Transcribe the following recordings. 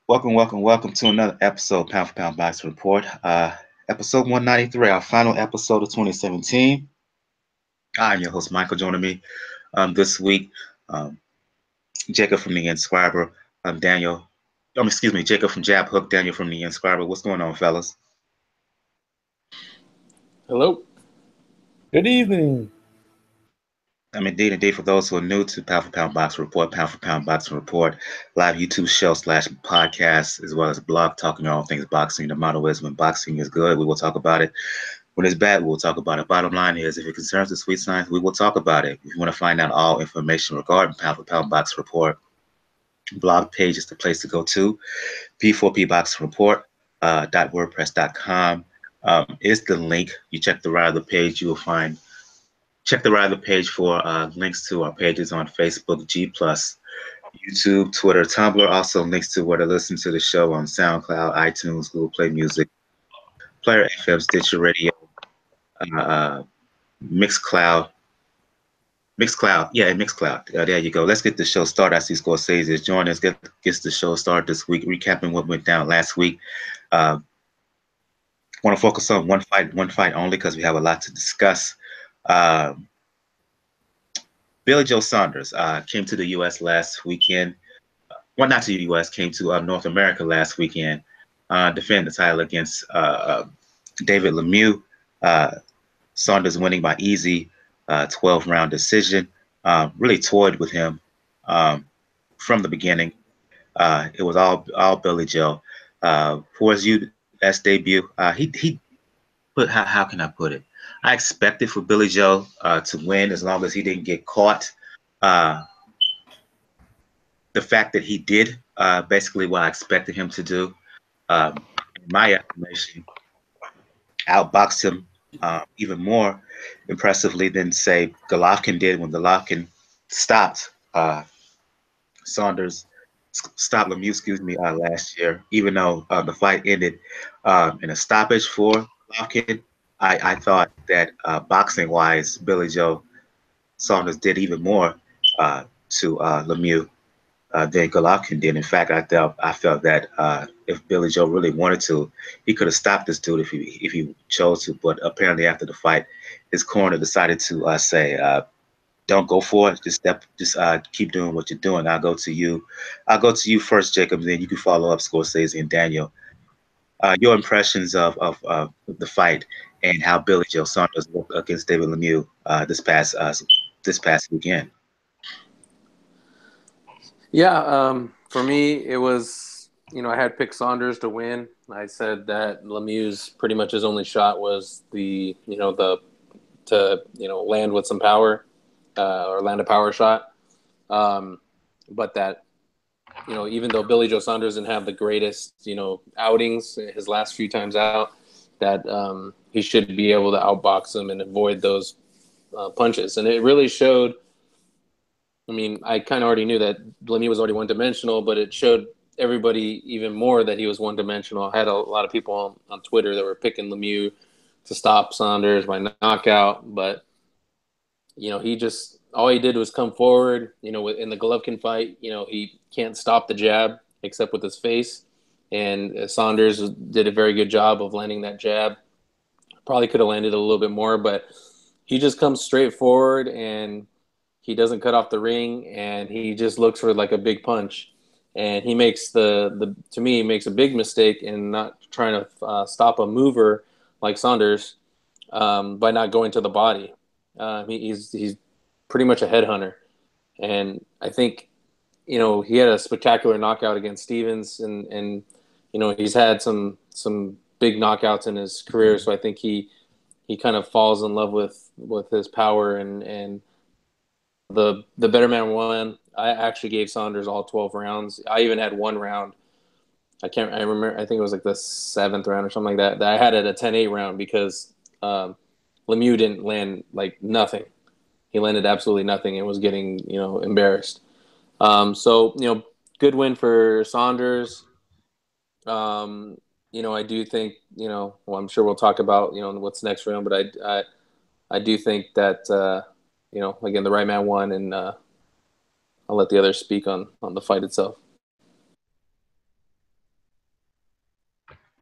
Welcome to another episode, Pound for Pound Boxing Report. Episode 193, our final episode of 2017. I'm your host, Michael. Joining me this week, um, Jacob from the Inscriber, Daniel. Excuse me, Jacob from Jab Hook, Daniel from the Inscriber. What's going on, fellas? Hello. Good evening. Indeed, for those who are new to Pound for Pound Boxing Report, Pound for Pound Boxing Report, live YouTube show slash podcast, as well as blog talking all things boxing. The motto is when boxing is good, we will talk about it. When it's bad, we'll talk about it. Bottom line is, if it concerns the sweet science, we will talk about it. If you want to find out all information regarding Pound for Pound Boxing Report, blog page is the place to go to. P4P Boxing Report .wordpress.com is the link. You check the right of the page, you will find. Check the right of the page for links to our pages on Facebook, G+, YouTube, Twitter, Tumblr. Also links to where to listen to the show on SoundCloud, iTunes, Google Play Music, Player FM, Stitcher Radio, uh, Mixcloud. Mixcloud. There you go. Let's get the show started. I see Scorsese is joining us. Gets the show started this week, recapping what went down last week. Want to focus on one fight only because we have a lot to discuss. Billy Joe Saunders came to the U.S. last weekend. Well, not to the U.S., came to North America last weekend, defending the title against David Lemieux. Saunders winning by easy 12-round decision. Really toyed with him from the beginning. It was all Billy Joe. For his U.S. debut, he put how can I put it? I expected for Billy Joe to win as long as he didn't get caught. The fact that he did basically what I expected him to do, in my estimation, outboxed him even more impressively than, say, Golovkin did when Golovkin stopped Saunders, stopped Lemieux, last year. Even though the fight ended in a stoppage for Golovkin, I thought that boxing-wise, Billy Joe Saunders did even more to Lemieux than Golovkin did. In fact, I felt that if Billy Joe really wanted to, he could have stopped this dude if he chose to. But apparently, after the fight, his corner decided to say, "Don't go for it. Just keep doing what you're doing. I'll go to you. I'll go to you first, Jacob. Then you can follow up, Scorsese and Daniel. Your impressions of the fight and how Billy Joe Saunders looked against David Lemieux this past weekend." Yeah, for me, it was, I had picked Saunders to win. I said that Lemieux's pretty much his only shot was land with some power or land a power shot. But that, even though Billy Joe Saunders didn't have the greatest, outings his last few times out, that he should be able to outbox him and avoid those punches. And it really showed. I mean, I kind of already knew that Lemieux was already one-dimensional, but it showed everybody even more that he was one-dimensional. I had a lot of people on Twitter that were picking Lemieux to stop Saunders by knockout, but all he did was come forward. In the Golovkin fight, he can't stop the jab except with his face, and Saunders did a very good job of landing that jab. Probably could have landed a little bit more, but he just comes straight forward and he doesn't cut off the ring, and he just looks for like a big punch. And he makes to me, he makes a big mistake in not trying to stop a mover like Saunders by not going to the body. He's pretty much a headhunter. And I think, he had a spectacular knockout against Stevens, and he's had some big knockouts in his career. So I think he kind of falls in love with his power, and the better man won. I actually gave Saunders all 12 rounds. I even had one round. I remember, I think it was like the 7th round or something like that I had it a 10-8 round because Lemieux didn't land like nothing. He landed absolutely nothing and was getting, embarrassed. So, good win for Saunders. I do think, well, I'm sure we'll talk about, what's next for him, but I do think that, again, the right man won, and I'll let the others speak on the fight itself.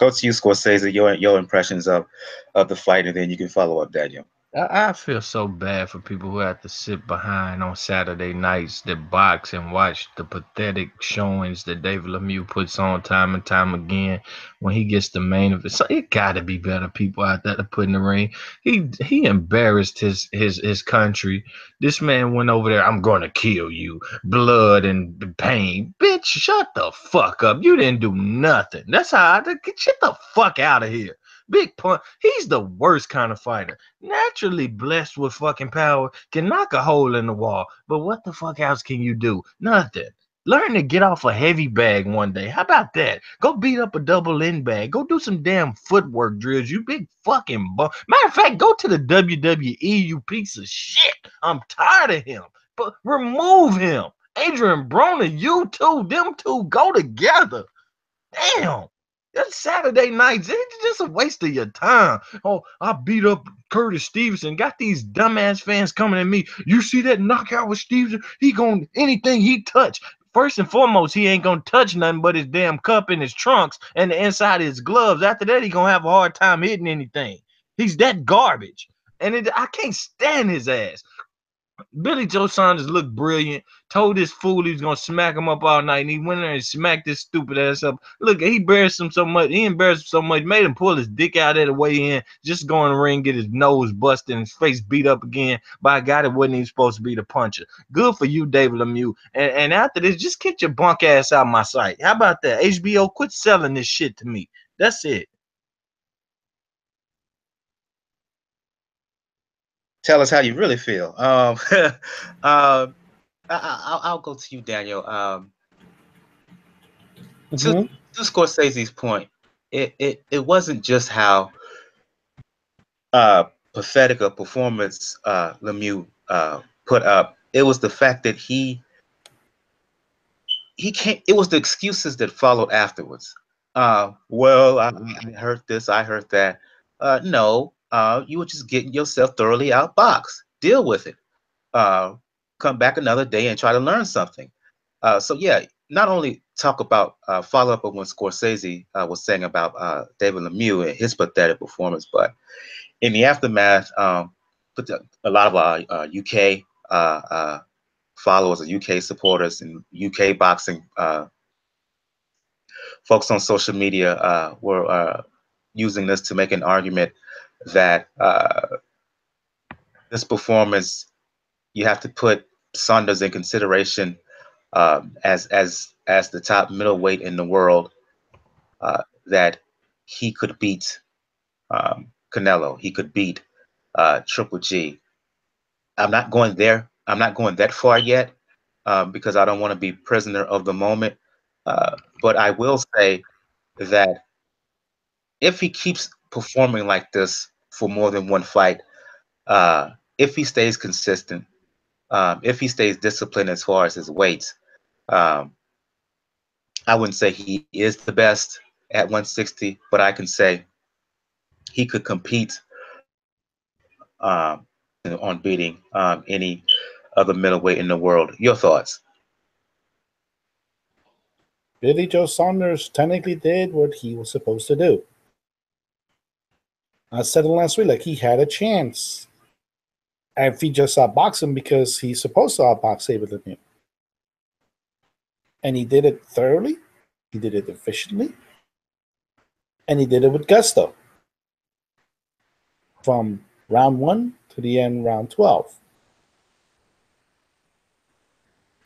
Go to you, Scorsese. Your impressions of the fight, and then you can follow up, Daniel. I feel so bad for people who have to sit behind on Saturday nights that box and watch the pathetic showings that David Lemieux puts on time and time again when he gets the main event. So it got to be better people out there to put in the ring. He embarrassed his country. This man went over there. I'm gonna kill you, blood and pain. Bitch, shut the fuck up. You didn't do nothing. That's how get the fuck out of here. Big punch. He's the worst kind of fighter. Naturally blessed with fucking power, can knock a hole in the wall. But what the fuck else can you do? Nothing. Learn to get off a heavy bag one day. How about that? Go beat up a double end bag. Go do some damn footwork drills, you big fucking bum. Matter of fact, go to the WWE, you piece of shit. I'm tired of him. But remove him. Adrian Broner, you two, them two go together. Damn. That's Saturday nights. It's just a waste of your time. Oh, I beat up Curtis Stevenson. Got these dumbass fans coming at me. You see that knockout with Stevenson? He gonna anything he touch. First and foremost, he ain't gonna touch nothing but his damn cup in his trunks and the inside of his gloves. After that, he gonna have a hard time hitting anything. He's that garbage. And I can't stand his ass. Billy Joe Saunders looked brilliant. Told this fool he was gonna smack him up all night, and he went there and smacked this stupid ass up. Look, he embarrassed him so much. He embarrassed him so much, made him pull his dick out at the way in, just go in the ring, get his nose busted and his face beat up again by a guy that wasn't even supposed to be the puncher. Good for you, David Lemieux. And after this, just get your bunk ass out of my sight. How about that? HBO, quit selling this shit to me. That's it. Tell us how you really feel. I'll go to you, Daniel. To Scorsese's point, it wasn't just how pathetic a performance Lemieux put up. It was the fact that he can't. It was the excuses that followed afterwards. Well, I heard this, I heard that. No, you were just getting yourself thoroughly outboxed. Deal with it. Come back another day and try to learn something. So yeah, not only talk about follow up on what Scorsese was saying about David Lemieux and his pathetic performance, but in the aftermath, a lot of our UK followers, or UK supporters, and UK boxing folks on social media were using this to make an argument that this performance, you have to put Saunders in consideration as the top middleweight in the world, that he could beat Canelo, he could beat Triple G. I'm not going there. I'm not going that far yet because I don't want to be prisoner of the moment. But I will say that if he keeps performing like this for more than one fight, if he stays consistent, if he stays disciplined as far as his weights, I wouldn't say he is the best at 160, but I can say he could compete on beating any other middleweight in the world. Your thoughts? Billy Joe Saunders technically did what he was supposed to do. I said it last week, like he had a chance. And if he just outboxed him because he's supposed to outbox David Lemieux. And he did it thoroughly, he did it efficiently, and he did it with gusto. From round 1 to the end, round 12.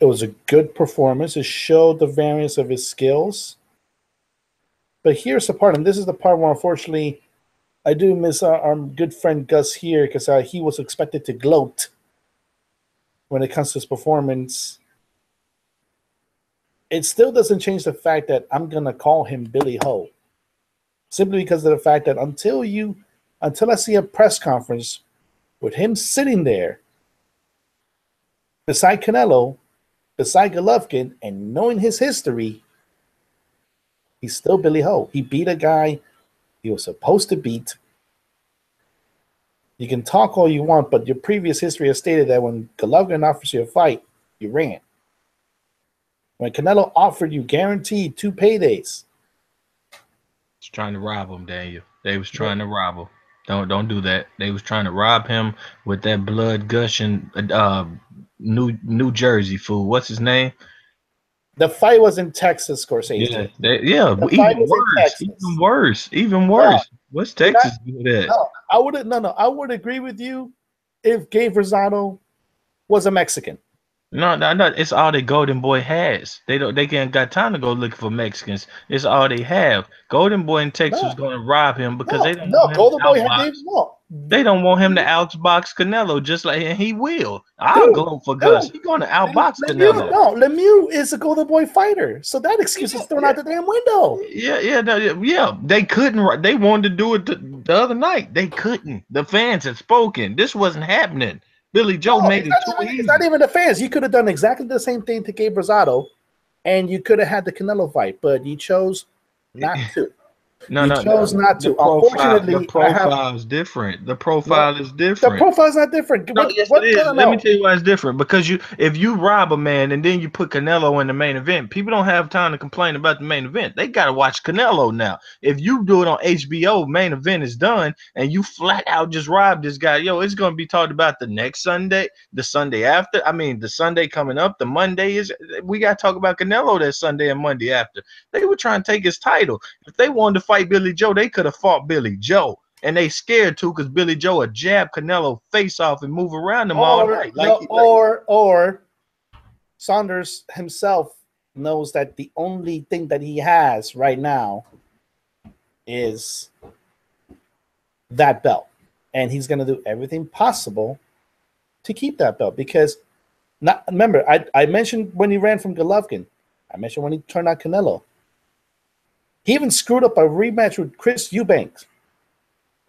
It was a good performance. It showed the variance of his skills. But here's the part, and this is the part where unfortunately I do miss our good friend Gus here, because he was expected to gloat when it comes to his performance. It still doesn't change the fact that I'm going to call him Billy Ho. Simply because of the fact that until I see a press conference with him sitting there beside Canelo, beside Golovkin, and knowing his history, he's still Billy Ho. He beat a guy he was supposed to beat. You can talk all you want, but your previous history has stated that when Golovkin offers you a fight, you ran. When Canelo offered you guaranteed 2 paydays, trying to rob him, Daniel. They was trying to rob him. Don't do that. They was trying to rob him with that blood gushing New Jersey fool. What's his name? The fight was in Texas, Scorsese. Yeah, The fight was in Texas. Even worse. What's Texas do that? No, I would agree with you if Gabe Rosado was a Mexican. No. It's all the Golden Boy has. They ain't got time to go looking for Mexicans. It's all they have. Golden Boy in Texas was going to rob him because they don't want him Golden Boy They don't want him to outbox Canelo, just like, and he will. I'll go for Gus. He's going to outbox Canelo. No, Lemieux is a Golden Boy fighter, so that excuse is thrown out the damn window. Yeah. They couldn't. They wanted to do it the other night. They couldn't. The fans had spoken. This wasn't happening. Billy Joe made it too easy. It's not even the fans. You could have done exactly the same thing to Gabe Rosado, and you could have had the Canelo fight, but you chose not to. You chose not to. Unfortunately, the profile is different. The profile is different. The profile is not different. Yes, it is. Let me tell you why it's different. Because if you rob a man and then you put Canelo in the main event, people don't have time to complain about the main event. They got to watch Canelo now. If you do it on HBO, main event is done, and you flat out just rob this guy, it's going to be talked about the next Sunday, the Sunday after. I mean, the Sunday coming up, the Monday is. We got to talk about Canelo that Sunday and Monday after. They were trying to take his title. If they wanted to fight Billy Joe, they could have fought Billy Joe, and they scared too because Billy Joe would jab Canelo face off and move around him all night. Or Saunders himself knows that the only thing that he has right now is that belt, and he's going to do everything possible to keep that belt because remember I mentioned when he ran from Golovkin, I mentioned when he turned out Canelo. He even screwed up a rematch with Chris Eubanks,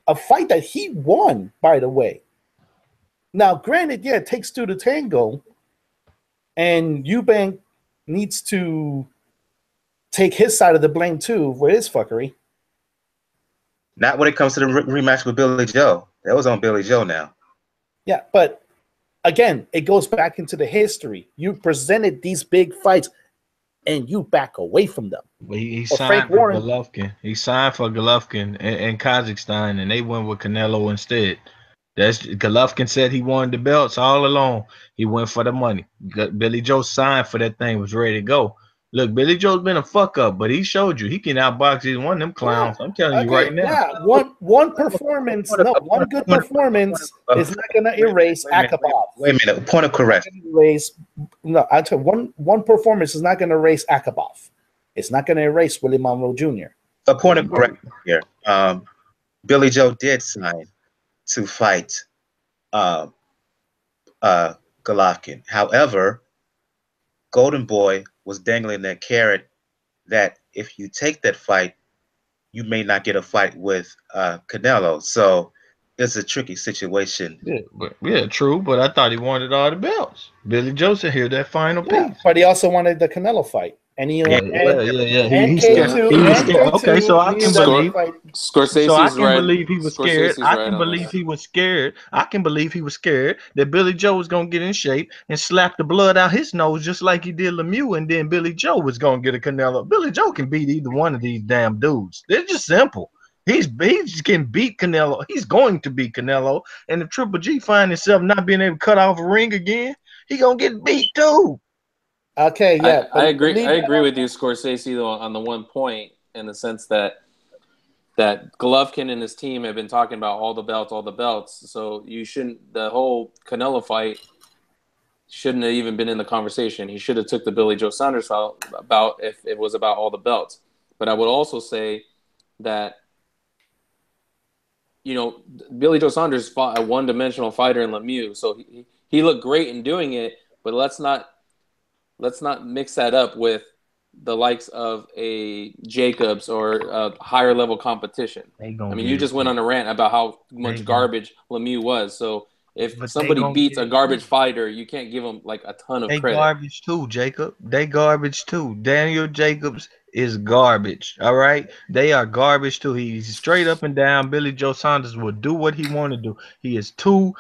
a fight that he won, by the way. Now, granted, it takes two to tango, and Eubank needs to take his side of the blame too for his fuckery. Not when it comes to the rematch with Billy Joe. That was on Billy Joe now. Yeah, but again, it goes back into the history. You presented these big fights, and you back away from them. Well, he signed for Golovkin. He signed for Golovkin in Kazakhstan, and they went with Canelo instead. Golovkin said he wanted the belts all along. He went for the money. Billy Joe signed for that thing, was ready to go. Look, Billy Joe's been a fuck up, but he showed you he can outbox either one of them clowns. I'm telling you right now. Yeah, one performance, one good performance is not going to erase Akabov. Wait a minute, point of correction. I tell you, one performance is not going to erase Akabov. It's not going to erase Willie Monroe Jr. A point of correction here. Billy Joe did sign to fight Golovkin. However, Golden Boy was dangling that carrot that if you take that fight, you may not get a fight with Canelo. So it's a tricky situation. Yeah, true. But I thought he wanted all the belts. Billy Joe said, "Here, that final piece." But he also wanted the Canelo fight. And he He's scared. Okay, so I can believe Scorsese's so I can right. believe he was scared. I can believe he was scared. I can believe he was scared that Billy Joe was gonna get in shape and slap the blood out his nose just like he did Lemieux, and then Billy Joe was gonna get a Canelo. Billy Joe can beat either one of these damn dudes. They're just simple. He can beat Canelo. He's going to beat Canelo. And if Triple G find himself not being able to cut off a ring again, he gonna get beat too. Okay, yeah. I agree. I agree with you, Scorsese, though, on the one point, in the sense that Golovkin and his team have been talking about all the belts. So you shouldn't. The whole Canelo fight shouldn't have even been in the conversation. He should have took the Billy Joe Saunders bout if it was about all the belts. But I would also say that, Billy Joe Saunders fought a one-dimensional fighter in Lemieux, so he looked great in doing it. But let's not mix that up with the likes of a Jacobs or a higher level competition. I mean, you just went on a rant about how much garbage Lemieux was. So if somebody beats a garbage fighter, you can't give them like a ton of credit. They garbage too, Jacob. They garbage too. Daniel Jacobs is garbage. All right, they are garbage too. He's straight up and down. Billy Joe Saunders will do what he want to do. He is too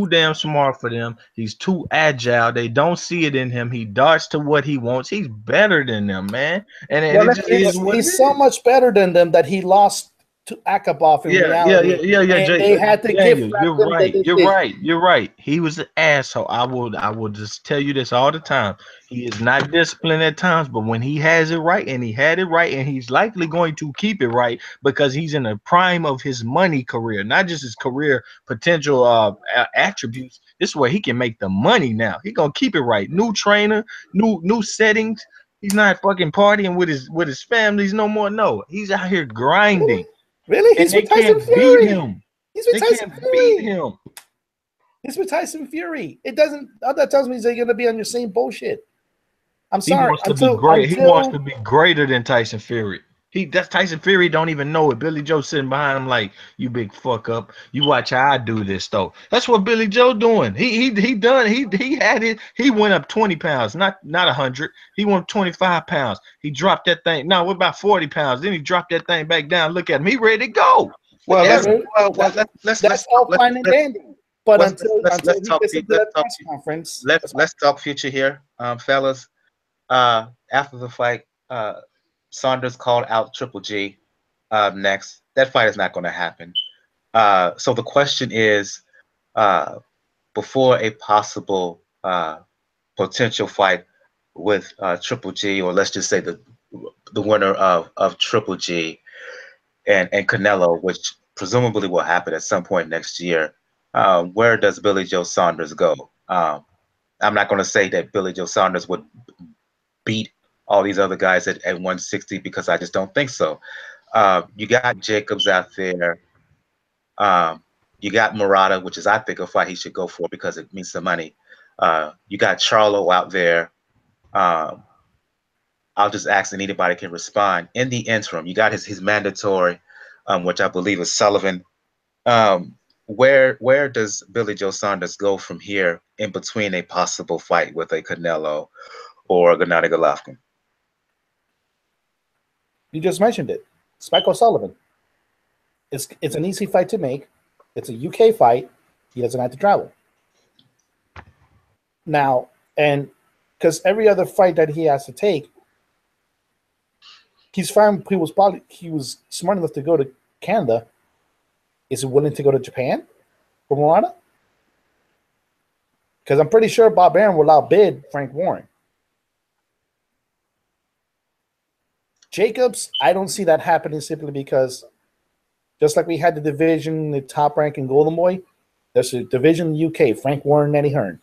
damn smart for them. He's too agile. They don't see it in him. He darts to what he wants. He's better than them, man. And Well, it just is what it he's is. so much better than them that he lost to Akabov in reality. Yeah. And they had to Daniel, give back you're them right. the You're decision. right. You're right. He was an asshole. I will just tell you this all the time. He is not disciplined at times, but when he has it right, and he had it right, and he's likely going to keep it right because he's in the prime of his money career, not just his career potential attributes. This is where he can make the money now. He gonna keep it right. New trainer, new settings. He's not fucking partying with his families no more. No, he's out here grinding. Really? And He's they with Tyson can't beat Fury. him. He's with They Tyson can't beat Fury. him. He's with Tyson Fury. It doesn't. All that tells me is they're going to be on your same bullshit. I'm He sorry. wants to be great. He wants to be greater than Tyson Fury. That's Tyson Fury don't even know it. Billy Joe sitting behind him like, you big fuck up. You watch how I do this though. That's what Billy Joe doing. He had it. He went up 20 pounds, not 100. He went up 25 pounds. He dropped that thing. No, what about 40 pounds? Then he dropped that thing back down. Look at him. He ready to go. Well, that's all fine and dandy. But until he gets into that press conference, let's talk future here, fellas. After the fight, Saunders called out Triple G next. That fight is not going to happen. So the question is, before a possible potential fight with Triple G, or let's just say the winner of Triple G and Canelo, which presumably will happen at some point next year, where does Billy Joe Saunders go? I'm not going to say that Billy Joe Saunders would beat all these other guys at 160 because I just don't think so. You got Jacobs out there. You got Murata, which is I think a fight he should go for because it means some money. You got Charlo out there. I'll just ask and anybody can respond. In the interim, you got his mandatory, which I believe is Sullivan. Where does Billy Joe Saunders go from here in between a possible fight with a Canelo or a Gennady Golovkin? You just mentioned it. Spike O'Sullivan. It's an easy fight to make. It's a UK fight. He doesn't have to travel. Now, and because every other fight that he has to take, he's fine. He was smart enough to go to Canada. Is he willing to go to Japan for Murata? Because I'm pretty sure Bob Arum will outbid Frank Warren. Jacobs, I don't see that happening simply because just like we had the division, the Top Rank and Golden Boy, there's a division in the UK, Frank Warren and Eddie Hearn.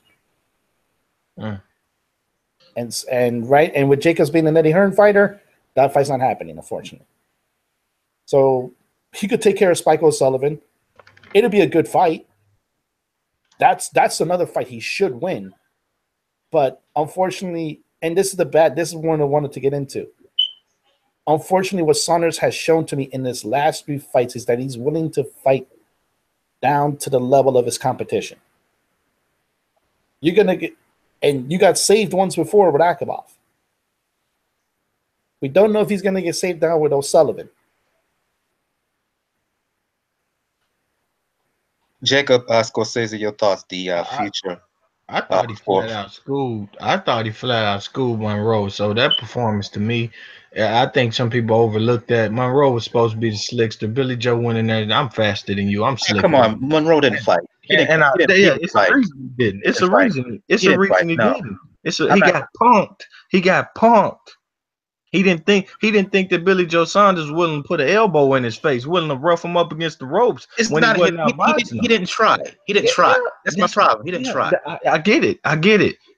And with Jacobs being an Eddie Hearn fighter, that fight's not happening, unfortunately. So he could take care of Spike O'Sullivan. It'll be a good fight. That's another fight he should win. But unfortunately, and this is one I wanted to get into. Unfortunately, what Saunders has shown to me in his last 3 fights is that he's willing to fight down to the level of his competition. You're going to get, and you got saved once before with Akabov. We don't know if he's going to get saved down with O'Sullivan. Jacob Scorsese, your thoughts, the future. I thought he flat out schooled. I thought he flat out schooled Monroe. So that performance to me, I think some people overlooked that. Monroe was supposed to be the slickster. Billy Joe went in there. I'm faster than you. I'm slicker. Come on, Monroe didn't fight. It's a reason he didn't. It's a reason. It's a reason he didn't. He got punked. He got punked. He didn't think that Billy Joe Saunders was willing to put an elbow in his face, willing to rough him up against the ropes. It's when not he didn't try. He didn't try. That's my problem. He didn't try. I get it.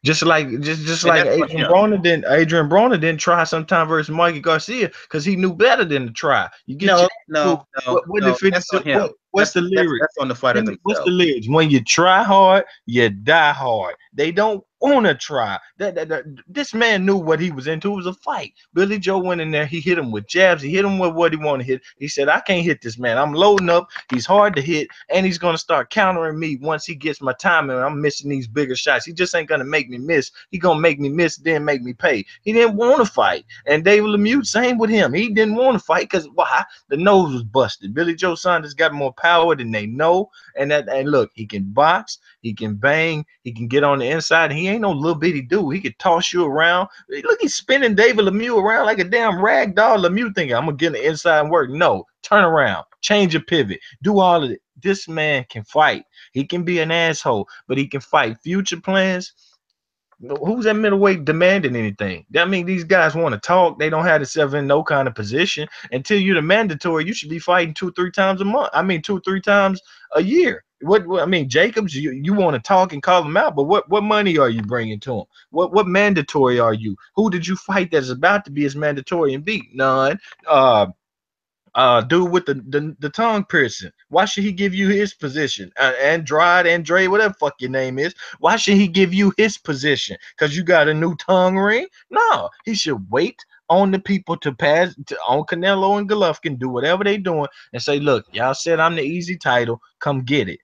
Just like Adrian Broner didn't try sometime versus Mikey Garcia because he knew better than to try. What's the lyric? That's on the fighter themselves. What's the lyrics? When you try hard, you die hard. They don't want to try. This man knew what he was into. It was a fight. Billy Joe went in there. He hit him with jabs. He hit him with what he wanted to hit. He said, I can't hit this man. I'm loading up. He's hard to hit, and he's going to start countering me once he gets my time, and I'm missing these bigger shots. He just ain't going to make me miss. He going to make me miss, then make me pay. He didn't want to fight. And David Lemieux, same with him. He didn't want to fight because why? The nose was busted. Billy Joe Saunders got more power than they know. And look, he can box. He can bang. He can get on the inside. He ain't no little bitty dude. He could toss you around. Look, he's spinning David Lemieux around like a damn rag doll. Lemieux thinking, I'm going to get on the inside and work. No, turn around. Change your pivot. Do all of it. This man can fight. He can be an asshole, but he can fight. Future plans. Who's that middleweight demanding anything? That means these guys want to talk. They don't have themselves in no kind of position. Until you're the mandatory, you should be fighting 2-3 times a month. I mean, 2-3 times a year. What I mean, Jacobs, you want to talk and call them out, but what money are you bringing to him? What mandatory are you? Who did you fight that's about to be as mandatory and beat? None. Dude with the tongue piercing. Why should he give you his position? Andre, whatever fuck your name is. Why should he give you his position? Because you got a new tongue ring? No, he should wait on the people to pass on Canelo and Golovkin, do whatever they doing, and say, look, y'all said I'm the easy title. Come get it.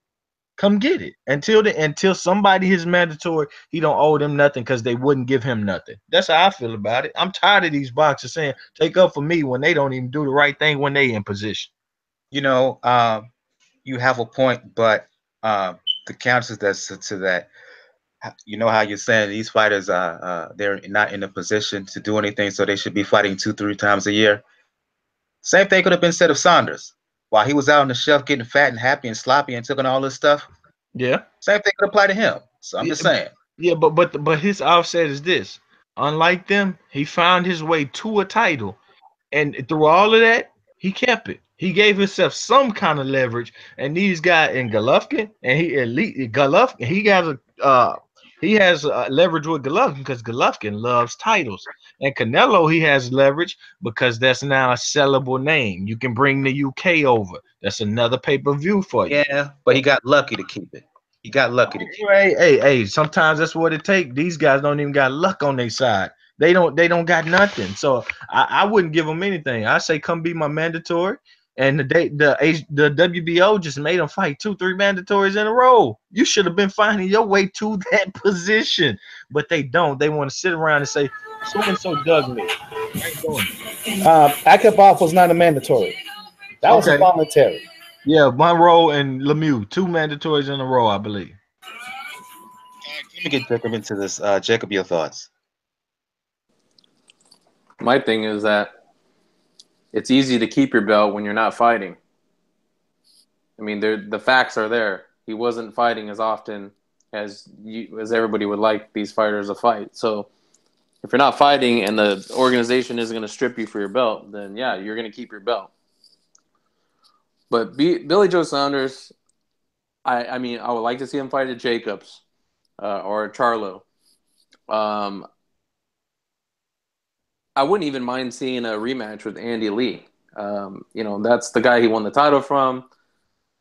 Come get it. Until somebody is mandatory, he don't owe them nothing because they wouldn't give him nothing. That's how I feel about it. I'm tired of these boxers saying take up for me when they don't even do the right thing when they in position. You know, you have a point, but the counter to that, you know how you're saying these fighters they're not in a position to do anything, so they should be fighting 2-3 times a year. Same thing could have been said of Saunders. While he was out on the shelf getting fat and happy and sloppy and taking all this stuff. Yeah. Same thing could apply to him. So I'm just saying. Yeah, but his offset is this. Unlike them, he found his way to a title. And through all of that, he kept it. He gave himself some kind of leverage. And these guys in Golovkin, and Golovkin, he has leverage with Golovkin because Golovkin loves titles. And Canelo, he has leverage because that's now a sellable name. You can bring the UK over. That's another pay-per-view for you. Yeah, but he got lucky to keep it. He got lucky to keep it. Hey, sometimes that's what it takes. These guys don't even got luck on their side. They don't got nothing. So I wouldn't give them anything. I say come be my mandatory. And the WBO just made them fight 2-3 mandatories in a row. You should have been finding your way to that position, but they don't. They want to sit around and say, "So and so dug me." Akabov was not a mandatory. That was a voluntary. Yeah, Monroe and Lemieux, 2 mandatories in a row, I believe. Let me get Jacob into this. Jacob, your thoughts? My thing is that it's easy to keep your belt when you're not fighting. I mean, the facts are there. He wasn't fighting as often as everybody would like these fighters to fight. So if you're not fighting and the organization isn't going to strip you for your belt, then yeah, you're going to keep your belt. But Billy Joe Saunders, I mean, I would like to see him fight at Jacobs or at Charlo. I wouldn't even mind seeing a rematch with Andy Lee. That's the guy he won the title from.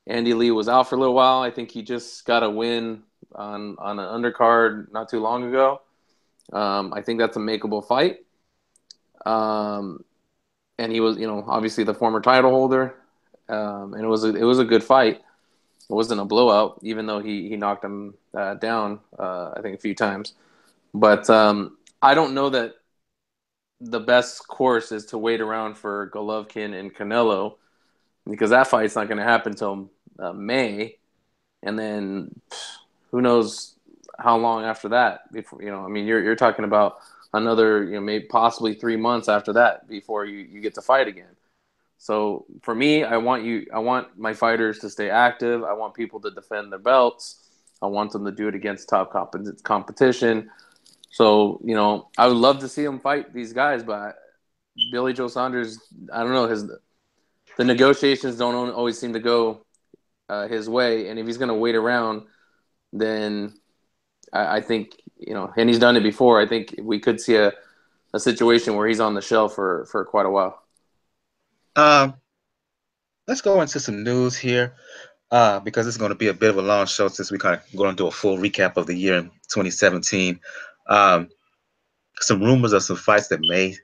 Andy Lee was out for a little while. I think he just got a win on an undercard not too long ago. I think that's a makeable fight. And he was, obviously the former title holder. And it was a good fight. It wasn't a blowout, even though he knocked him down, I think, a few times. But I don't know that the best course is to wait around for Golovkin and Canelo, because that fight's not going to happen until May, and then who knows how long after that. Before you're talking about another maybe possibly 3 months after that before you get to fight again. So for me, I want my fighters to stay active. I want people to defend their belts. I want them to do it against top competition. So, I would love to see him fight these guys, but Billy Joe Saunders, I don't know, the negotiations don't always seem to go his way. And if he's going to wait around, then I think, and he's done it before, I think we could see a situation where he's on the shelf for quite a while. Let's go into some news here. because it's going to be a bit of a long show since we kind of going to do a full recap of the year in 2017. Some rumors of some fights that may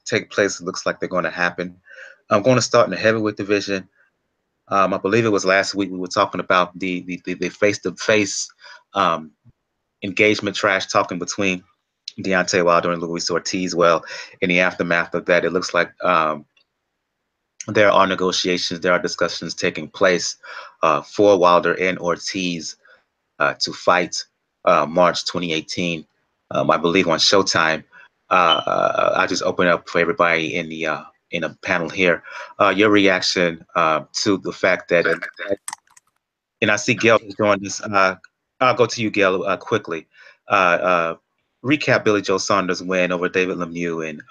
take place. It looks like they're going to happen. I'm going to start in the heavyweight division. I believe it was last week we were talking about the face-to-face engagement trash talking between Deontay Wilder and Luis Ortiz. Well, in the aftermath of that, it looks like there are negotiations, there are discussions taking place for Wilder and Ortiz to fight March 2018. I believe on Showtime. I just open up for everybody in the panel here. Your reaction to the fact that, and I see Gail has joined us. I'll go to you, Gail, quickly. Recap Billy Joe Saunders' win over David Lemieux, and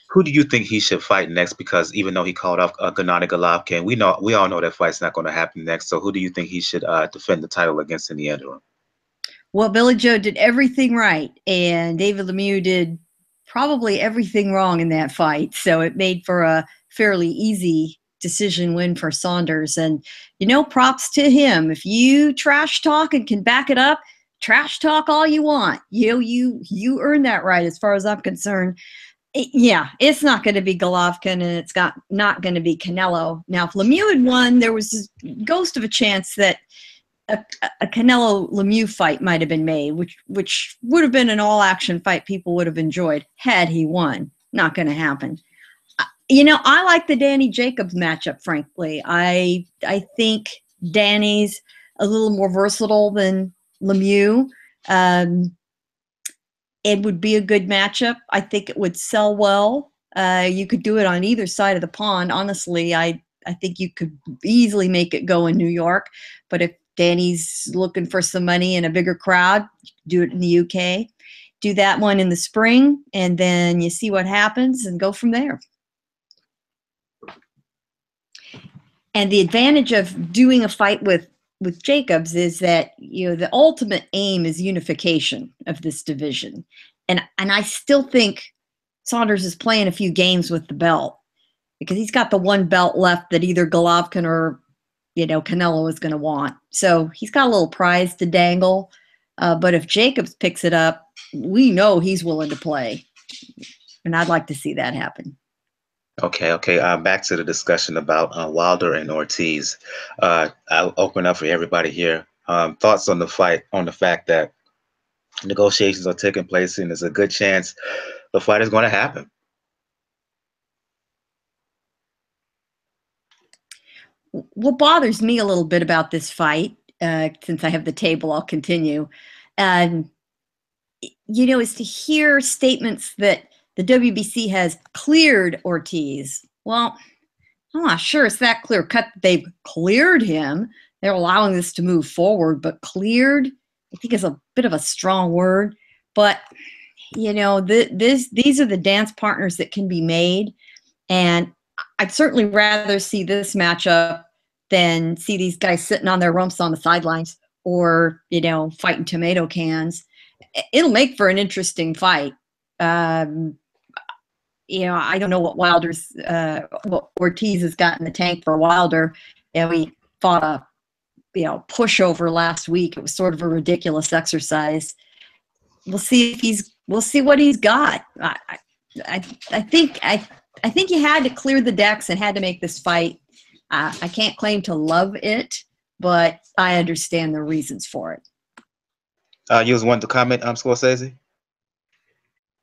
who do you think he should fight next? Because even though he called off Gennady Golovkin, we all know that fight's not going to happen next. So who do you think he should defend the title against in the interim? Well, Billy Joe did everything right, and David Lemieux did probably everything wrong in that fight. So it made for a fairly easy decision win for Saunders. And, props to him. If you trash talk and can back it up, trash talk all you want. You earn that right as far as I'm concerned. It's not going to be Golovkin, and it's not going to be Canelo. Now, if Lemieux had won, there was this ghost of a chance that a Canelo-Lemieux fight might have been made, which would have been an all-action fight people would have enjoyed had he won. Not going to happen. I like the Danny Jacobs matchup, frankly. I think Danny's a little more versatile than Lemieux. It would be a good matchup. I think it would sell well. You could do it on either side of the pond. Honestly, I think you could easily make it go in New York. But if Danny's looking for some money and a bigger crowd, do it in the UK. Do that one in the spring, and then you see what happens and go from there. And the advantage of doing a fight with Jacobs is that the ultimate aim is unification of this division, and I still think Saunders is playing a few games with the belt because he's got the one belt left that either Golovkin or Canelo is going to want. So he's got a little prize to dangle. But if Jacobs picks it up, we know he's willing to play, and I'd like to see that happen. Okay. Back to the discussion about Wilder and Ortiz. I'll open up for everybody here. Thoughts on the fight, on the fact that negotiations are taking place, and there's a good chance the fight is going to happen. What bothers me a little bit about this fight, since I have the table, I'll continue, is to hear statements that the WBC has cleared Ortiz. Well, I'm not sure it's that clear cut that they've cleared him. They're allowing this to move forward, but cleared, I think, is a bit of a strong word. But, these are the dance partners that can be made. And I'd certainly rather see this matchup than see these guys sitting on their rumps on the sidelines or, fighting tomato cans. It'll make for an interesting fight. I don't know what what Ortiz has got in the tank for Wilder. We fought a, pushover last week. It was sort of a ridiculous exercise. We'll see what he's got. I think you had to clear the decks and had to make this fight. I can't claim to love it, but I understand the reasons for it. You was wanting to comment, Scorsese?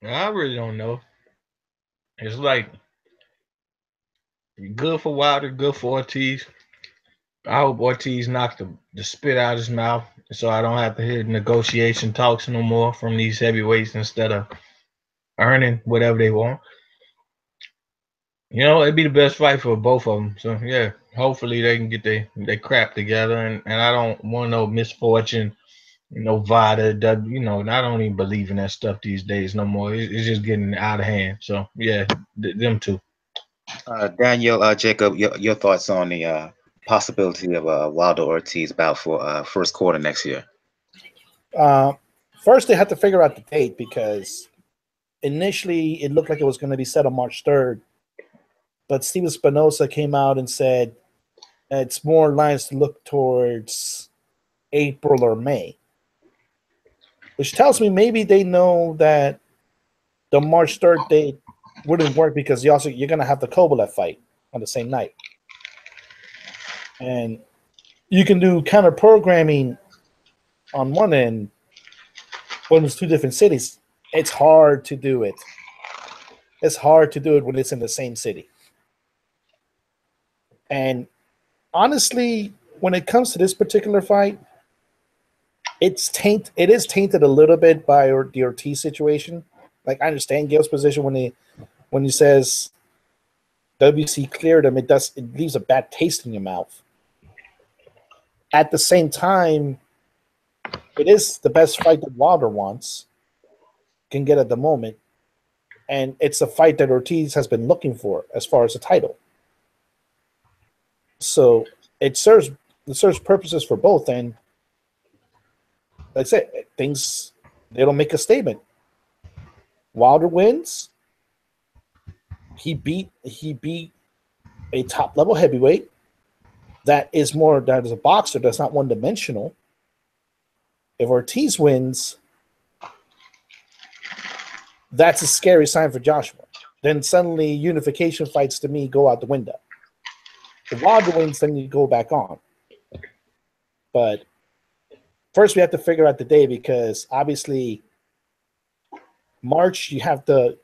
I really don't know. It's like good for Wilder, good for Ortiz. I hope Ortiz knocked the spit out of his mouth so I don't have to hear negotiation talks no more from these heavyweights instead of earning whatever they want. It'd be the best fight for both of them. So, yeah, hopefully they can get their crap together. And I don't want no misfortune, VADA, I don't even believe in that stuff these days no more. It's just getting out of hand. So, yeah, them two. Daniel, Jacob, your thoughts on the possibility of a Wilder Ortiz bout for first quarter next year? First, they had to figure out the date because initially it looked like it was going to be set on March 3rd. But Steven Spinoza came out and said It's more lines to look towards April or May, which tells me maybe they know that the March 3rd date wouldn't work because you're going to have the Kovalev fight on the same night. And you can do counter programming on one end when it's two different cities. It's hard to do it. It's hard to do it when it's in the same city. And honestly, when it comes to this particular fight, it is tainted a little bit by the Ortiz situation. Like, I understand Gail's position when he says WC cleared him, it leaves a bad taste in your mouth. At the same time, it is the best fight that Wilder can get at the moment. And it's a fight that Ortiz has been looking for as far as a title. So it serves purposes for both. And like I said, they don't make a statement. Wilder wins. He beat a top level heavyweight that is a boxer that's not one dimensional. If Ortiz wins, that's a scary sign for Joshua. Then suddenly unification fights to me go out the window. If Wilder wins, then you go back on. But first we have to figure out the day, because obviously March you have the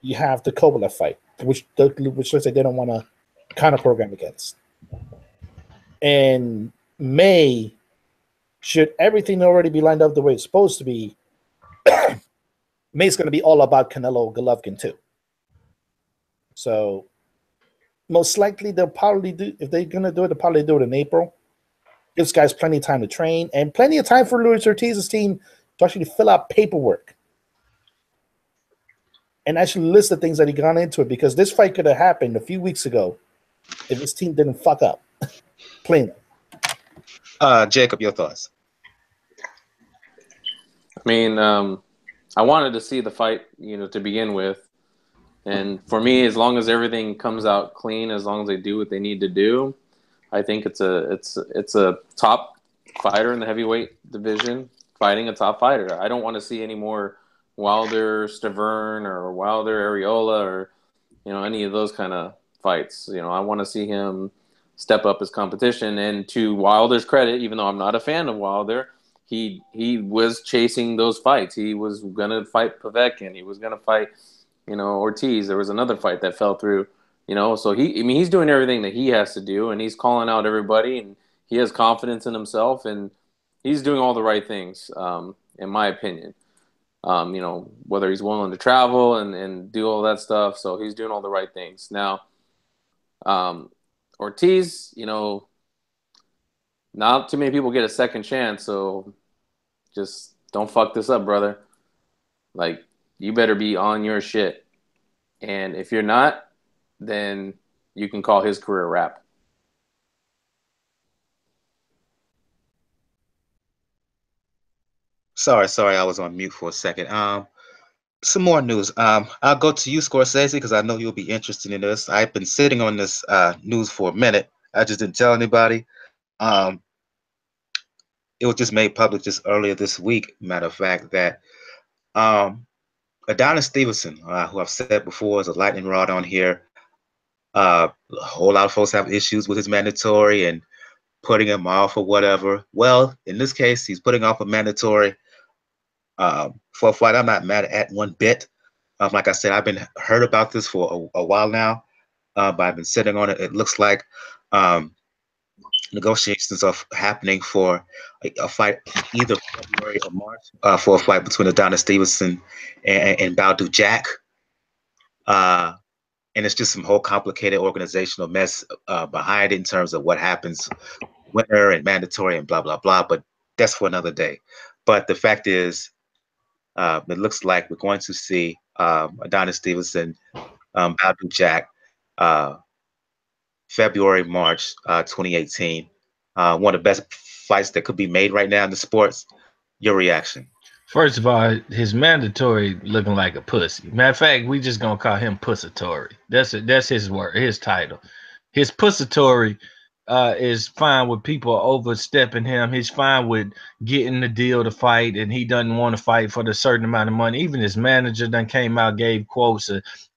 Kovalev fight, which looks like they don't want to counter program against. And May, should everything already be lined up the way it's supposed to be, May's going to be all about Canelo Golovkin too. So most likely they'll probably do, if they're going to do it, they'll probably do it in April. Gives guys plenty of time to train and plenty of time for Luis Ortiz's team to actually fill out paperwork and actually list the things that he got into it, because this fight could have happened a few weeks ago if his team didn't fuck up. Plain. Jacob, your thoughts? I mean, I wanted to see the fight, to begin with. And for me, as long as everything comes out clean, as long as they do what they need to do, I think it's a top fighter in the heavyweight division fighting a top fighter. I don't want to see any more Wilder Stavern or Wilder Areola or any of those kind of fights. I want to see him step up his competition. And to Wilder's credit, even though I'm not a fan of Wilder, he was chasing those fights. He was gonna fight Povetkin. He was gonna fight Ortiz. There was another fight that fell through. So he's doing everything that he has to do, and he's calling out everybody, and he has confidence in himself, and he's doing all the right things, in my opinion. Whether he's willing to travel and do all that stuff, so he's doing all the right things. Now, Ortiz, not too many people get a second chance, so just don't fuck this up, brother. Like, you better be on your shit. And if you're not, then you can call his career a wrap. Sorry, I was on mute for a second. Some more news. I'll go to you, Scorsese, because I know you'll be interested in this. I've been sitting on this news for a minute. I just didn't tell anybody. It was just made public just earlier this week, matter of fact, that Adonis Stevenson, who I've said before is a lightning rod on here, a whole lot of folks have issues with his mandatory and putting him off or whatever. Well, in this case, he's putting off a mandatory for a fight I'm not mad at one bit. Like I said, I've been heard about this for a while now, but I've been sitting on it. It looks like negotiations are happening for a fight either February or March for a fight between Adonis Stevenson and Baldo Jack. And it's just some whole complicated organizational mess behind it in terms of what happens, winner and mandatory and blah, blah, blah. But that's for another day. But the fact is, it looks like we're going to see Adonis Stevenson, Baldo Jack, February, March 2018. One of the best fights that could be made right now in the sports. Your reaction? First of all, his mandatory looking like a pussy. Matter of fact, we just gonna call him Pussatory. That's his word, his title. His Pussatory is fine with people overstepping him. He's fine with getting the deal to fight, and he doesn't want to fight for the certain amount of money. Even his manager done came out, gave quotes.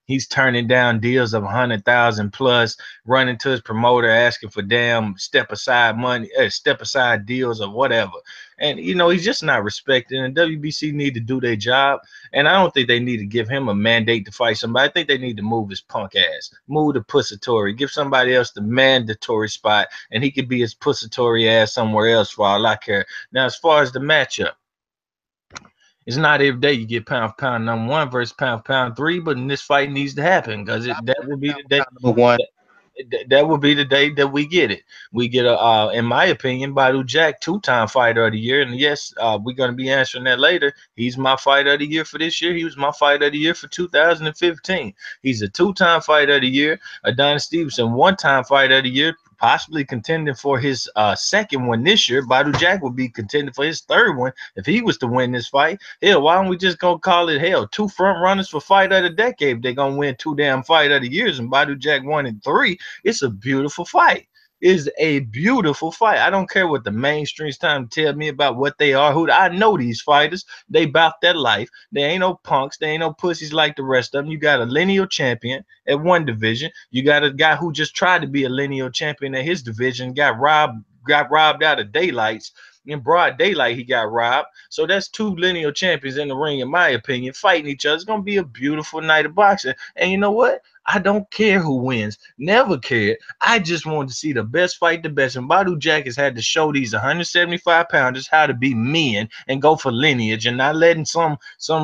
He's turning down deals of 100,000 plus, running to his promoter asking for damn step aside money, step aside deals or whatever. And he's just not respecting. And WBC need to do their job. And I don't think they need to give him a mandate to fight somebody. I think they need to move his punk ass, move the pussatory, give somebody else the mandatory spot, and he could be his pussatory ass somewhere else for all I care. Now, as far as the matchup, it's not every day you get pound for pound number 1 versus pound for pound 3, but in this fight needs to happen because that will be the day. Number 1. That will be the day that we get it. We get in my opinion, Badou Jack, 2-time fighter of the year. And yes, we're going to be answering that later. He's my fighter of the year for this year. He was my fighter of the year for 2015. He's a 2-time fighter of the year. Adonis Stevenson, 1-time fighter of the year, possibly contending for his second one this year. Badou Jack will be contending for his third one if he was to win this fight. Hell, why don't we just go call it 2 front runners for fight of the decade? If they're gonna win 2 damn fight of the years and Badou Jack 1 and 3, it's a beautiful fight. It's a beautiful fight. I don't care what the mainstream's trying to tell me about what they are. Who I know these fighters. They bout their life. They ain't no punks. They ain't no pussies like the rest of them. You got a lineal champion at one division. You got a guy who just tried to be a lineal champion at his division, got robbed out of daylights. In broad daylight, he got robbed. So that's 2 lineal champions in the ring, in my opinion, fighting each other. It's going to be a beautiful night of boxing. And you know what? I don't care who wins. Never cared. I just want to see the best fight the best. And Badou Jack has had to show these 175-pounders how to be men and go for lineage and not letting some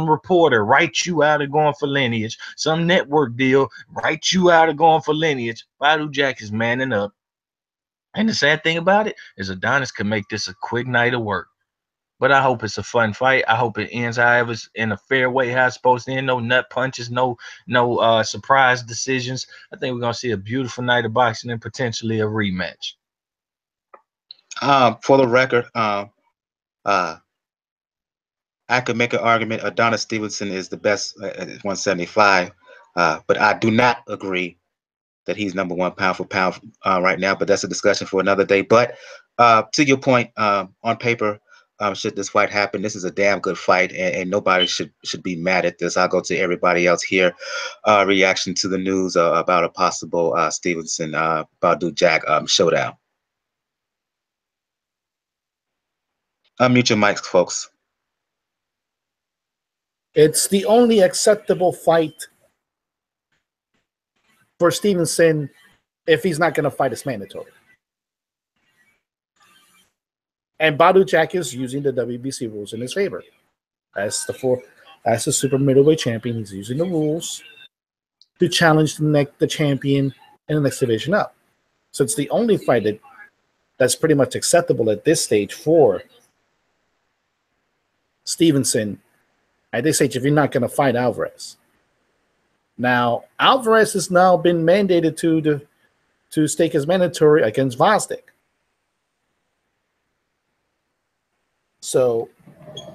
reporter write you out of going for lineage, some network deal write you out of going for lineage. Badou Jack is manning up. And the sad thing about it is Adonis can make this a quick night of work. But I hope it's a fun fight. I hope it ends however in a fair way how it's supposed to end. No nut punches, no surprise decisions. I think we're going to see a beautiful night of boxing and potentially a rematch. For the record, I could make an argument Adonis Stevenson is the best at 175, but I do not agree that he's number 1 pound for pound right now, but that's a discussion for another day. But to your point, on paper, should this fight happen, this is a damn good fight, and nobody should be mad at this. I'll go to everybody else here. Reaction to the news about a possible Stevenson Badou Jack showdown. Unmute your mics, folks. It's the only acceptable fight for Stevenson if he's not going to fight as mandatory. And Badou Jack is using the WBC rules in his favor. As the super middleweight champion, he's using the rules to challenge the champion in the next division up. So it's the only fight that's pretty much acceptable at this stage for Stevenson at this stage if you're not going to fight Alvarez. Now, Alvarez has now been mandated to stake as mandatory against Gvozdyk. So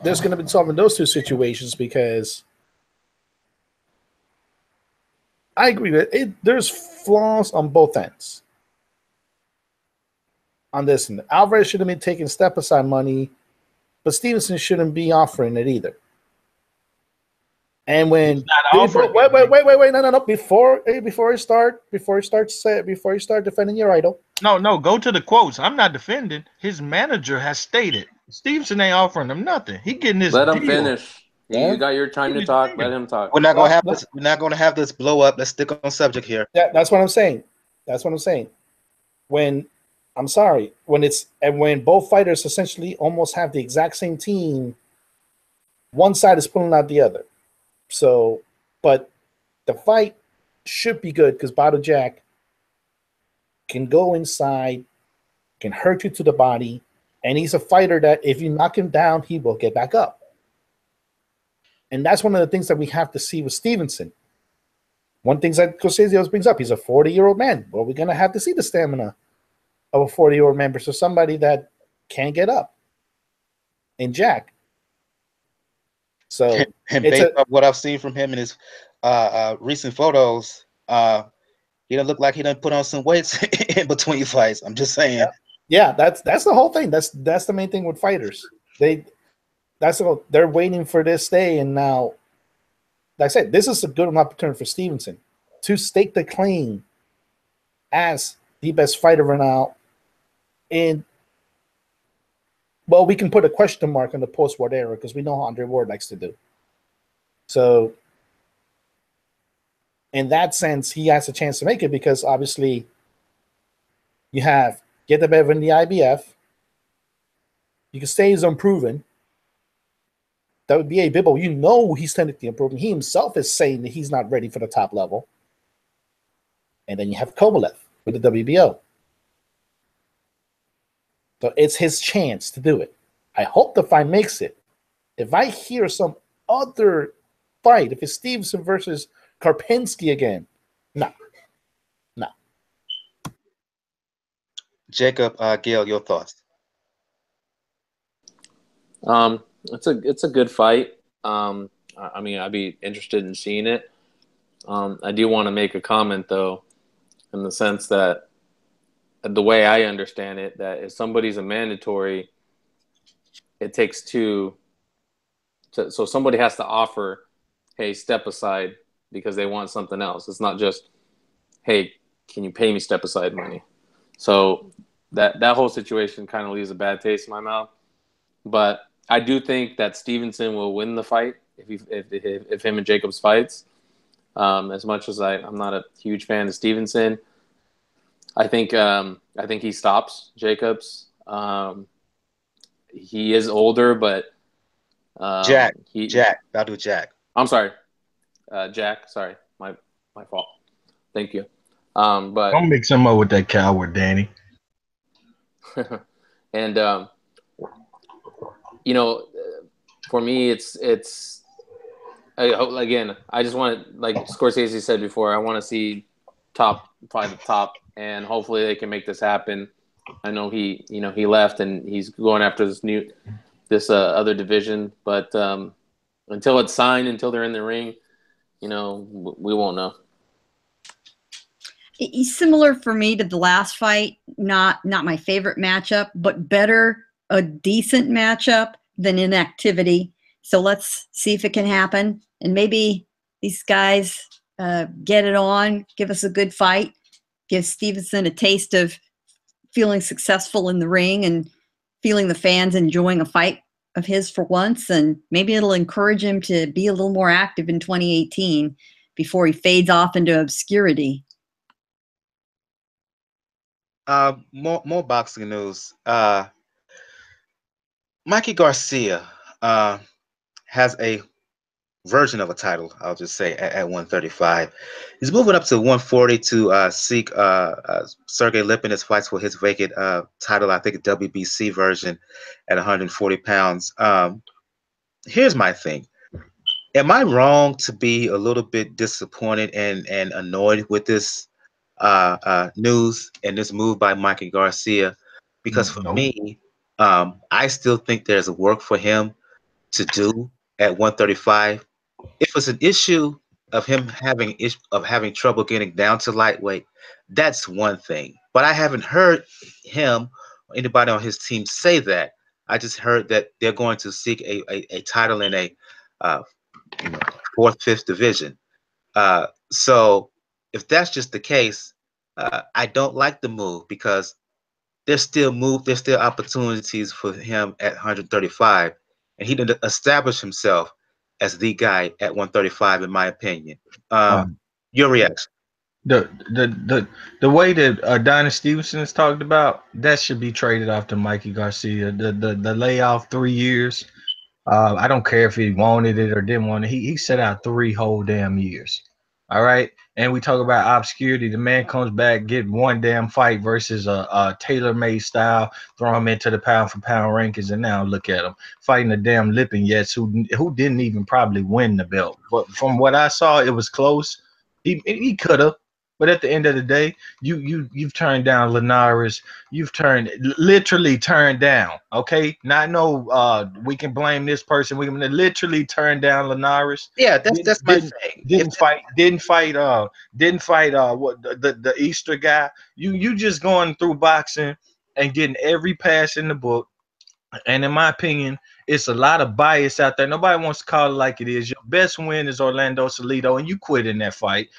there's going to be solving those 2 situations because I agree that there's flaws on both ends. On this, and Alvarez shouldn't be taking step aside money, but Stevenson shouldn't be offering it either. And when wait, no, before you start defending your idol. No, go to the quotes. I'm not defending. His manager has stated Stevenson ain't offering him nothing. He getting his Let him deal. Finish. You got your time to talk. Let him talk. We're not gonna have this. We're not gonna have this blow up. Let's stick on subject here. That's what I'm saying. When both fighters essentially almost have the exact same team, one side is pulling out the other. So, but the fight should be good because Badou Jack can go inside, can hurt you to the body, and he's a fighter that if you knock him down, he will get back up. And that's one of the things that we have to see with Stevenson. One thing that Cosesios brings up, he's a 40-year-old man. Well, we're going to have to see the stamina of a 40-year-old man versus somebody that can't get up. And Jack. So, and based on what I've seen from him in his recent photos, He don't look like he done put on some weights in between fights. I'm just saying. Yeah, that's the whole thing. That's the main thing with fighters. They're waiting for this day, and now, like I said, this is a good opportunity for Stevenson to stake the claim as the best fighter right now. And well, we can put a question mark on the post-war era because we know how Andre Ward likes to do. So, in that sense, he has a chance to make it because obviously you have Getabev in the IBF. You can stay as unproven. That would be a Bibbo. You know he's technically improving. He himself is saying that he's not ready for the top level. And then you have Kovalev with the WBO. So it's his chance to do it. I hope the fight makes it. If I hear some other fight, if it's Stevenson versus Karpinski again, no. Jacob, Gail, your thoughts? It's a good fight. I mean, I'd be interested in seeing it. I do want to make a comment though, in the sense that the way I understand it, that if somebody's a mandatory, it takes two. So somebody has to offer, hey, step aside because they want something else. It's not just, hey, can you pay me step aside money? So that whole situation kind of leaves a bad taste in my mouth. But I do think that Stevenson will win the fight if him and Jacobs fights. As much as I'm not a huge fan of Stevenson, I think he stops Jacobs. He is older, but Jack. I'll do Jack. I'm sorry, Jack. Sorry, my fault. Thank you. But Don't mix him up with that coward, Danny. And you know, for me, it's again, I just want, like Scorsese said before, I want to see probably the top, and hopefully they can make this happen. I know he left and he's going after this other division, but until it's signed, until they're in the ring, we won't know. He's similar for me to the last fight. Not my favorite matchup, but better a decent matchup than inactivity. So let's see if it can happen. And maybe these guys get it on, give us a good fight, give Stevenson a taste of feeling successful in the ring and feeling the fans enjoying a fight of his for once. And maybe it'll encourage him to be a little more active in 2018 before he fades off into obscurity. More boxing news. Mikey Garcia has a version of a title, I'll just say, at 135. He's moving up to 140 to seek Sergey Lipinets fights for his vacant title, I think a WBC version at 140 pounds. Here's my thing. Am I wrong to be a little bit disappointed and annoyed with this news and this move by Mikey Garcia? Because for me, I still think there's a work for him to do at 135. If it's an issue of him having trouble getting down to lightweight, that's one thing. But I haven't heard him or anybody on his team say that. I just heard that they're going to seek a title in a fourth, fifth division. So if that's just the case, I don't like the move because there's still opportunities for him at 135, and he didn't establish himself as the guy at 135, in my opinion. Your reaction? The way that Adonis Stevenson is talked about, that should be traded off to Mikey Garcia. The layoff 3 years. I don't care if he wanted it or didn't want it. He set out 3 whole damn years. All right. And we talk about obscurity. The man comes back, get one damn fight versus a tailor-made style, throw him into the pound-for-pound rankings, and now look at him fighting a damn Lipinets who didn't even probably win the belt. But from what I saw, it was close. He could have, But at the end of the day, you've turned down Linares. You've literally turned down. Okay, not no. We can blame this person. We can literally turn down Linares. Yeah, that's my thing. Didn't fight. What the Easter guy? You just going through boxing and getting every pass in the book. And in my opinion, it's a lot of bias out there. Nobody wants to call it like it is. Your best win is Orlando Salido, and you quit in that fight.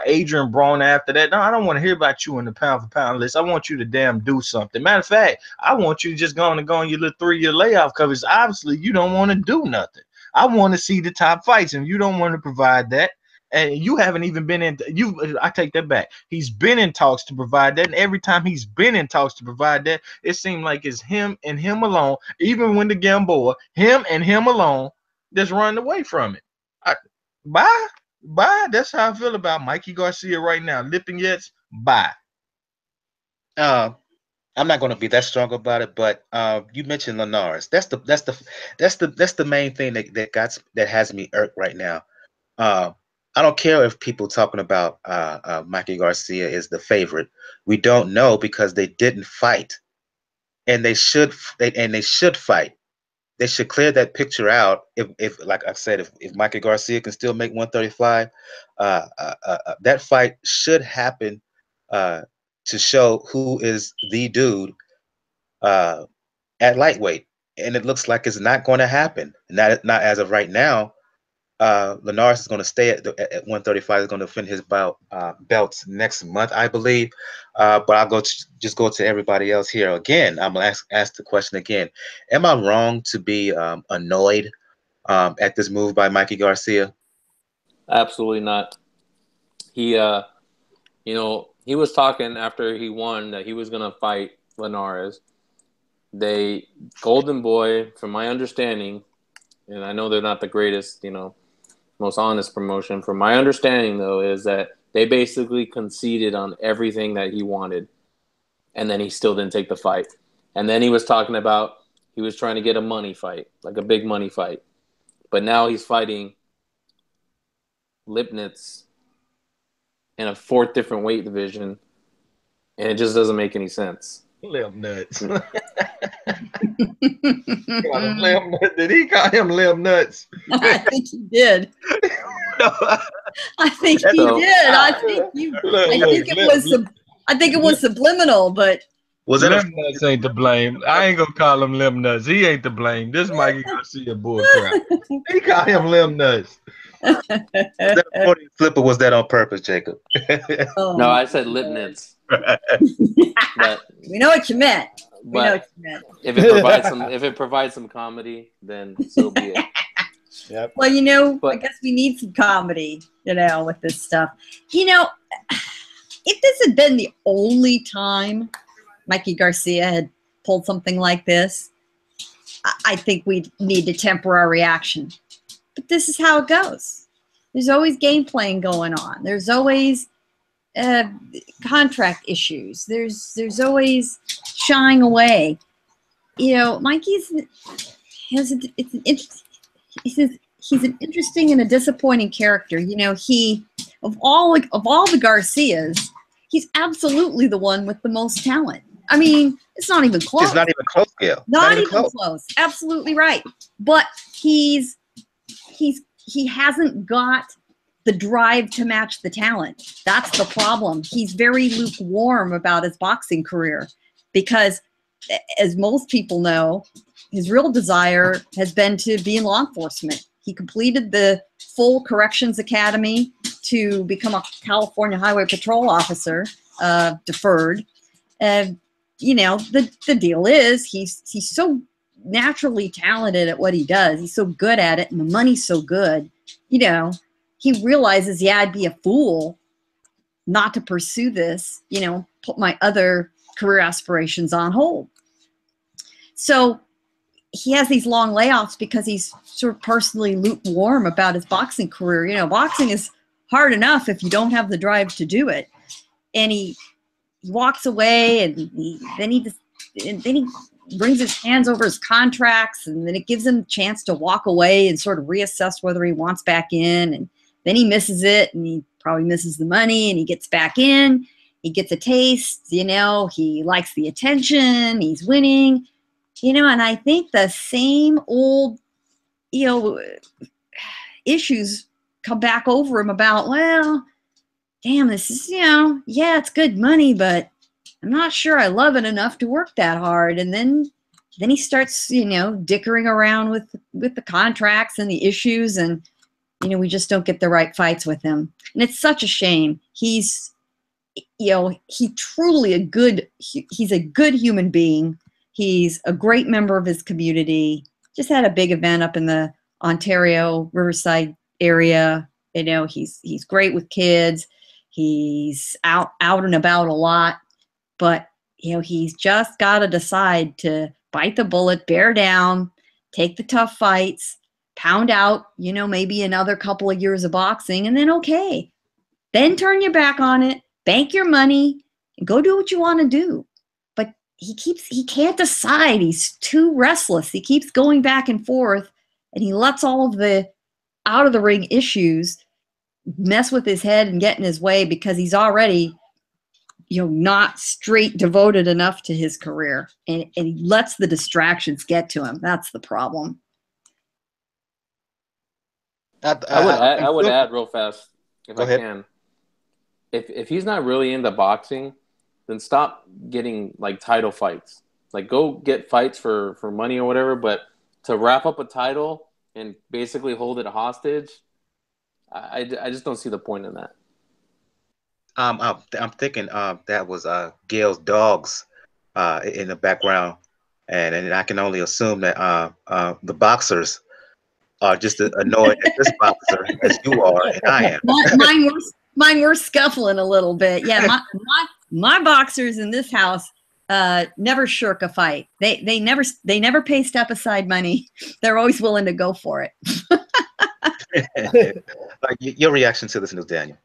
Adrian Broner after that. No, I don't want to hear about you in the pound for pound list. I want you to damn do something. Matter of fact, I want you to just go on your little 3-year layoff because obviously you don't want to do nothing. I want to see the top fights, and you don't want to provide that. And you haven't even been in. I take that back. He's been in talks to provide that, and every time he's been in talks to provide that, it seemed like it's him and him alone. Even when the Gamboa, him and him alone, just running away from it. Bye. That's how I feel about Mikey Garcia right now. Lipinets, bye. I'm not going to be that strong about it, but you mentioned Linares. That's the main thing that has me irked right now. I don't care if people talking about Mikey Garcia is the favorite. We don't know because they didn't fight, and they should fight. They should clear that picture out. If like I said, if Mikey Garcia can still make 135, that fight should happen to show who is the dude at lightweight. And it looks like it's not going to happen. Not as of right now. Linares is going to stay at 135. He's going to defend his belts next month, I believe. But I'll go to everybody else here again. I'm going to ask the question again. Am I wrong to be annoyed at this move by Mikey Garcia? Absolutely not. He, he was talking after he won that he was going to fight Linares. Golden Boy, from my understanding, and I know they're not the greatest, most honest promotion. From my understanding, though, is that they basically conceded on everything that he wanted, and then he still didn't take the fight. And then he was talking about he was trying to get a money fight, like a big money fight. But now he's fighting Lipinets in a 4th different weight division, and it just doesn't make any sense. Limb nuts. Did he call him limb nuts? I think he did. No. I think he did. I think it was subliminal, but was it limb nuts ain't to blame. I ain't gonna call him limb nuts. He ain't to blame. This Mikey Garcia bull crap. He call him limb nuts. Was that a 40 flip or was that on purpose, Jacob? No, I said Lipinets. But we know what you meant. If it provides some comedy, then so be it. Yep. Well, I guess we need some comedy, with this stuff. If this had been the only time Mikey Garcia had pulled something like this, I think we'd need to temper our reaction. But this is how it goes. There's always game playing going on. There's always contract issues. There's always shying away. Mikey's he's an interesting and a disappointing character. He of all the Garcias, he's absolutely the one with the most talent. I mean, it's not even close. It's not even close, Gail. Not even close. Absolutely right. But he hasn't got the drive to match the talent. That's the problem. He's very lukewarm about his boxing career because, as most people know, his real desire has been to be in law enforcement. He completed the full corrections academy to become a California Highway Patrol officer, deferred. The deal is he's so naturally talented at what he does. He's so good at it, and the money's so good. He realizes, I'd be a fool not to pursue this, put my other career aspirations on hold. So he has these long layoffs because he's sort of personally lukewarm about his boxing career. Boxing is hard enough if you don't have the drive to do it. And he walks away, and then he brings his hands over his contracts, and then it gives him a chance to walk away and sort of reassess whether he wants back in. And then he misses it, and he probably misses the money, and he gets back in. He gets a taste, you know, he likes the attention, he's winning, you know, and I think the same old, you know, issues come back over him about, well, damn, this is, you know, yeah, it's good money, but I'm not sure I love it enough to work that hard. And then he starts, you know, dickering around with the contracts and the issues, and, you know, we just don't get the right fights with him. And it's such a shame. He's, you know, he's a good human being. He's a great member of his community. Just had a big event up in the Ontario Riverside area. You know, he's great with kids. He's out and about a lot, but, you know, he's just got to decide to bite the bullet, bear down, take the tough fights, pound out, you know, maybe another couple of years of boxing, and then, okay, then turn your back on it, bank your money, and go do what you want to do. But he can't decide. He's too restless. He keeps going back and forth, and he lets all of the out of the ring issues mess with his head and get in his way because he's already, you know, not straight devoted enough to his career, and he lets the distractions get to him. That's the problem. I would add real fast, if Go I ahead. can. If he's not really into boxing, then stop getting like title fights. Like, go get fights for money or whatever, but to wrap up a title and basically hold it hostage, I just don't see the point in that. I'm thinking that was Gail's dogs in the background, and I can only assume that the boxers are just as annoyed at this boxer as you are and I am. Mine were scuffling a little bit. Yeah, my boxers in this house never shirk a fight. They never pay step aside money. They're always willing to go for it. Like your reaction to this news, Daniel?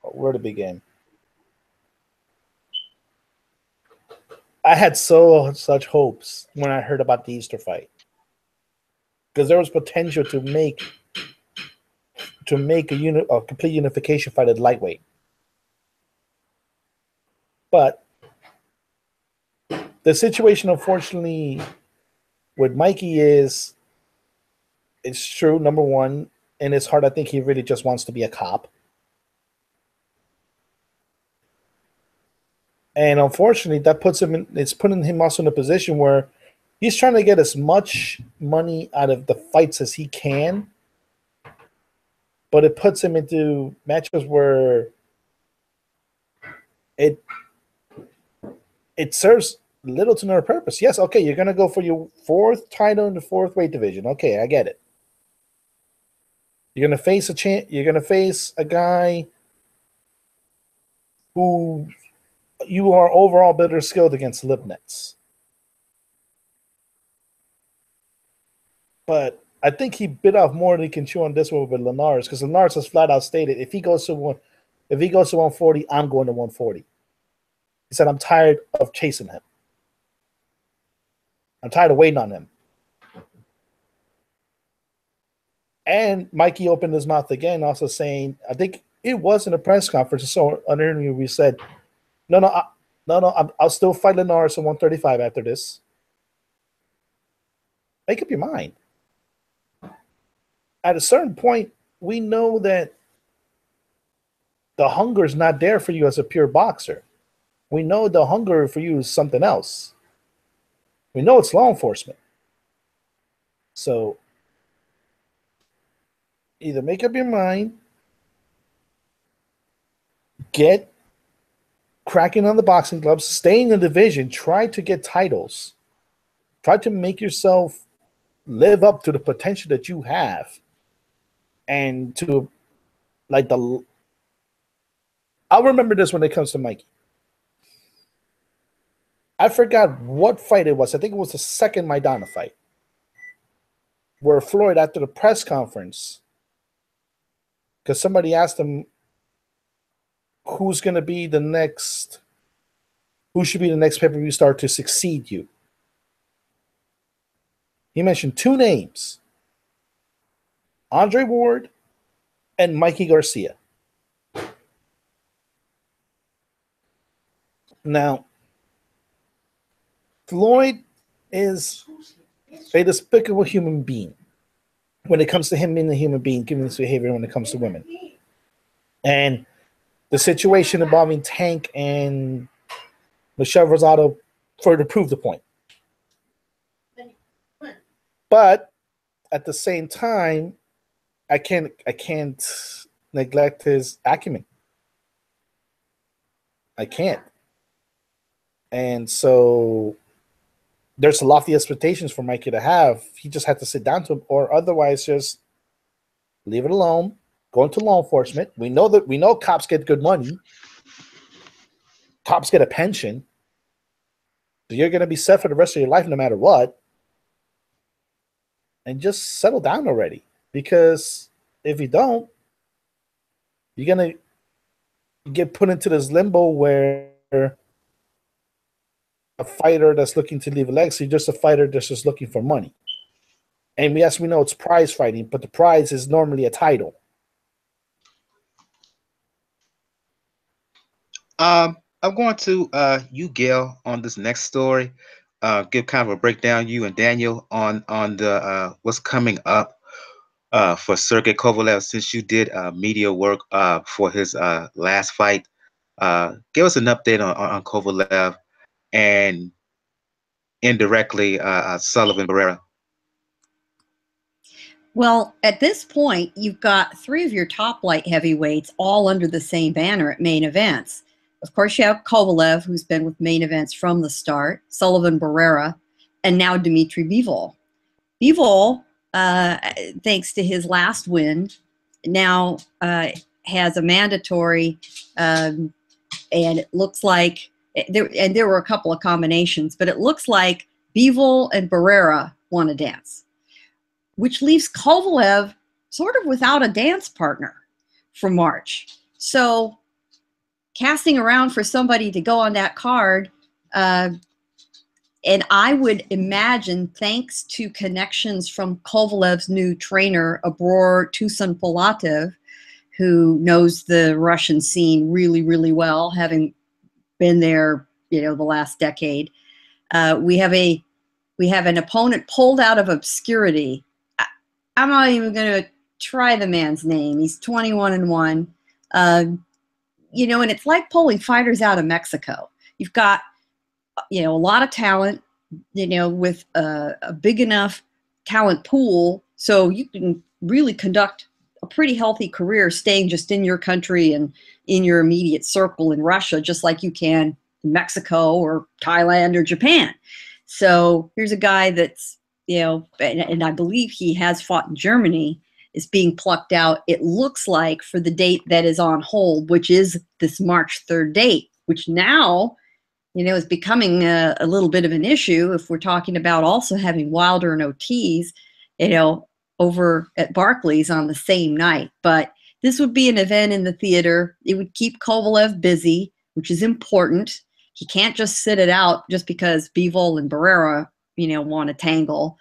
Where to begin? I had such hopes when I heard about the Easter fight, because there was potential to make a complete unification fight at lightweight. But the situation, unfortunately, with Mikey is, it's true, number one, in his heart, I think he really just wants to be a cop. And unfortunately, that it's putting him also in a position where he's trying to get as much money out of the fights as he can, but it puts him into matches where it serves little to no purpose. Yes, okay, you're gonna go for your fourth title in the fourth weight division. Okay, I get it. You're gonna face a guy who you are overall better skilled against Lipnitz. But I think he bit off more than he can chew on this one with Linares, because Linares has flat out stated if he goes to 140, I'm going to 140. He said, I'm tired of chasing him. I'm tired of waiting on him. And Mikey opened his mouth again, also saying, I think it was in a press conference, so on an interview we said, I'll still fight Linares at 135 after this. Make up your mind. At a certain point, we know that the hunger is not there for you as a pure boxer. We know the hunger for you is something else. We know it's law enforcement. So either make up your mind, get cracking on the boxing gloves, stay in the division, try to get titles, try to make yourself live up to the potential that you have, and to I'll remember this when it comes to Mikey. I forgot what fight it was. I think it was the second Maidana fight, where Floyd, after the press conference, because somebody asked him who's going to be the next, who should be the next pay-per-view star to succeed you. He mentioned two names, Andre Ward and Mikey Garcia. Now, Floyd is a despicable human being when it comes to him being a human being, giving this behavior when it comes to women. And the situation involving Tank and Michelle Rosado further proved the point. But at the same time, I can't neglect his acumen. I can't. And so there's lofty expectations for Mikey to have. He just had to sit down to him, or otherwise just leave it alone, go into law enforcement. We know cops get good money. Cops get a pension. So you're going to be set for the rest of your life no matter what. And just settle down already. Because if you don't, you're going to get put into this limbo where a fighter that's looking to leave a legacy, just a fighter that's just looking for money. And yes, we know it's prize fighting, but the prize is normally a title. I'm going to you, Gail, on this next story. Give kind of a breakdown, you and Daniel, on the what's coming up for Sergey Kovalev, since you did media work for his last fight. Give us an update on Kovalev and indirectly Sullivan Barrera. Well, at this point, you've got 3 of your top light heavyweights all under the same banner at main events. Of course, you have Kovalev, who's been with main events from the start, Sullivan Barrera, and now Dmitry Bivol. Bivol, thanks to his last win, now has a mandatory, and it looks like there were a couple of combinations, but it looks like Bivol and Barrera won a dance, which leaves Kovalev sort of without a dance partner for March. So casting around for somebody to go on that card, and I would imagine, thanks to connections from Kovalev's new trainer, Abror Tusun-Polatov, who knows the Russian scene really, really well, having been there, the last decade. We have an opponent pulled out of obscurity. I'm not even going to try the man's name. He's 21-1. And it's like pulling fighters out of Mexico. You've got, a lot of talent, with a big enough talent pool, so you can really conduct a pretty healthy career staying just in your country and in your immediate circle in Russia, just like you can in Mexico or Thailand or Japan. So here's a guy that's, and I believe he has fought in Germany, is being plucked out, it looks like, for the date that is on hold, which is this March 3rd date, which now, is becoming a little bit of an issue if we're talking about also having Wilder and Ortiz, over at Barclays on the same night. But this would be an event in the theater. It would keep Kovalev busy, which is important. He can't just sit it out just because Bivol and Barrera, want to tangle.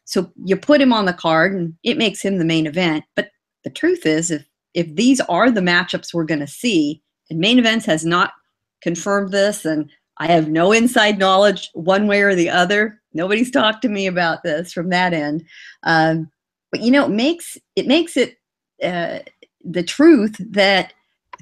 So you put him on the card and it makes him the main event. But the truth is, if these are the matchups we're going to see, and Main Events has not confirmed this, and I have no inside knowledge one way or the other. Nobody's talked to me about this from that end. But it makes it the truth that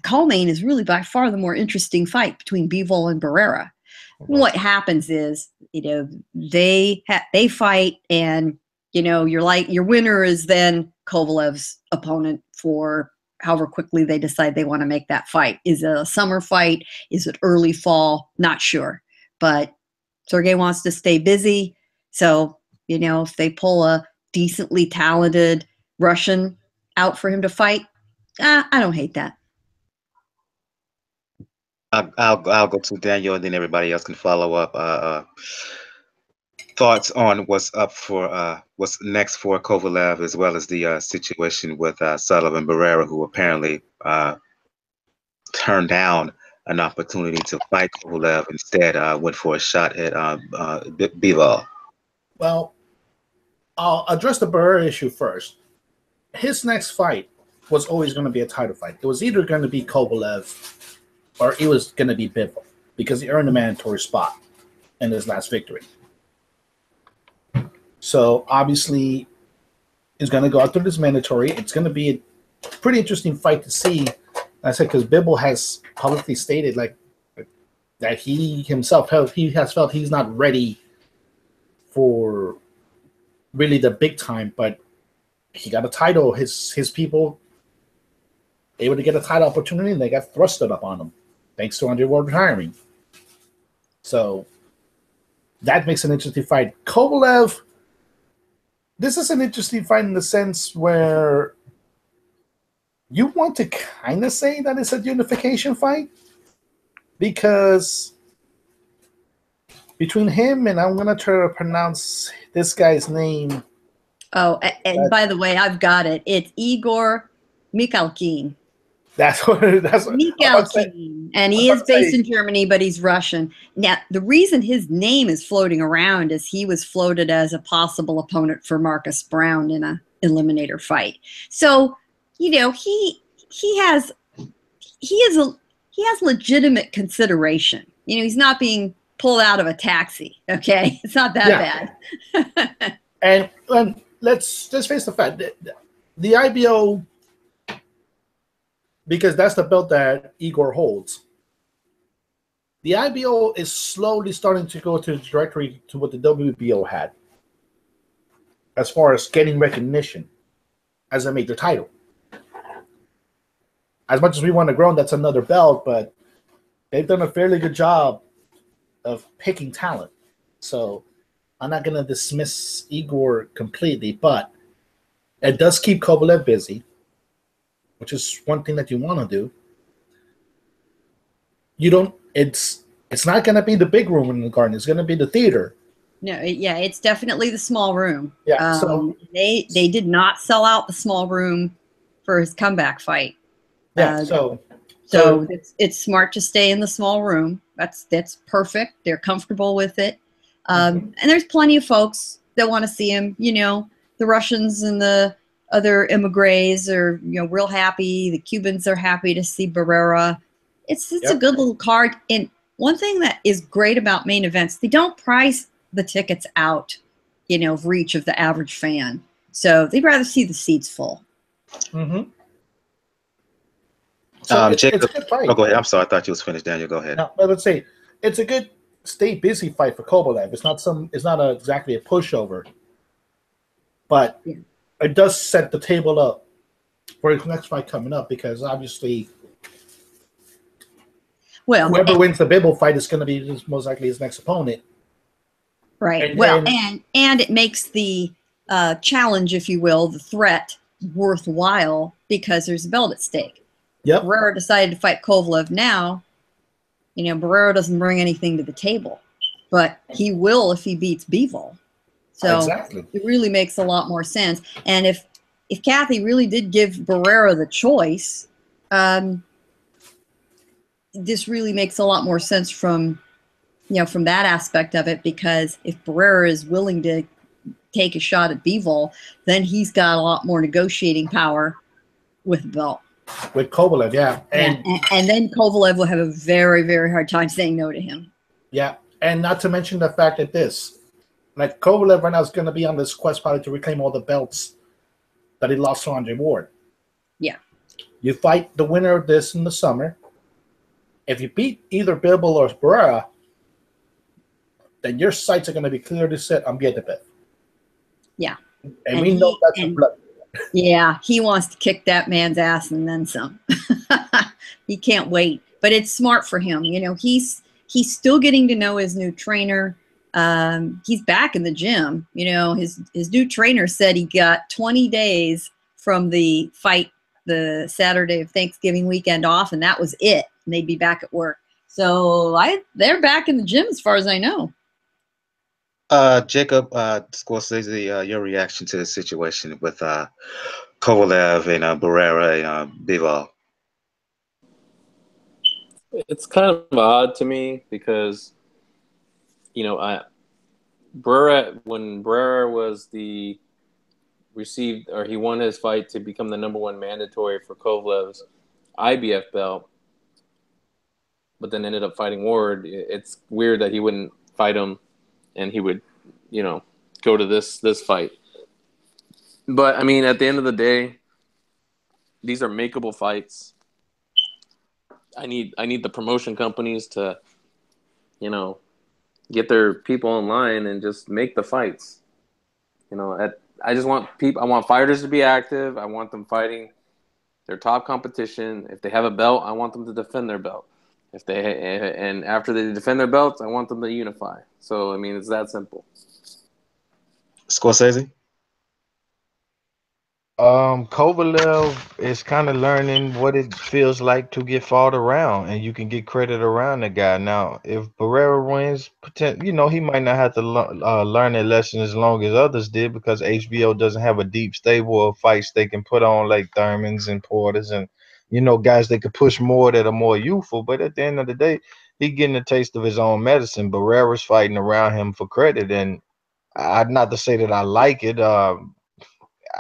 co-main is really by far the more interesting fight between Bivol and Barrera. What happens is, they fight, and your winner is then Kovalev's opponent for however quickly they decide they want to make that fight. Is it a summer fight? Is it early fall? Not sure. But Sergey wants to stay busy. So, if they pull a decently talented Russian out for him to fight, I don't hate that. I'll go to Daniel, and then everybody else can follow up. Thoughts on what's next for Kovalev, as well as the situation with Sullivan Barrera, who apparently turned down an opportunity to fight Kovalev, instead went for a shot at Bivol. Well, I'll address the Barrera issue first. His next fight was always going to be a title fight. It was either going to be Kovalev or it was going to be Bivol because he earned a mandatory spot in his last victory. So obviously, he's going to go out through this mandatory. It's going to be a pretty interesting fight to see. I said because Bivol has publicly stated like that he himself has felt he's not ready for really the big time, but he got a title. His people able to get a title opportunity, and they got thrusted up on him thanks to Andre Ward retiring. So that makes an interesting fight. Kovalev, this is an interesting fight in the sense where you want to kind of say that it's a unification fight because between him and I'm going to try to pronounce this guy's name. Oh, and by the way, I've got it. It's Igor Mikhalkin. That's what Mikhalkin. And he is based in Germany, but he's Russian. Now, the reason his name is floating around is he was floated as a possible opponent for Marcus Brown in a eliminator fight. So, you know, he has legitimate consideration. You know, he's not being pulled out of a taxi. Okay, it's not that bad. and let's face the fact that the IBO, because that's the belt that Igor holds. The IBO is slowly starting to go to the directory to what the WBO had, as far as getting recognition as a major title. As much as we want to grow, that's another belt, but they've done a fairly good job of picking talent. So I'm not going to dismiss Igor completely, but it does keep Kovalev busy, which is one thing that you want to do. You don't. It's not going to be the big room in the Garden. It's going to be the theater. No, it's definitely the small room. Yeah. So they did not sell out the small room for his comeback fight. Yeah. So it's smart to stay in the small room. That's perfect. They're comfortable with it. And there's plenty of folks that want to see him. You know, the Russians and the other emigres are, you know, real happy. The Cubans are happy to see Barrera. It's a good little card. And one thing that is great about main events, they don't price the tickets out, you know, of reach of the average fan. So they'd rather see the seats full. Mm-hmm. So Jacob, it's a good fight. Oh, go ahead. I'm sorry. I thought you was finished, Daniel. Go ahead. No, but let's say it's a good stay busy fight for Kovalev. It's not exactly a pushover, but it does set the table up for his next fight coming up because obviously, whoever wins the Bivol fight is going to be most likely his next opponent. Right. And it makes the challenge, if you will, the threat worthwhile because there's a belt at stake. Yep. Barrera decided to fight Kovalev now. You know, Barrera doesn't bring anything to the table, but he will if he beats Bivol. So exactly. It really makes a lot more sense. And if Kathy really did give Barrera the choice, this really makes a lot more sense from that aspect of it, because if Barrera is willing to take a shot at Bivol, then he's got a lot more negotiating power with the belt. With Kovalev, yeah. And then Kovalev will have a very, very hard time saying no to him. Yeah, and not to mention the fact that Kovalev right now is going to be on this quest probably to reclaim all the belts that he lost to Andre Ward. Yeah. You fight the winner of this in the summer. If you beat either Bivol or Barrera, then your sights are going to be clearly set on Bietabev. Yeah. And we know that's a blood. Yeah, he wants to kick that man's ass and then some. He can't wait. But it's smart for him. You know, he's still getting to know his new trainer. He's back in the gym. You know, his new trainer said he got 20 days from the fight the Saturday of Thanksgiving weekend off, and that was it. And they'd be back at work. So they're back in the gym as far as I know. Jacob Scorsese, your reaction to the situation with Kovalev and Barrera and Bivol? It's kind of odd to me because, you know, when Barrera was the received, or he won his fight to become the #1 mandatory for Kovalev's IBF belt, but then ended up fighting Ward. It's weird that he wouldn't fight him, and he would, go to this fight. But I mean, at the end of the day, these are makeable fights. I need the promotion companies to, get their people in line and just make the fights. I just want people. I want fighters to be active. I want them fighting their top competition. If they have a belt, I want them to defend their belt. And after they defend their belts, I want them to unify. So I mean, it's that simple. Scorsese? Kovalev is kind of learning what it feels like to get fought around, and you can get credit around the guy. Now, if Barrera wins, he might not have to learn that lesson as long as others did, because HBO doesn't have a deep stable of fights they can put on, like Thurmans and Porters and guys they could push more that are more youthful. But at the end of the day, he getting a taste of his own medicine. Barrera's fighting around him for credit, and not to say that I like it.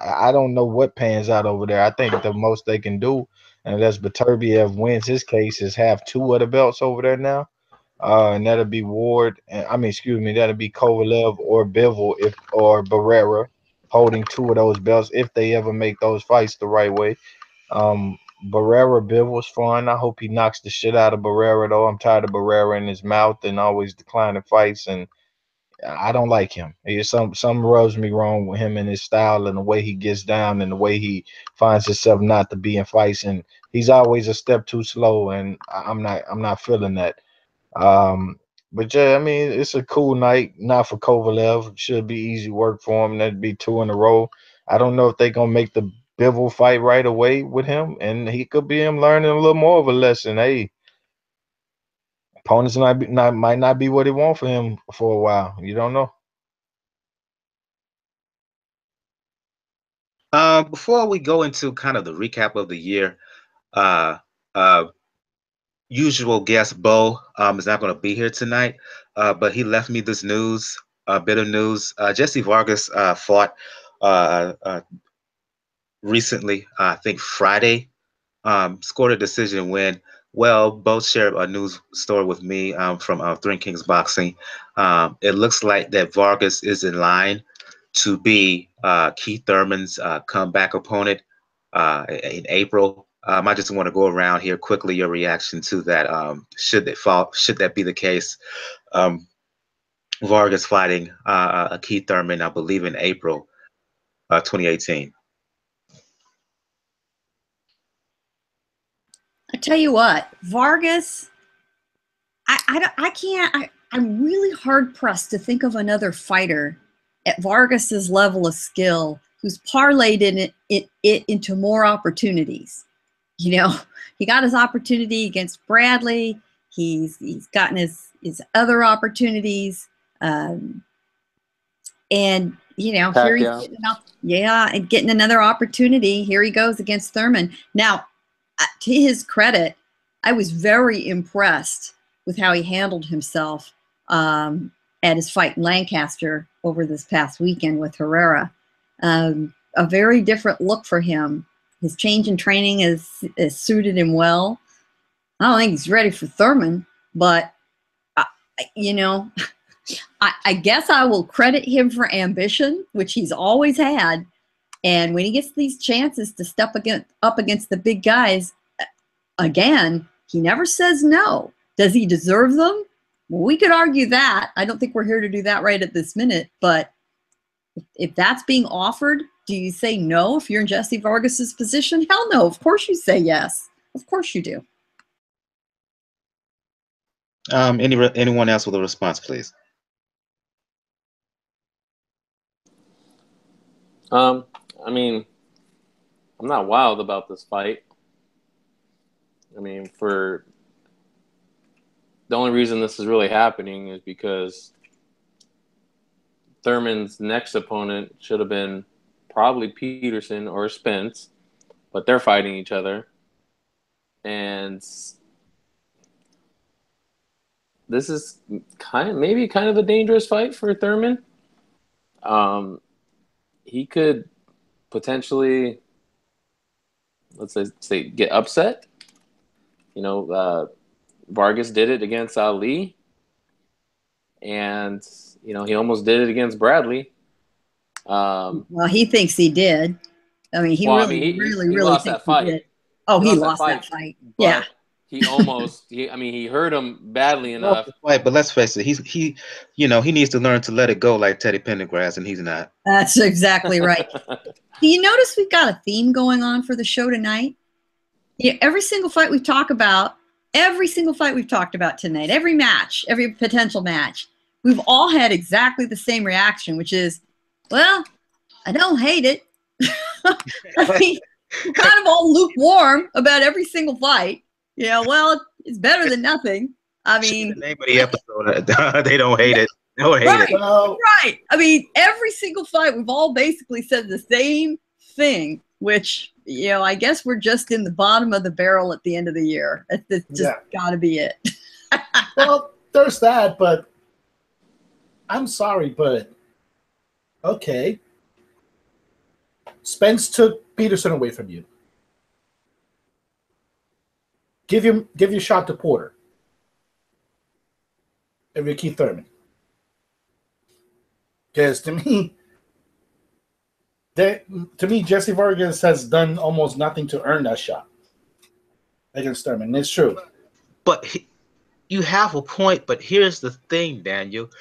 I don't know what pans out over there. I think the most they can do, unless Beterbiev wins his case, is have 2 of the belts over there now. And that'll be Ward. That'll be Kovalev or Bivol or Barrera holding 2 of those belts if they ever make those fights the right way. Barrera Bivol's fun. I hope he knocks the shit out of Barrera though. I'm tired of Barrera in his mouth and always declining fights, and I don't like him. Some rubs me wrong with him and his style and the way he gets down and the way he finds himself not to be in fights, and he's always a step too slow, and I'm not feeling that. But yeah, I mean, it's a cool night. Not for Kovalev. Should be easy work for him. That'd be 2 in a row. I don't know if they're gonna make the Bivol fight right away with him, and he could be him learning a little more of a lesson. Hey, opponents might not be what he want for him for a while. You don't know. Before we go into kind of the recap of the year, uh, uh, usual guest Bo is not going to be here tonight, but he left me this news, bit of news. Jesse Vargas fought recently, I think Friday, scored a decision win. Well, both shared a news story with me from Three Kings Boxing. It looks like that Vargas is in line to be Keith Thurman's comeback opponent in April. I just want to go around here quickly your reaction to that. Should that be the case? Vargas fighting Keith Thurman, I believe, in April 2018. I tell you what, Vargas, I'm really hard pressed to think of another fighter at Vargas's level of skill who's parlayed it into more opportunities. He got his opportunity against Bradley. He's gotten his other opportunities, and here he's getting another opportunity. Here he goes against Thurman. Now, to his credit, I was very impressed with how he handled himself at his fight in Lancaster over this past weekend with Herrera. A very different look for him. His change in training has suited him well. I don't think he's ready for Thurman, but, I guess I will credit him for ambition, which he's always had. And when he gets these chances to step up against the big guys, again, he never says no. Does he deserve them? Well, we could argue that. I don't think we're here to do that right at this minute. But if that's being offered, do you say no if you're in Jesse Vargas's position? Hell no. Of course you say yes. Of course you do. Anyone else with a response, please? I mean, I'm not wild about this fight. I mean, for the only reason this is really happening is because Thurman's next opponent should have been probably Peterson or Spence, but they're fighting each other. And this is kind of a dangerous fight for Thurman. He could potentially, let's say get upset. Vargas did it against Ali, and he almost did it against Bradley. Well, he thinks he did. I mean, he really lost thinks that fight. He did. Oh, he lost that fight. Yeah. He almost. He hurt him badly enough. Right, but let's face it. He needs to learn to let it go like Teddy Pendergrass, and he's not. That's exactly right. Do you notice we've got a theme going on for the show tonight? Every single fight we talk about, every single fight we've talked about tonight, every match, every potential match, we've all had exactly the same reaction, which is, well, I don't hate it. I mean, we're kind of all lukewarm about every single fight. Well, it's better than nothing. I mean, the name of the episode, they don't hate it. They don't hate it. Right. I mean, every single fight, we've all basically said the same thing, which, I guess we're just in the bottom of the barrel at the end of the year. It's just got to be it. Well, there's that, but I'm sorry, but okay. Spence took Peterson away from you. Give your shot to Porter. If you're Keith Thurman. Because to me, Jesse Vargas has done almost nothing to earn that shot against Thurman. It's true. But you have a point, but here's the thing, Daniel.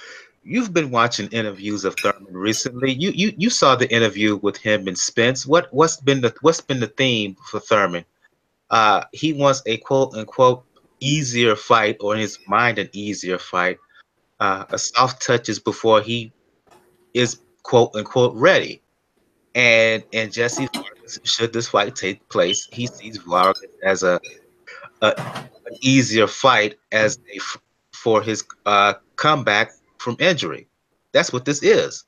You've been watching interviews of Thurman recently. You saw the interview with him and Spence. What's been the theme for Thurman? He wants a quote unquote easier fight, or in his mind an easier fight. A soft touches before he is quote unquote ready. And Jesse Vargas, should this fight take place, he sees Vargas as an easier fight for his comeback from injury. That's what this is.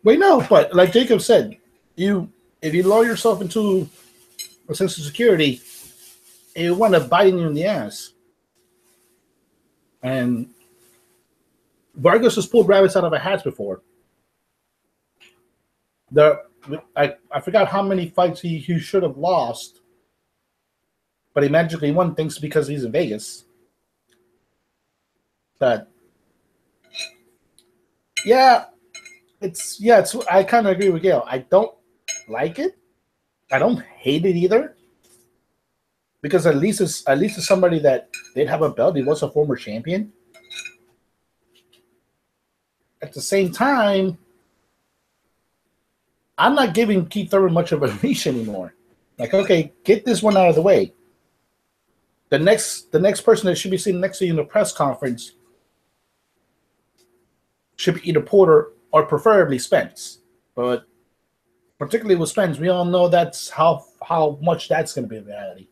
Wait, no, but like Jacob said, if you lower yourself into a sense of security, it want to bite you in the ass. And Vargas has pulled rabbits out of a hat before. I forgot how many fights he should have lost, but he magically won things because he's in Vegas. But it's I kind of agree with Gail. I don't like it. I don't hate it either. Because at least it's somebody that did have a belt. He was a former champion. At the same time, I'm not giving Keith Thurman much of a leash anymore. Like, okay, get this one out of the way. The next person that should be sitting next to you in the press conference should be either Porter or preferably Spence. But particularly with Spence, we all know that's how much that's going to be a reality.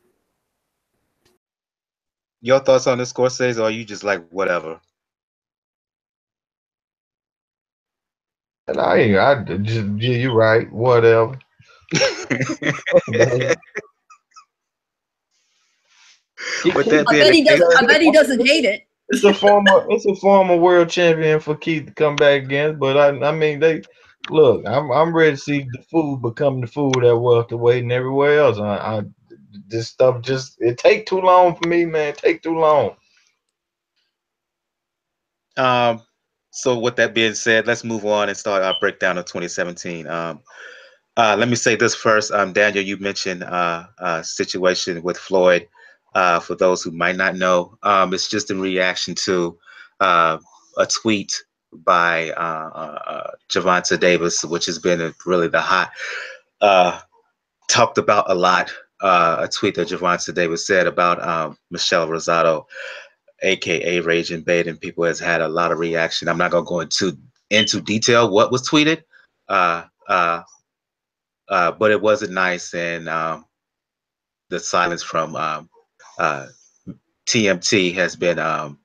Your thoughts on this, Scorsese, or are you just like whatever? You're right. Whatever. I bet he doesn't hate it. It's a former world champion for Keith to come back against. But I mean, I'm ready to see the food become the food at welterweight and everywhere else. This stuff it take too long for me, man. It take too long. So with that being said, let's move on and start our breakdown of 2017. Let me say this first. Daniel, you mentioned a situation with Floyd. For those who might not know, it's just in reaction to a tweet by Gervonta Davis, which has been really the hot, talked about a lot. A tweet that Gervonta Davis said about Michelle Rosado, aka Raging Bait, and people has had a lot of reaction. I'm not gonna go into detail what was tweeted, but it wasn't nice, and the silence from TMT has been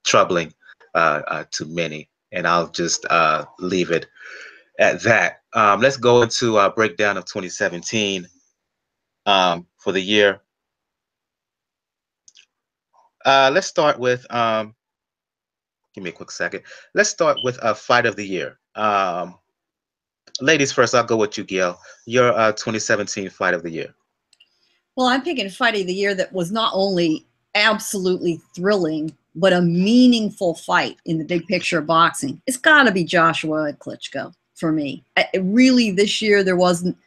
troubling to many, and I'll just leave it at that. Let's go into our breakdown of 2017 for the year. Let's start with give me a quick second. Let's start with a fight of the year. Ladies first, I'll go with you, Gail. Your 2017 fight of the year. Well, I'm picking fight of the year that was not only absolutely thrilling, but a meaningful fight in the big picture of boxing. It's got to be Joshua Klitschko for me. Really, this year there wasn't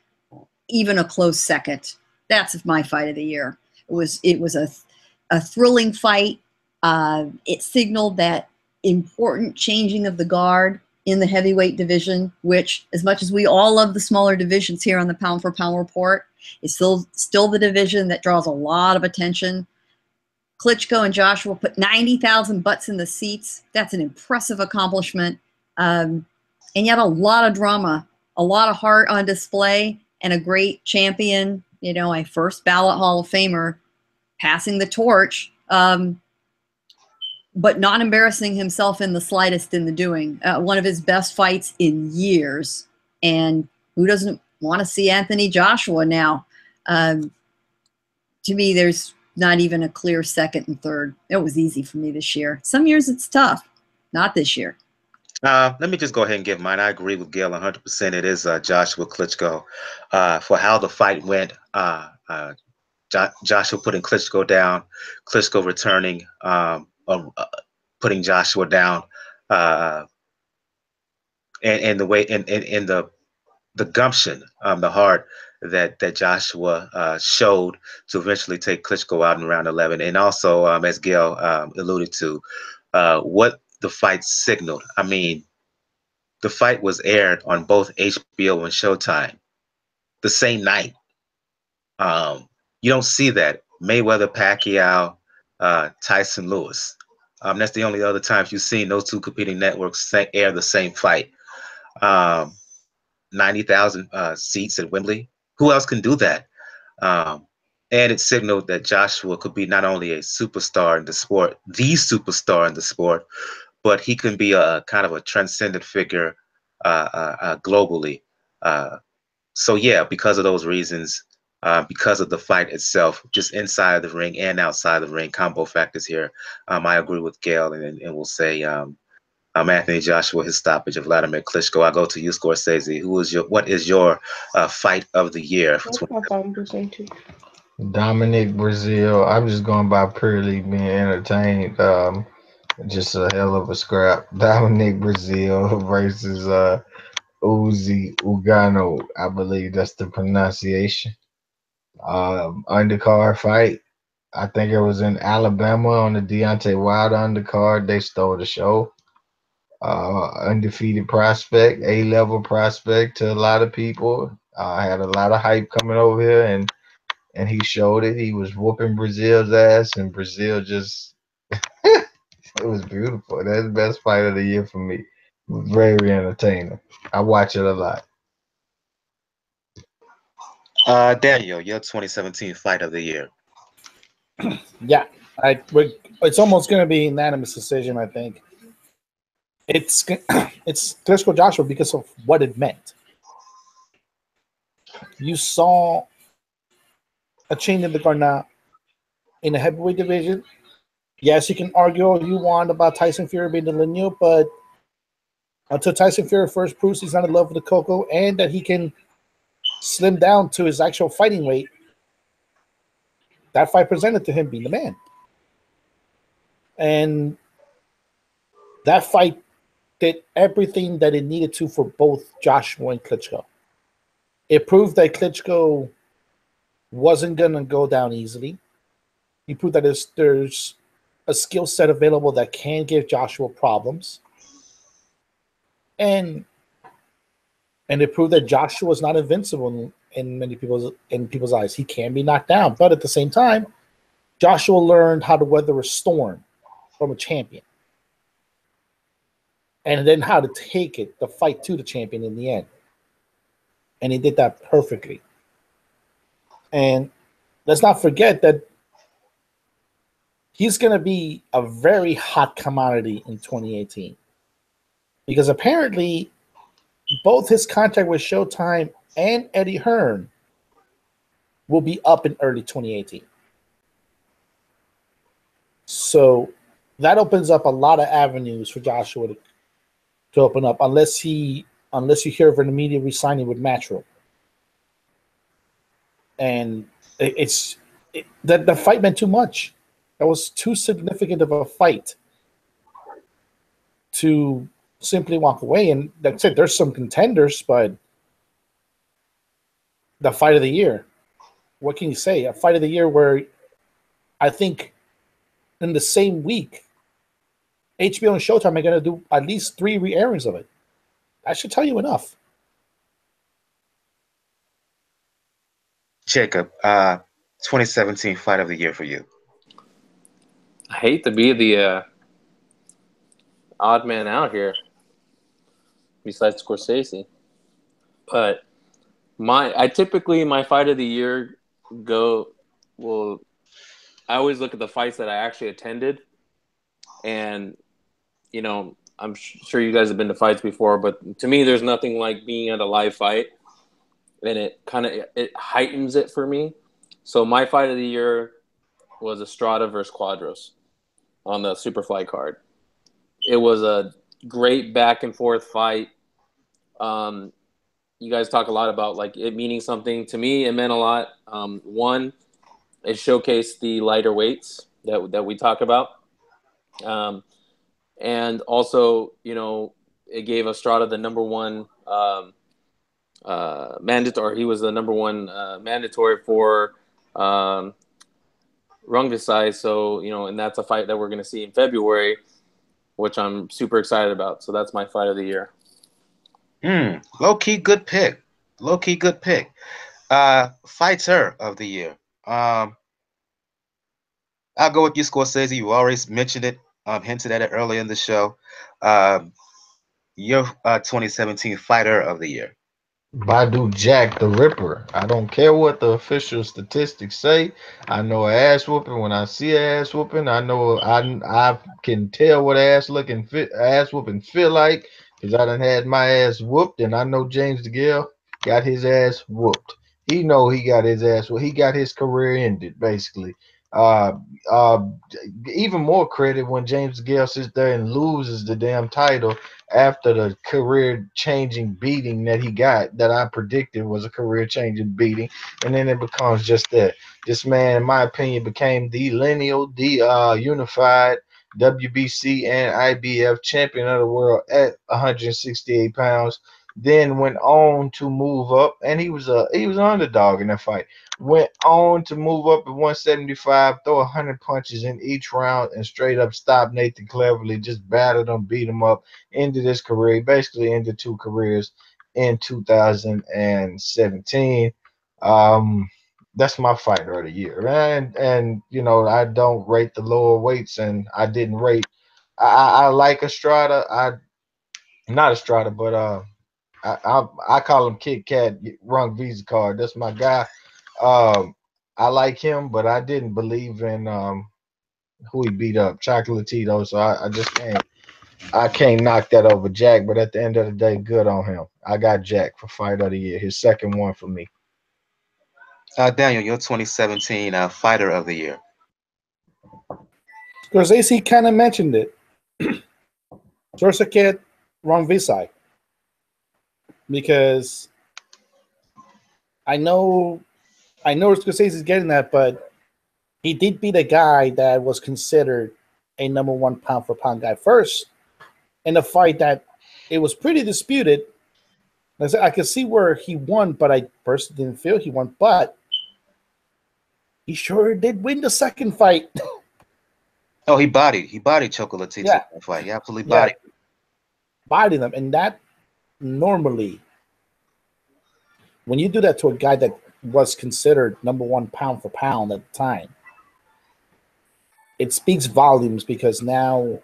even a close second. That's my fight of the year. It was a thrilling fight. It signaled that important changing of the guard in the heavyweight division, which, as much as we all love the smaller divisions here on the Pound for Pound Report, is still the division that draws a lot of attention. Klitschko and Joshua put 90,000 butts in the seats. That's an impressive accomplishment. And yet a lot of drama, a lot of heart on display, and a great champion, you know, a first ballot Hall of Famer passing the torch, but not embarrassing himself in the slightest in the doing. One of his best fights in years. And who doesn't want to see Anthony Joshua now? To me, there's not even a clear second and third. It was easy for me this year. Some years it's tough. Not this year. Let me just go ahead and give mine. I agree with Gail 100%. It is Joshua Klitschko. For how the fight went, Joshua putting Klitschko down, Klitschko returning, putting Joshua down, and the way in the gumption, the heart that Joshua showed to eventually take Klitschko out in round 11, and also as Gail alluded to, what the fight signaled. I mean, the fight was aired on both HBO and Showtime the same night. You don't see that. Mayweather, Pacquiao, Tyson Lewis. That's the only other times you've seen those two competing networks air the same fight. 90,000 seats at Wembley. Who else can do that? And it signaled that Joshua could be not only a superstar in the sport, the superstar in the sport, but he can be a kind of a transcendent figure globally. So yeah, because of those reasons, because of the fight itself, just inside of the ring and outside of the ring, combo factors here, I agree with Gail, and we'll say Anthony Joshua, his stoppage of Vladimir Klitschko. I go to you, Scorsese. What is your fight of the year for 2020? Dominic Brazil. I'm just going by purely being entertained. Just a hell of a scrap. Dominic Brazil versus Uzi Ugano. I believe that's the pronunciation. Undercard fight. I think it was in Alabama on the Deontay Wilder undercard. They stole the show. Undefeated prospect, A-level prospect to a lot of people. Had a lot of hype coming over here, and he showed it. He was whooping Brazil's ass, and Brazil just it was beautiful. That's the best fight of the year for me. It was very entertaining. I watch it a lot. Daniel, your 2017 fight of the year. Yeah, it's almost going to be a unanimous decision, I think. It's Klitschko Joshua because of what it meant. You saw a change in the guard now in the heavyweight division. Yes, you can argue all you want about Tyson Fury being the lineal, but until Tyson Fury first proves he's not in love with the cocoa and that he can slim down to his actual fighting weight, that fight presented to him being the man. And that fight did everything that it needed to for both Joshua and Klitschko. It proved that Klitschko wasn't going to go down easily. He proved that there's a skill set available that can give Joshua problems. And it proved that Joshua is not invincible in many people's eyes. He can be knocked down, but at the same time, Joshua learned how to weather a storm from a champion, and then how to take the fight to the champion in the end. And he did that perfectly. And let's not forget that he's going to be a very hot commodity in 2018, because apparently both his contract with Showtime and Eddie Hearn will be up in early 2018. So that opens up a lot of avenues for Joshua to open up, unless he unless you hear of an immediate re-signing with Matchroom. And that the fight meant too much. That was too significant of a fight to simply walk away. And that's it. There's some contenders, but the fight of the year, what can you say? A fight of the year where I think in the same week, HBO and Showtime are going to do at least 3 re-airings of it. That should tell you enough. Jacob, 2017 fight of the year for you. I hate to be the odd man out here, besides Scorsese, but my fight of the year I always look at the fights that I actually attended, and I'm sure you guys have been to fights before, but to me, there's nothing like being at a live fight, and it heightens it for me. So my fight of the year was Estrada versus Quadros on the Superfly card. It was a great back and forth fight. You guys talk a lot about like it meaning something. To me, it meant a lot. One, it showcased the lighter weights that we talk about. And also, it gave Estrada the number one mandatory. He was the number one mandatory for Rungvisai. So, and that's a fight that we're going to see in February, which I'm super excited about. So that's my fight of the year. Low-key good pick. Low-key good pick. Fighter of the year. I'll go with you, Scorsese. You already mentioned it, hinted at it earlier in the show. Your 2017 fighter of the year. Badu Jack the Ripper. I don't care what the official statistics say. I know an ass whooping when I see an ass whooping. I know I can tell what ass whooping feel like because I done had my ass whooped, and I know James DeGale got his ass whooped. He know he got his ass whooped. He got his career ended basically. Even more credit when James DeGale sits there and loses the damn title after the career-changing beating that he got, that I predicted was a career-changing beating, and then it becomes just that. This man, in my opinion, became the lineal, unified WBC and IBF champion of the world at 168 pounds. Then went on to move up, and he was an underdog in that fight. Went on to move up at 175, throw 100 punches in each round, and straight up stop Nathan Cleverly, just battered him, beat him up, ended his career. He basically ended 2 careers in 2017. That's my fighter of the year, man. And I don't rate the lower weights, and I didn't rate. I like Estrada. Not Estrada, but I call him Kit Kat, Rung Visa card. That's my guy. I like him, but I didn't believe in who he beat up, Chocolatito. So I just can't knock that over Jack. But at the end of the day, good on him. I got Jack for fight of the year, his second one for me. Daniel, your 2017 fighter of the year. Scorsese kind of mentioned it. Sursaket Rungvisai. Because I know Scorsese's getting that, but he did beat a guy that was considered a number 1 pound for pound guy first in a fight that it was pretty disputed. I could see where he won, but I personally didn't feel he won. But he sure did win the second fight. Oh, he bodied Chocolatito in that fight. He absolutely bodied him, and that normally, when you do that to a guy that was considered number 1 pound for pound at the time, it speaks volumes because now,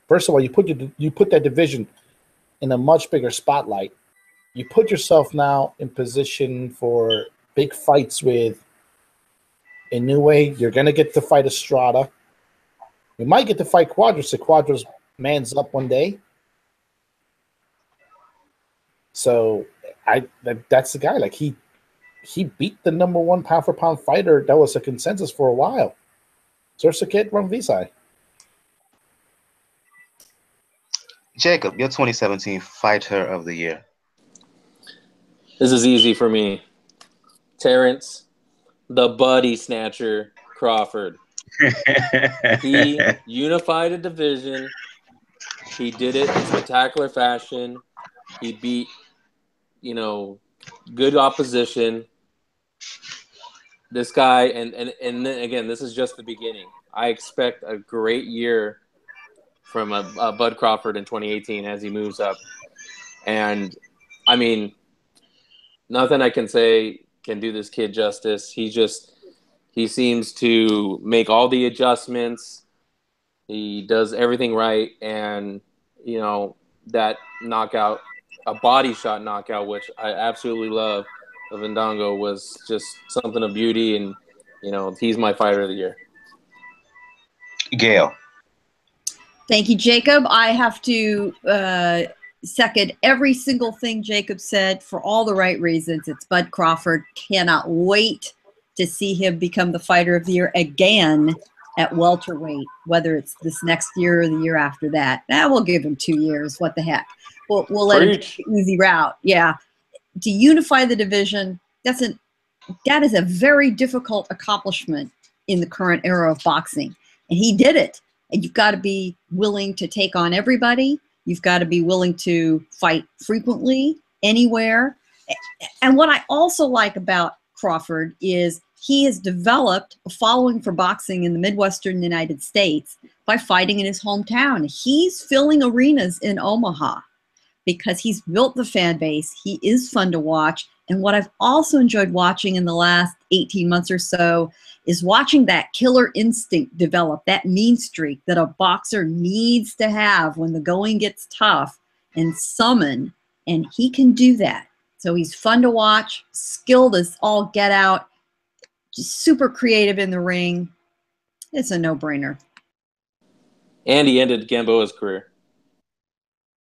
first of all, you put that division in a much bigger spotlight. You put yourself now in position for big fights with Inoue. You're going to get to fight Estrada. You might get to fight Quadros if Quadros mans up one day. So that's the guy. Like he beat the number 1 pound for pound fighter. That was a consensus for a while. Sursaket Rungvisai. Jacob, your 2017 Fighter of the Year. This is easy for me. Terrence, the Buddy Snatcher Crawford. He unified a division. He did it in spectacular fashion. He beat, good opposition. This guy, and then again, this is just the beginning. I expect a great year from Bud Crawford in 2018 as he moves up. And, I mean, nothing I can say can do this kid justice. He seems to make all the adjustments. He does everything right. And, that knockout, a body shot knockout, which I absolutely love, of Ndongo, was just something of beauty. And, he's my fighter of the year. Gail. Thank you, Jacob. I have to second every single thing Jacob said for all the right reasons. It's Bud Crawford. Cannot wait to see him become the fighter of the year again at welterweight, whether it's this next year or the year after that. We'll give him 2 years. What the heck? We'll let him take the easy route. Yeah. To unify the division, that is a very difficult accomplishment in the current era of boxing. And he did it. And you've got to be willing to take on everybody. You've got to be willing to fight frequently, anywhere. And what I also like about Crawford is he has developed a following for boxing in the Midwestern United States by fighting in his hometown. He's filling arenas in Omaha because he's built the fan base. He is fun to watch. And what I've also enjoyed watching in the last 18 months or so is watching that killer instinct develop, that mean streak that a boxer needs to have when the going gets tough and summon. And he can do that. So he's fun to watch, skilled as all get out, just super creative in the ring. It's a no-brainer. And he ended Gamboa's career.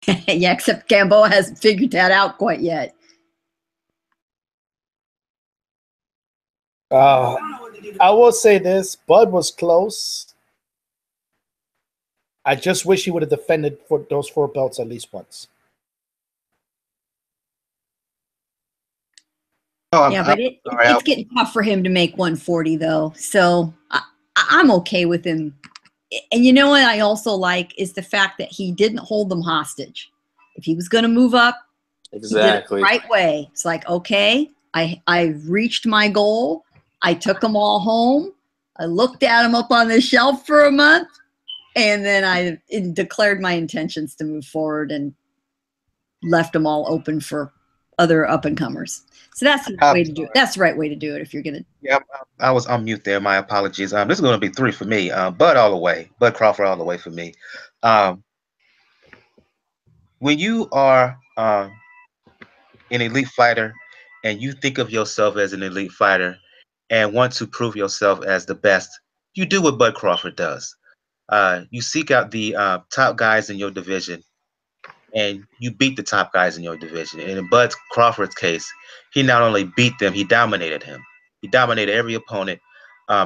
Yeah, except Gamboa hasn't figured that out quite yet. I will say this. Bud was close. I just wish he would have defended for those 4 belts at least once. But it's getting tough for him to make 140, though. So I'm okay with him. And you know what I also like is the fact that he didn't hold them hostage. If he was going to move up, exactly, he did it the right way. It's like, okay, I reached my goal. I took them all home. I looked at them up on the shelf for a month, and then I declared my intentions to move forward and left them all open for other up-and-comers. So that's the way to do it. That's the right way to do it if you're going to. Yeah, I was on mute there. My apologies. This is going to be 3 for me. Bud all the way. Bud Crawford all the way for me. When you are an elite fighter and you think of yourself as an elite fighter and want to prove yourself as the best, you do what Bud Crawford does. You seek out the top guys in your division, and you beat the top guys in your division. And in Bud Crawford's case, he not only beat them, he dominated him. He dominated every opponent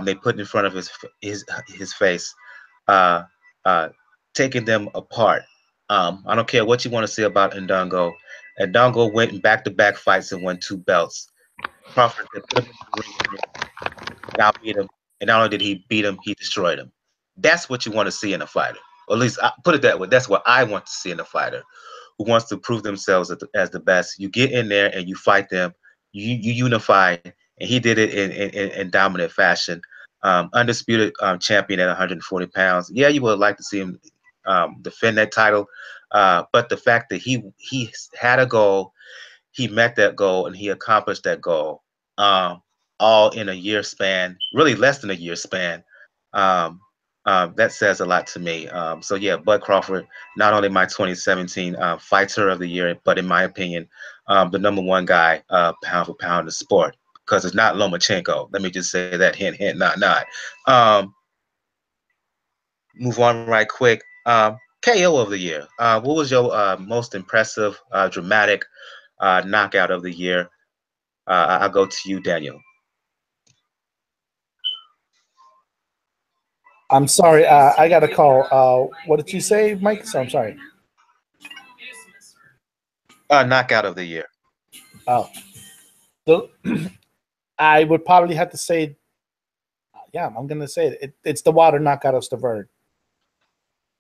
they put in front of his face, taking them apart. I don't care what you want to say about Ndongo. Ndongo went in back-to-back fights and won 2 belts. Crawford put him in the ring and outbeat him. And not only did he beat him, he destroyed him. That's what you want to see in a fighter. Or at least put it that way. That's what I want to see in a fighter who wants to prove themselves as the best. You get in there and you fight them. You unify, and he did it in dominant fashion. Undisputed champion at 140 pounds. Yeah, you would like to see him defend that title, but the fact that he had a goal, he met that goal, and he accomplished that goal, all in a year span, really less than a year span. That says a lot to me. So yeah, Bud Crawford, not only my 2017 fighter of the year, but in my opinion, the #1 guy, pound for pound in the sport, because it's not Lomachenko. Let me just say that, hint, hint, not. Move on right quick. KO of the year. What was your most impressive, dramatic knockout of the year? I'll go to you, Daniel. I'm sorry, I got a call. What did you say, Mike? So I'm sorry. Knockout of the year. Oh, I would probably have to say, yeah, I'm gonna say it's the Wilder knockout of Stavern.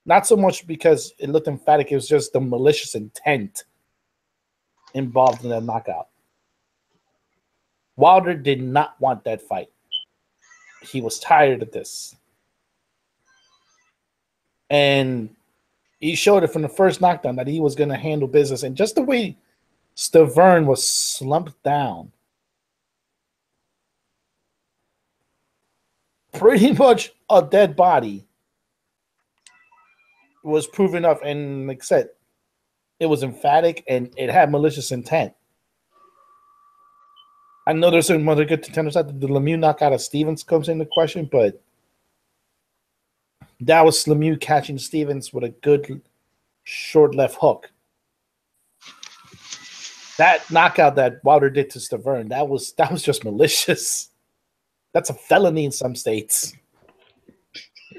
Not so much because it looked emphatic; it was just the malicious intent involved in that knockout. Wilder did not want that fight. He was tired of this. And he showed it from the first knockdown that he was going to handle business. And just the way Stavern was slumped down, pretty much a dead body, was proof enough. And like I said, it was emphatic and it had malicious intent. I know there's some other good contenders out there. The Lemieux knockout of Stevens comes into question, but that was Lemieux catching Stevens with a good short left hook. That knockout that Wilder did to Stavern, that was just malicious. That's a felony in some states.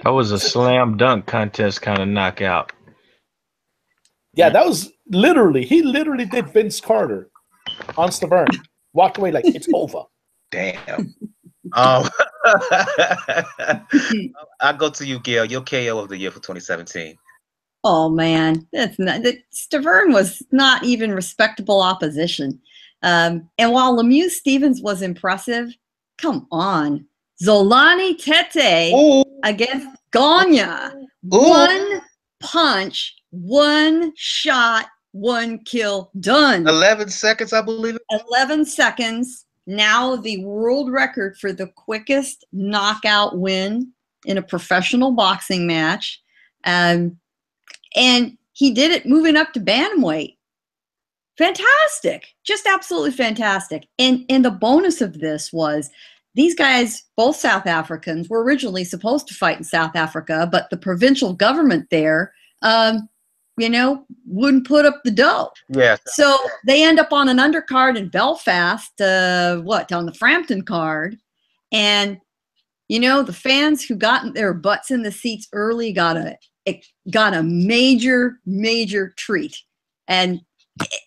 That was a slam dunk contest kind of knockout. Yeah, that was he literally did Vince Carter on Stavern. Walked away like it's over. Damn. I'll go to you, Gail. Your KO of the year for 2017. Oh man, Stavern was not even respectable opposition. And while Lemieux Stevens was impressive, come on, Zolani Tete against Gagne. One punch, one shot, one kill, done. 11 seconds, I believe it. 11 seconds. Now the world record for the quickest knockout win in a professional boxing match. And he did it moving up to bantamweight. Fantastic. Just absolutely fantastic. And the bonus of this was these guys, both South Africans, were originally supposed to fight in South Africa, but the provincial government there wouldn't put up the dough. Yeah. So they end up on an undercard in Belfast, on the Frampton card. And, the fans who got their butts in the seats early got a major, major treat. And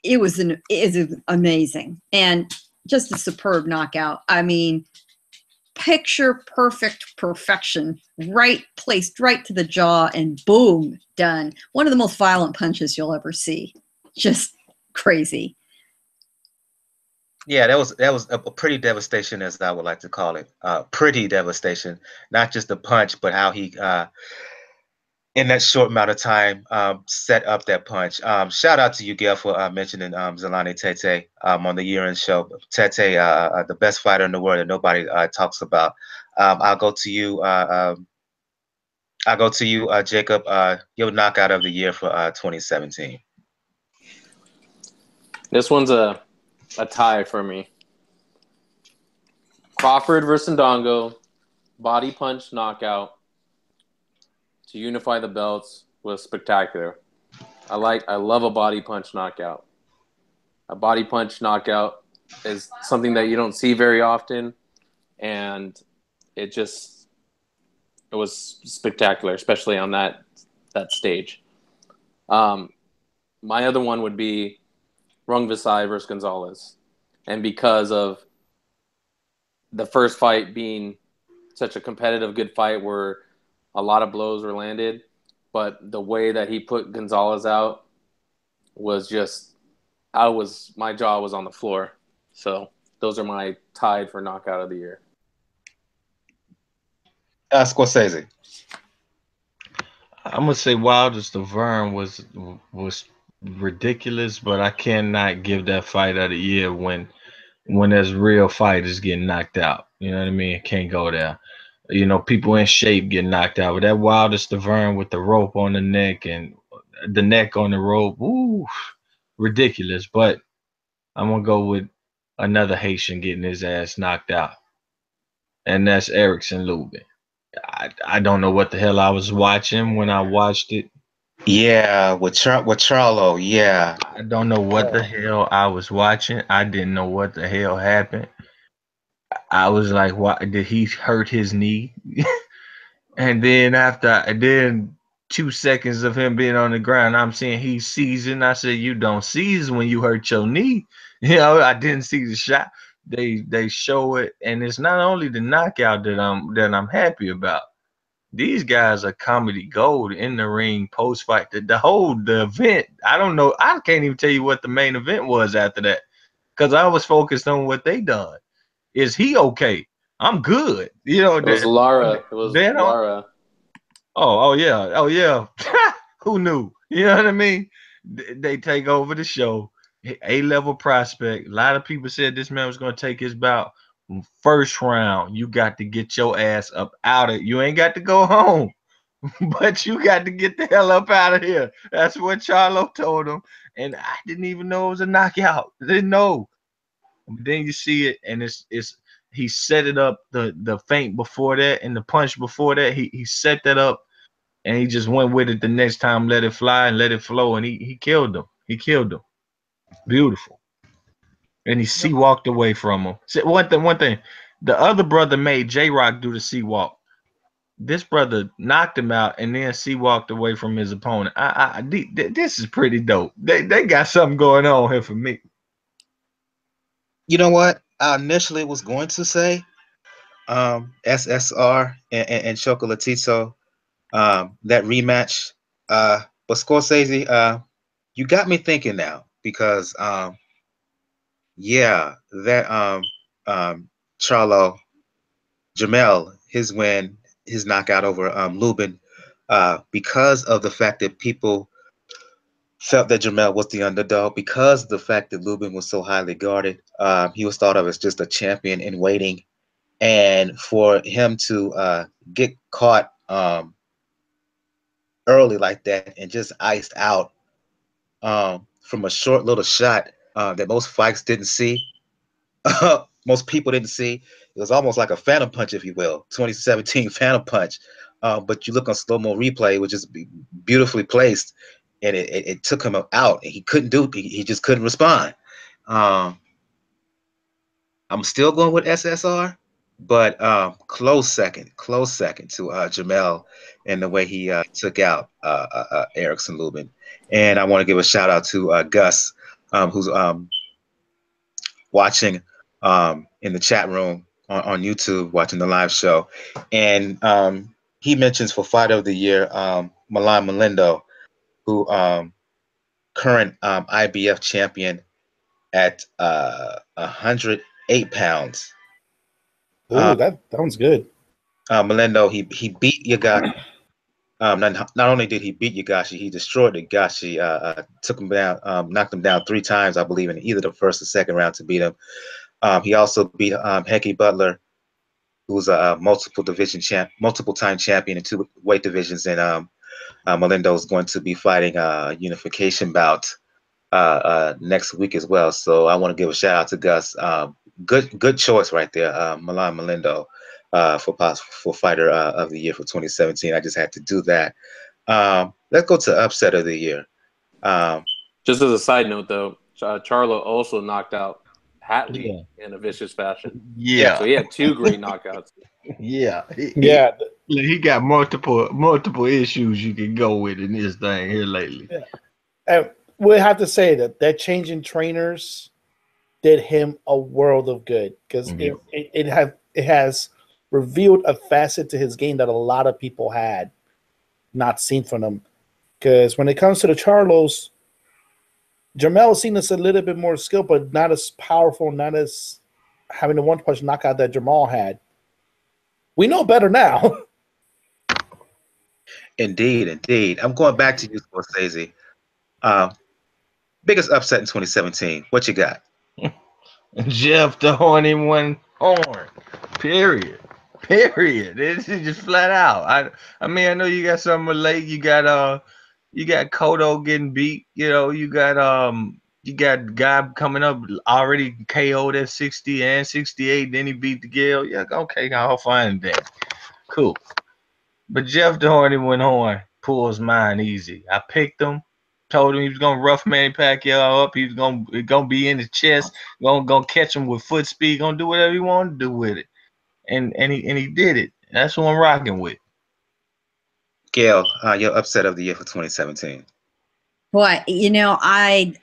it was amazing. And just a superb knockout. I mean, picture perfect perfection, placed right to the jaw, and boom, done. One of the most violent punches you'll ever see. Just crazy. Yeah, that was a pretty devastation, as I would like to call it. Pretty devastation. Not just the punch, but how he in that short amount of time set up that punch. Shout out to you, Gail, for mentioning Zolani Tete on the year-end show. Tete, the best fighter in the world that nobody talks about. I'll go to you, Jacob. Your knockout of the year for 2017. This one's a tie for me. Crawford versus Ndongo, body punch knockout to unify the belts was spectacular. I love a body punch knockout. A body punch knockout is something that you don't see very often, and it was spectacular, especially on that stage. My other one would be Rungvisai versus Gonzalez. And because of the first fight being such a competitive, good fight where a lot of blows were landed, but the way that he put Gonzalez out was just, my jaw was on the floor. So those are my tied for knockout of the year. Scorsese. I'm gonna say Wilder Stavern was ridiculous, but I cannot give that fight of the year when there's real fighters getting knocked out. You know what I mean? Can't go there. People in shape get knocked out. But that Wilder Stavern with the rope on the neck and the neck on the rope, ridiculous. But I'm gonna go with another Haitian getting his ass knocked out, and that's Erickson Lubin. I don't know what the hell I was watching when I watched it. Yeah, with Charlo, yeah. I don't know what the hell I was watching. I didn't know what the hell happened. I was like, "Why did he hurt his knee?" And then 2 seconds of him being on the ground, I'm saying he's seasoned. I said, you don't season when you hurt your knee. I didn't see the shot. They show it, and it's not only the knockout that I'm happy about. These guys are comedy gold in the ring, post fight. The event. I don't know. I can't even tell you what the main event was after that, because I was focused on what they done. Is he okay? I'm good. It was Lara. It was Lara. Oh yeah. Who knew? You know what I mean? They take over the show. A-level prospect. A lot of people said this man was going to take his bout. First round, you got to get your ass up out of it. You ain't got to go home, but you got to get the hell up out of here. That's what Charlo told him. And I didn't even know it was a knockout. I didn't know. But then you see it, and it's he set it up, the feint before that and the punch before that. He set that up, and he just went with it the next time, let it fly and let it flow, and he killed him. He killed him. Beautiful. And he sea walked away from him. One thing, the other brother made J-Rock do the sea walk. This brother knocked him out and then sea walked away from his opponent. This is pretty dope. They got something going on here for me. You know what? I initially was going to say SSR and Chocolatito, that rematch. But Scorsese, you got me thinking now, because yeah, that Charlo Jamel, his win, his knockout over Lubin, because of the fact that people felt that Jamel was the underdog, because of the fact that Lubin was so highly guarded. He was thought of as just a champion in waiting, and for him to get caught early like that and just iced out from a short little shot that most fights didn't see. Most people didn't see. It was almost like a phantom punch, if you will, 2017 phantom punch. But you look on slow-mo replay, which is beautifully placed, and it took him out. And he couldn't do it. He just couldn't respond. I'm still going with SSR, but close second to Jamel and the way he took out Erickson Lubin. And I want to give a shout out to Gus, who's watching in the chat room on YouTube, watching the live show. And he mentions for Fighter of the Year, Milan Melindo, who current IBF champion at 108 pounds. Oh, that sounds good. Melindo, he beat Yagashi. Not only did he beat Yagashi, he destroyed Yagashi. Took him down, knocked him down 3 times, I believe, in either the first or second round to beat him. He also beat Hecky Butler, who's a multiple time champion in 2 weight divisions, and Melindo is going to be fighting a unification bout next week as well. So I want to give a shout out to Gus. Good choice right there, Milan Melindo, for Fighter of the Year for 2017. I just had to do that. Let's go to Upset of the Year. Just as a side note, though, Charlo also knocked out Hatley in a vicious fashion. Yeah. So he had 2 great knockouts. Yeah. He got multiple issues you can go with in this thing here lately. Yeah. And we have to say that change in trainers did him a world of good, because it has revealed a facet to his game that a lot of people had not seen from him. Because when it comes to the Charlos, Jamel seen us a little bit more skill, but not as powerful, not as having the one-punch knockout that Jamal had. We know better now. Indeed. I'm going back to you, Scorsese. Biggest upset in 2017. What you got? Jeff the Horny One Horn. Period. It's just flat out. I mean, I know you got some late. You got Cotto getting beat. You got Guy coming up already KO'd at 60 and 68. Then he beat the Gale. Yeah, okay, I'll find that. Cool. But Jeff the Horny One Horn pulls mine easy. I picked him. Told him he was gonna rough Manny Pacquiao up. He was gonna be in his chest. Gonna catch him with foot speed. Gonna do whatever he wanted to do with it. And he did it. That's what I'm rocking with. Gail, your upset of the year for 2017. Boy, you know, I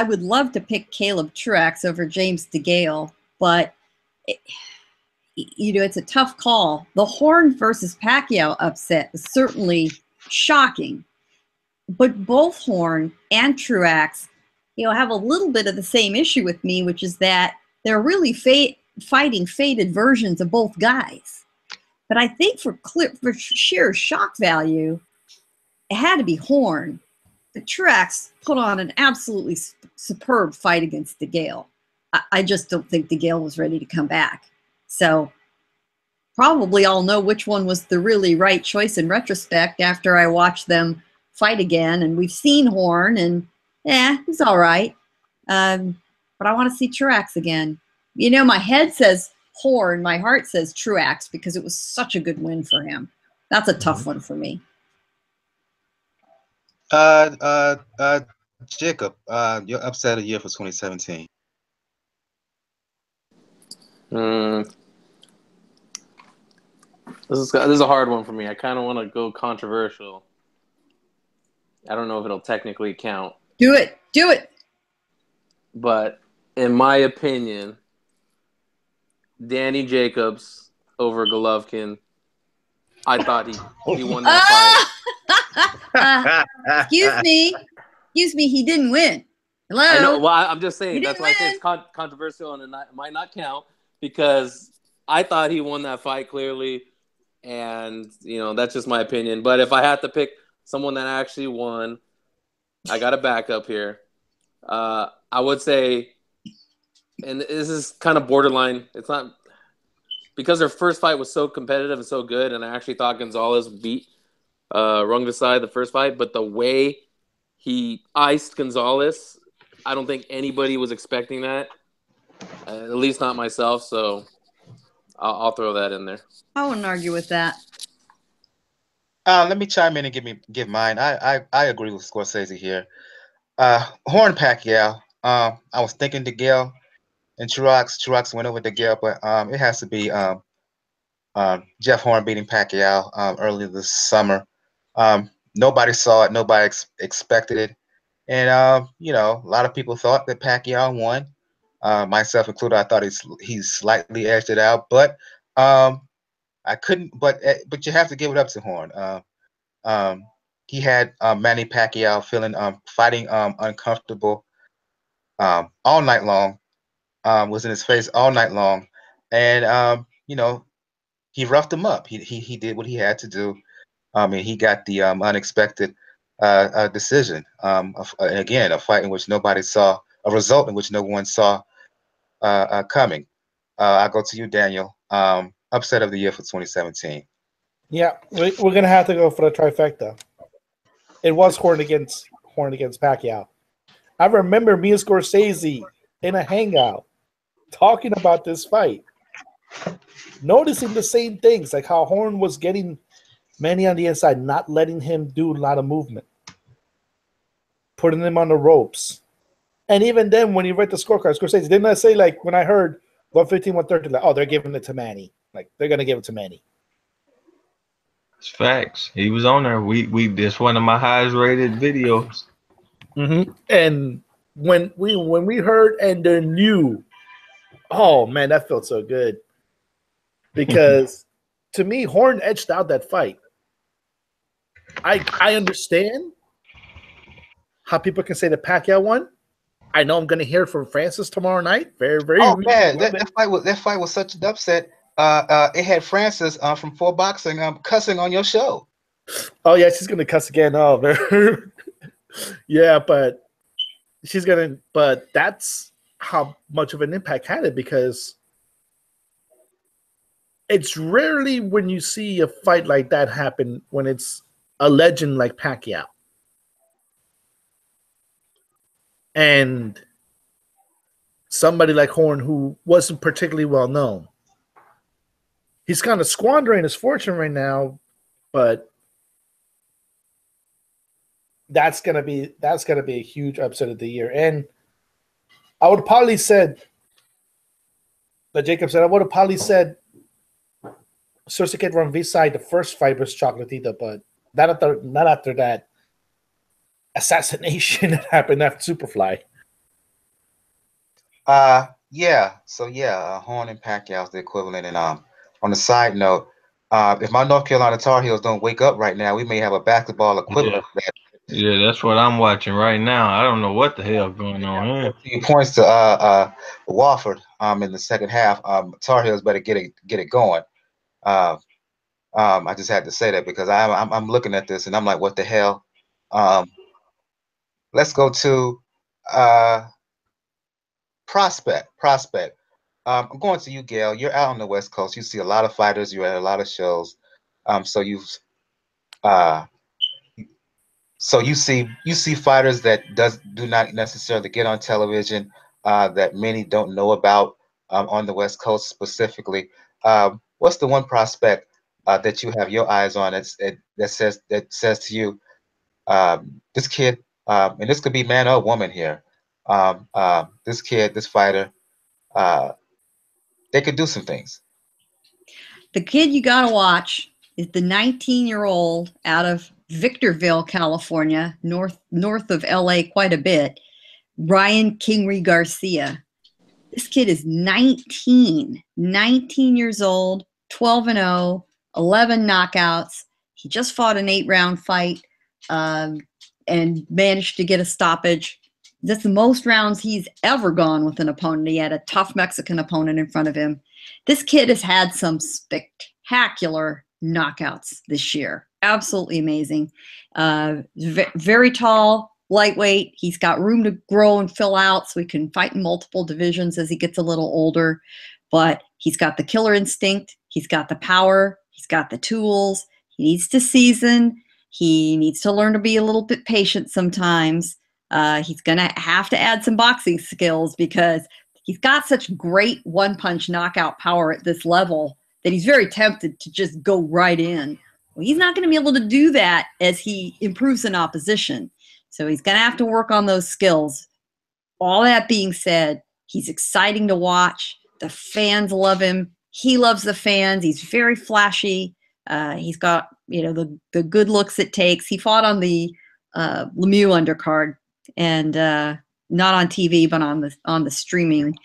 would love to pick Caleb Truax over James DeGale, but you know, it's a tough call. The Horn versus Pacquiao upset is certainly shocking, but both Horn and Truax, you know, have a little bit of the same issue with me, which is that they're really fighting faded versions of both guys. But I think for sheer shock value, it had to be Horn. But Truax put on an absolutely superb fight against DeGale. I just don't think DeGale was ready to come back. So probably I'll know which one was the really right choice in retrospect after I watch them fight again. And we've seen Horn, and he's all right. But I want to see Truax again. You know, my head says Horn, my heart says Truax because it was such a good win for him. That's a tough one for me. Jacob, your upset of the year for 2017. This is a hard one for me. I kind of want to go controversial. I don't know if it'll technically count. Do it. But in my opinion, Danny Jacobs over Golovkin. I thought he won that fight. Excuse me, he didn't win. Hello? I know. Well, I'm just saying that's why I say win. it's controversial and it might not count because I thought he won that fight clearly, and you know that's just my opinion. But if I had to pick someone that actually won, I got a backup here. I would say, and this is kind of borderline. It's not because their first fight was so competitive and so good, and I actually thought Gonzalez beat Rungvisai the first fight, but the way he iced Gonzalez, I don't think anybody was expecting that, at least not myself. So I'll throw that in there. I wouldn't argue with that. Let me chime in and give mine. I agree with Scorsese here. Horn Pacquiao. I was thinking DeGale and Truax. Truax went over DeGale, but it has to be Jeff Horn beating Pacquiao earlier this summer. Nobody saw it. Nobody expected it. And, you know, a lot of people thought that Pacquiao won. Myself included, I thought he's slightly edged it out. But I couldn't. But you have to give it up to Horn. He had Manny Pacquiao fighting uncomfortable all night long. Was in his face all night long. And, you know, he roughed him up. He did what he had to do. He got the unexpected decision. Again, a fight in which nobody saw, a result in which no one saw coming. I'll go to you, Daniel. Upset of the year for 2017. Yeah, we're going to have to go for the trifecta. It was Horn against Pacquiao. I remember me and Scorsese in a hangout talking about this fight, noticing the same things, like how Horn was getting Manny on the inside, not letting him do a lot of movement, putting him on the ropes. And even then, when he read the scorecard, Scorsese, didn't I say, like, when I heard 115, 130, like, oh, they're giving it to Manny. Like, they're going to give it to Manny. It's facts. He was on there. We this one of my highest rated videos. Mm-hmm. And when we heard and then knew, oh, man, that felt so good. Because to me, Horn edged out that fight. I understand how people can say that Pacquiao won. I know I'm going to hear from Francis tomorrow night. Very, very. Oh man, that fight was such an upset. It had Francis from 4Boxing cussing on your show. Oh yeah, she's going to cuss again. Oh, yeah, but she's going to. But that's how much of an impact had it, because it's rarely when you see a fight like that happen when it's a legend like Pacquiao. And somebody like Horn, who wasn't particularly well known. He's kind of squandering his fortune right now, but that's gonna be a huge upset of the year. And I would probably said, but Jacob said, I would have probably said Sursiket Rungvisai the first fight was Chocolatita, but Not after that assassination that happened after Superfly. Yeah. So yeah, Horn and Pacquiao's the equivalent. And on a side note, if my North Carolina Tar Heels don't wake up right now, we may have a basketball equivalent of that. Yeah, that's what I'm watching right now. I don't know what the hell going on here. 14 points to Wofford in the second half. Tar Heels better get it going. I just had to say that because I'm looking at this and I'm like, what the hell? Let's go to Prospect. I'm going to you, Gail. You're out on the West Coast. You see a lot of fighters. You're at a lot of shows. So you see fighters that do not necessarily get on television, that many don't know about on the West Coast specifically. What's the one prospect that you have your eyes on that says to you, this kid, and this could be man or woman here, this fighter, they could do some things. The kid you got to watch is the 19-year-old out of Victorville, California, north of LA quite a bit, Ryan Kingery Garcia. This kid is 19 years old, 12-0, 11 knockouts. He just fought an 8-round fight and managed to get a stoppage. That's the most rounds he's ever gone with an opponent. He had a tough Mexican opponent in front of him. This kid has had some spectacular knockouts this year. Absolutely amazing. Very tall, lightweight. He's got room to grow and fill out so he can fight in multiple divisions as he gets a little older. But he's got the killer instinct. He's got the power. He's got the tools. He needs to season. He needs to learn to be a little bit patient sometimes. He's going to have to add some boxing skills because he's got such great one-punch knockout power at this level that he's very tempted to just go right in. Well, he's not going to be able to do that as he improves in opposition. So he's going to have to work on those skills. All that being said, he's exciting to watch. The fans love him. He loves the fans. He's very flashy. He's got, the good looks it takes. He fought on the Lemieux undercard and not on TV, but on the streaming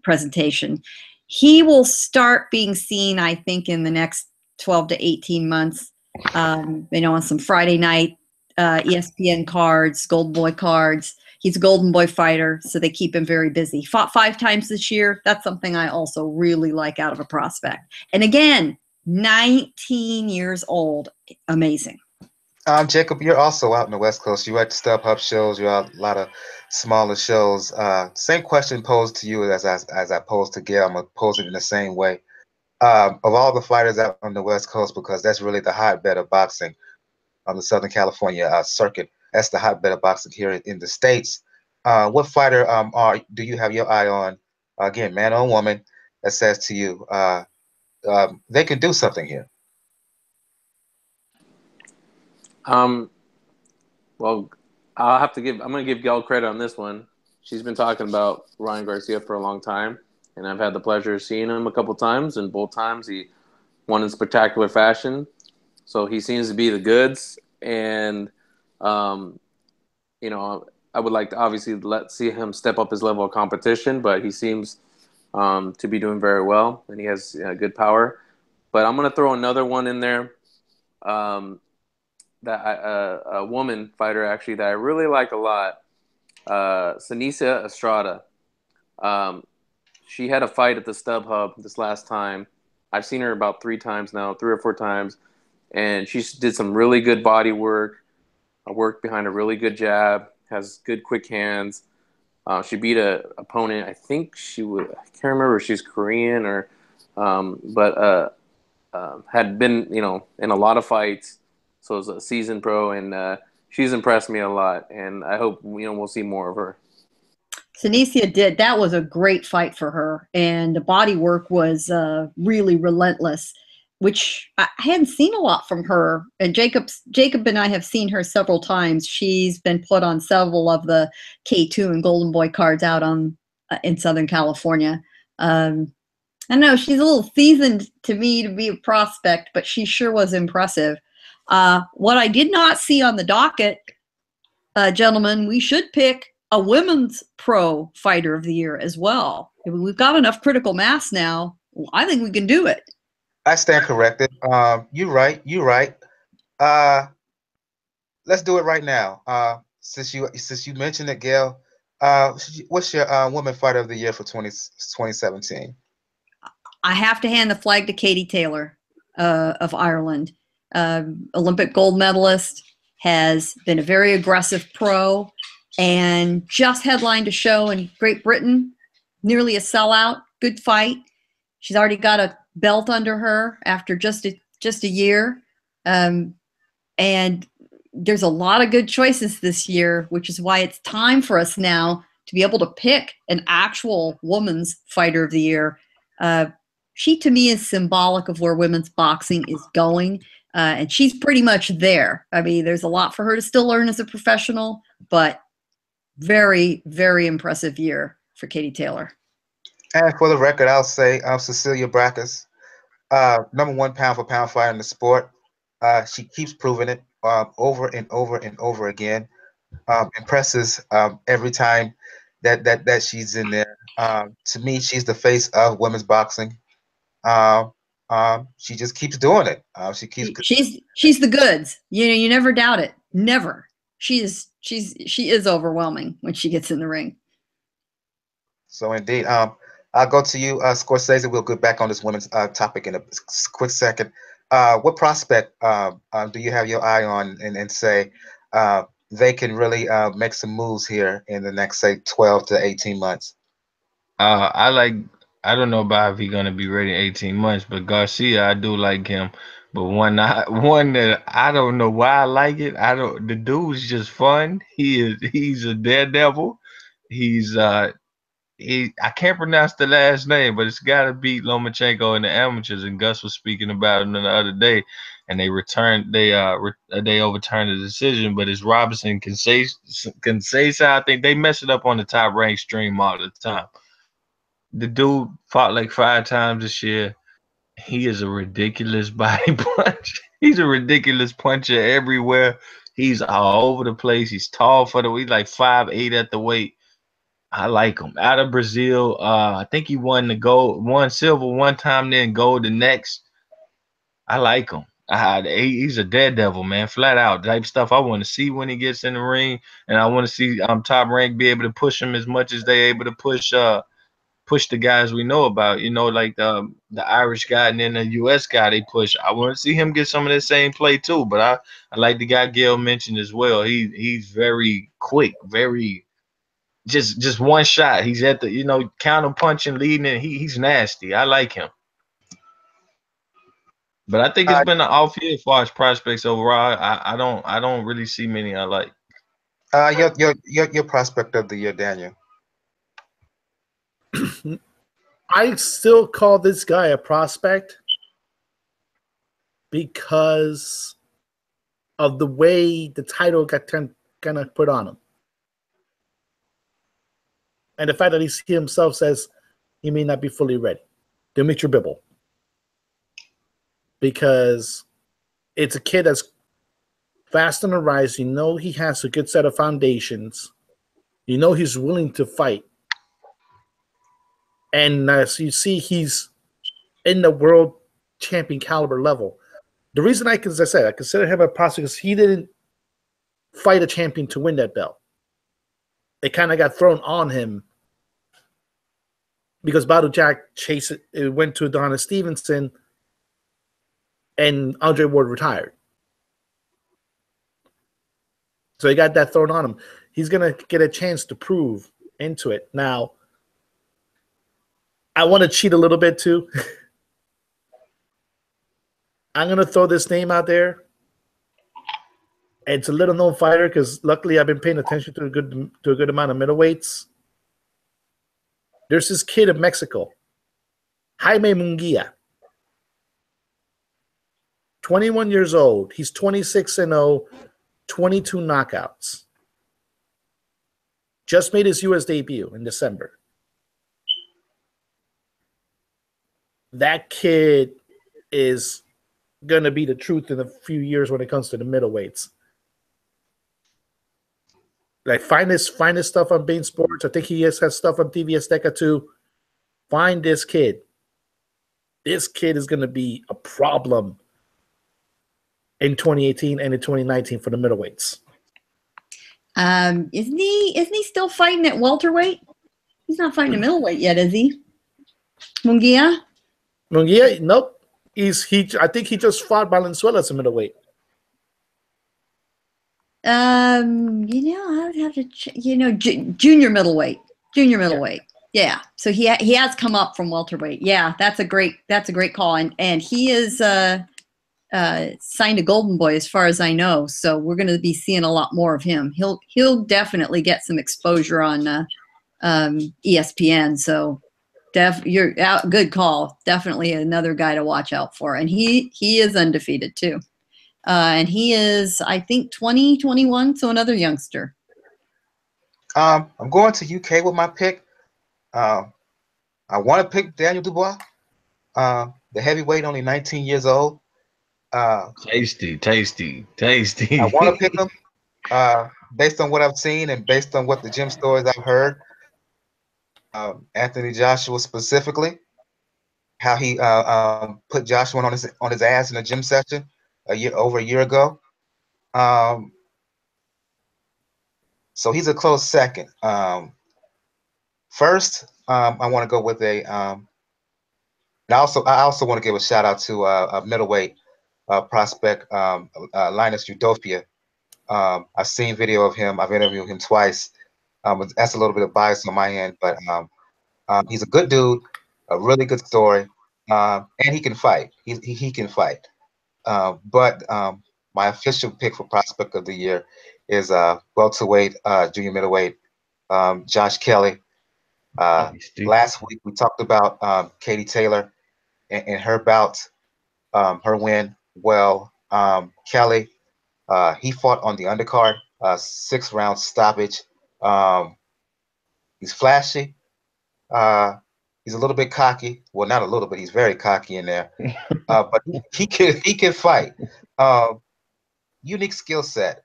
presentation. He will start being seen, I think, in the next 12 to 18 months, on some Friday night ESPN cards, Golden Boy cards. He's a Golden Boy fighter, so they keep him very busy. Fought 5 times this year. That's something I also really like out of a prospect. And again, 19 years old. Amazing. Jacob, you're also out in the West Coast. You're at the StubHub shows. You're at a lot of smaller shows. Same question posed to you as I posed to Gail. I'm going to pose it in the same way. Of all the fighters out on the West Coast, because that's really the hotbed of boxing on the Southern California circuit. That's the hotbed of boxing here in the States. What fighter do you have your eye on, again, man or woman, that says to you, they can do something here? Well, I'm going to give Gail credit on this one. She's been talking about Ryan Garcia for a long time, and I've had the pleasure of seeing him a couple times, and both times he won in spectacular fashion. So he seems to be the goods, and I would like to obviously see him step up his level of competition, but he seems to be doing very well, and he has good power. But I'm going to throw another one in there. A woman fighter actually that I really like a lot, Seniesa Estrada. She had a fight at the StubHub this last time. I've seen her about 3 times now, 3 or 4 times, and she did some really good body work. Worked behind a really good jab. Has good quick hands. She beat an opponent. I think I can't remember if she's Korean or, but had been in a lot of fights. So as a seasoned pro, and she's impressed me a lot, and I hope we'll see more of her. Seniesa did. That was a great fight for her, and the body work was really relentless, which I hadn't seen a lot from her. And Jacob and I have seen her several times. She's been put on several of the K2 and Golden Boy cards out in Southern California. I don't know. She's a little seasoned to me to be a prospect, but she sure was impressive. What I did not see on the docket, gentlemen, we should pick a women's pro fighter of the year as well. We've got enough critical mass now. I think we can do it. I stand corrected. You're right. You're right. Let's do it right now. Since you mentioned it, Gail, what's your woman fighter of the year for 2017? I have to hand the flag to Katie Taylor of Ireland. Olympic gold medalist, has been a very aggressive pro, and just headlined a show in Great Britain, nearly a sellout, good fight. She's already got a belt under her after just a year. And there's a lot of good choices this year, which is why it's time for us now to be able to pick an actual woman's fighter of the year. She, to me, is symbolic of where women's boxing is going. And she's pretty much there. I mean, there's a lot for her to still learn as a professional, but very, very impressive year for Katie Taylor. And for the record, I'll say Cecilia Brækhus, #1 pound for pound fighter in the sport. She keeps proving it over and over and over again. Impresses every time that she's in there. To me, she's the face of women's boxing. She just keeps doing it. She's the goods. You never doubt it. Never. She is overwhelming when she gets in the ring. So indeed, I'll go to you, Scorsese. We'll get back on this women's topic in a quick second. What prospect do you have your eye on and say they can really make some moves here in the next, say, 12 to 18 months? I don't know about if he's gonna be ready in 18 months, but Garcia, I do like him. But one that I don't know why I like it. The dude's just fun. He's a daredevil. I can't pronounce the last name, but it's gotta beat Lomachenko in the amateurs. And Gus was speaking about him the other day, and they overturned the decision. But it's Robinson Conceição. I think they mess it up on the Top Rank stream all the time. The dude fought like 5 times this year. He is a ridiculous body punch. He's a ridiculous puncher everywhere. He's all over the place. He's tall he's like 5'8" at the weight. I like him. Out of Brazil, I think he won silver one time, then gold the next. I like him. He's a daredevil, man, flat out type stuff. I want to see when he gets in the ring, and I want to see Top Rank be able to push him as much as they're able to push the guys we know about, like the Irish guy and then the U.S. guy they push. I want to see him get some of the same play too. But I like the guy Gail mentioned as well. He's very quick, very just one shot. He's at the counter punching, leading, and he's nasty. I like him. But I think it's been an off year as far as prospects overall. I don't really see many I like. Your prospect of the year, Daniel. I still call this guy a prospect because of the way the title got kind of put on him. And the fact that he himself says he may not be fully ready. Dimitri Bivol. Because it's a kid that's fast on the rise. He has a good set of foundations. He's willing to fight. And as you see, he's in the world champion caliber level. The reason I consider him a prospect is he didn't fight a champion to win that belt. It kind of got thrown on him because Badou Jack it went to Adonis Stevenson and Andre Ward retired. So he got that thrown on him. He's going to get a chance to prove into it. Now, I want to cheat a little bit too. I'm going to throw this name out there. It's a little known fighter because luckily I've been paying attention to a good amount of middleweights. There's this kid in Mexico, Jaime Munguia. 21 years old. He's 26-0, 22 knockouts. Just made his U.S. debut in December. That kid is going to be the truth in a few years when it comes to the middleweights. Like, find his stuff on Bein Sports. I think he has stuff on TV Azteca too. Find this kid. This kid is going to be a problem in 2018 and in 2019 for the middleweights. Isn't he still fighting at welterweight? He's not fighting a middleweight yet, is he? Munguia? Munguia, nope. I think he just fought Valenzuela as a middleweight. I would have to, junior middleweight. Yeah. So he has come up from welterweight. Yeah, that's a great call. And he is signed to Golden Boy, as far as I know. So we're going to be seeing a lot more of him. He'll definitely get some exposure on ESPN. So you're out. Good call. Definitely another guy to watch out for. And he is undefeated too. And he is, I think, 20, 21, so another youngster. I'm going to UK with my pick. I want to pick Daniel Dubois, the heavyweight, only 19 years old. Tasty. I want to pick him based on what I've seen and based on what the gym stories I've heard. Anthony Joshua specifically, how he put Joshua on his ass in a gym session over a year ago. So he's a close second. First, I want to go with and I also want to give a shout out to a middleweight prospect, Linus Udofia. I've seen video of him. I've interviewed him twice. That's a little bit of bias on my end, but he's a good dude, a really good story, and he can fight. He can fight. But my official pick for prospect of the year is welterweight, junior middleweight, Josh Kelly. Last week we talked about Katie Taylor and her bout, her win. Well, Kelly, he fought on the undercard, 6-round stoppage. He's flashy. He's a little bit cocky. Well, not a little bit. He's very cocky in there. But he can fight. Unique skill set.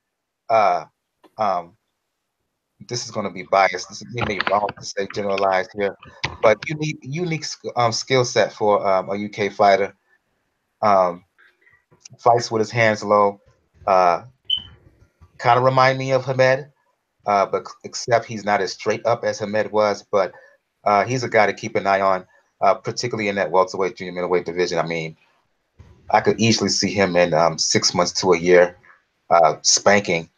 This is going to be biased. This is maybe wrong to say generalized here, but unique skill set for a UK fighter. Fights with his hands low. Kind of remind me of Hamed, but except he's not as straight up as Hamed was. But he's a guy to keep an eye on, particularly in that welterweight, junior middleweight division. I mean, I could easily see him in 6 months to a year spanking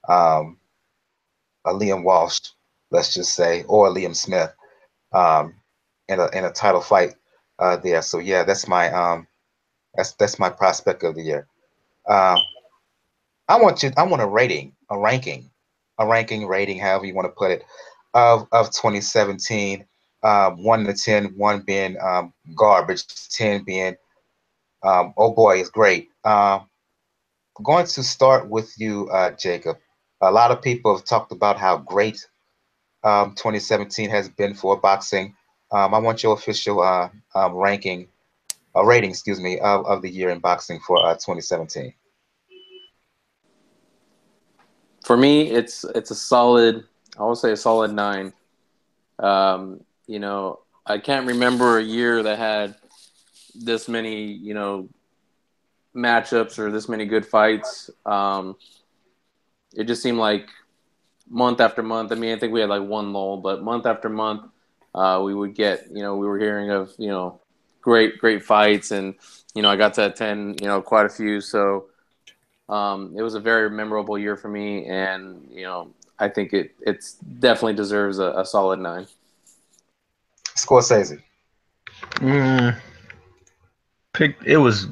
a Liam Walsh, let's just say, or Liam Smith in a title fight there. So yeah, that's my prospect of the year. I want a ranking, however you want to put it, of 2017. 1 to 10, 1 being garbage, 10 being oh boy, it's great. Going to start with you, Jacob. A lot of people have talked about how great 2017 has been for boxing. I want your official rating, of the year in boxing for 2017. For me, it's a solid. I would say a solid 9. I can't remember a year that had this many, matchups or this many good fights. It just seemed like month after month. I mean, I think we had like one lull, but month after month, we would get, we were hearing of, great fights, and I got to attend, quite a few. So it was a very memorable year for me, and I think it's definitely deserves a solid 9. Scorsese. It was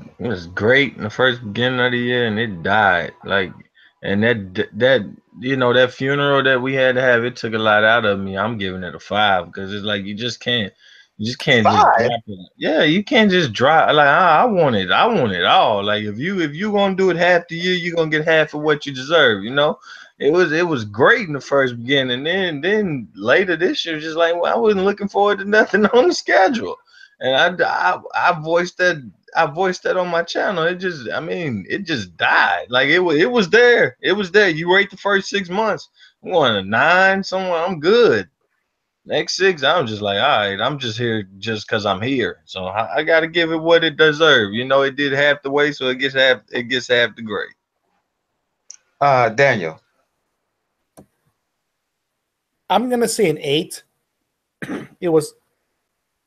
great in the first beginning of the year, and it died. And that funeral that we had to have, it took a lot out of me. I'm giving it a 5 because it's like you just can't just drop it. Yeah, you can't just drop I want it all. Like if you gonna do it half the year, you're gonna get half of what you deserve. It was great in the first beginning, and then later this year, just like, well, I wasn't looking forward to nothing on the schedule, and I voiced that. I voiced that on my channel. It just, I mean, it just died. Like it was there. It was there. You rate the first 6 months. I'm going to 9 somewhere. I'm good. Next 6, I'm just like, all right, I'm just here just because I'm here. So I got to give it what it deserves. You know, it did half the way, so it gets half the grade. Daniel. I'm gonna say an 8. It was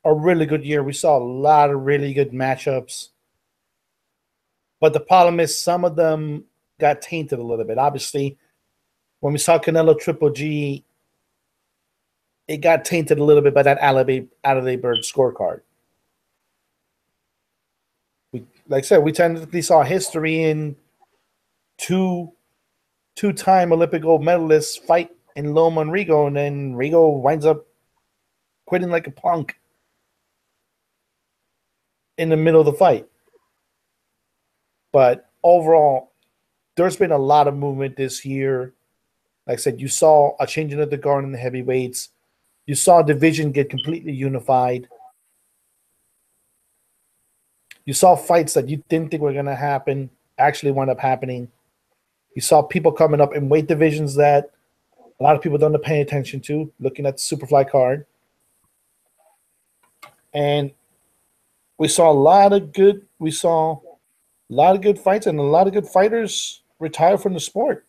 a really good year. We saw a lot of really good matchups. But the problem is some of them got tainted a little bit. Obviously, when we saw Canelo Triple G, it got tainted a little bit by that Adelaide-Bird scorecard. Like I said, we technically saw history in two-time Olympic gold medalists fight in Loma and Rigo, and then Rigo winds up quitting like a punk in the middle of the fight. But overall, there's been a lot of movement this year. Like I said, you saw a changing of the guard in the heavyweights. You saw division get completely unified. You saw fights that you didn't think were going to happen actually wound up happening. You saw people coming up in weight divisions that a lot of people don't pay attention to, looking at the Superfly card. And we saw a lot of good fights and a lot of good fighters retire from the sport.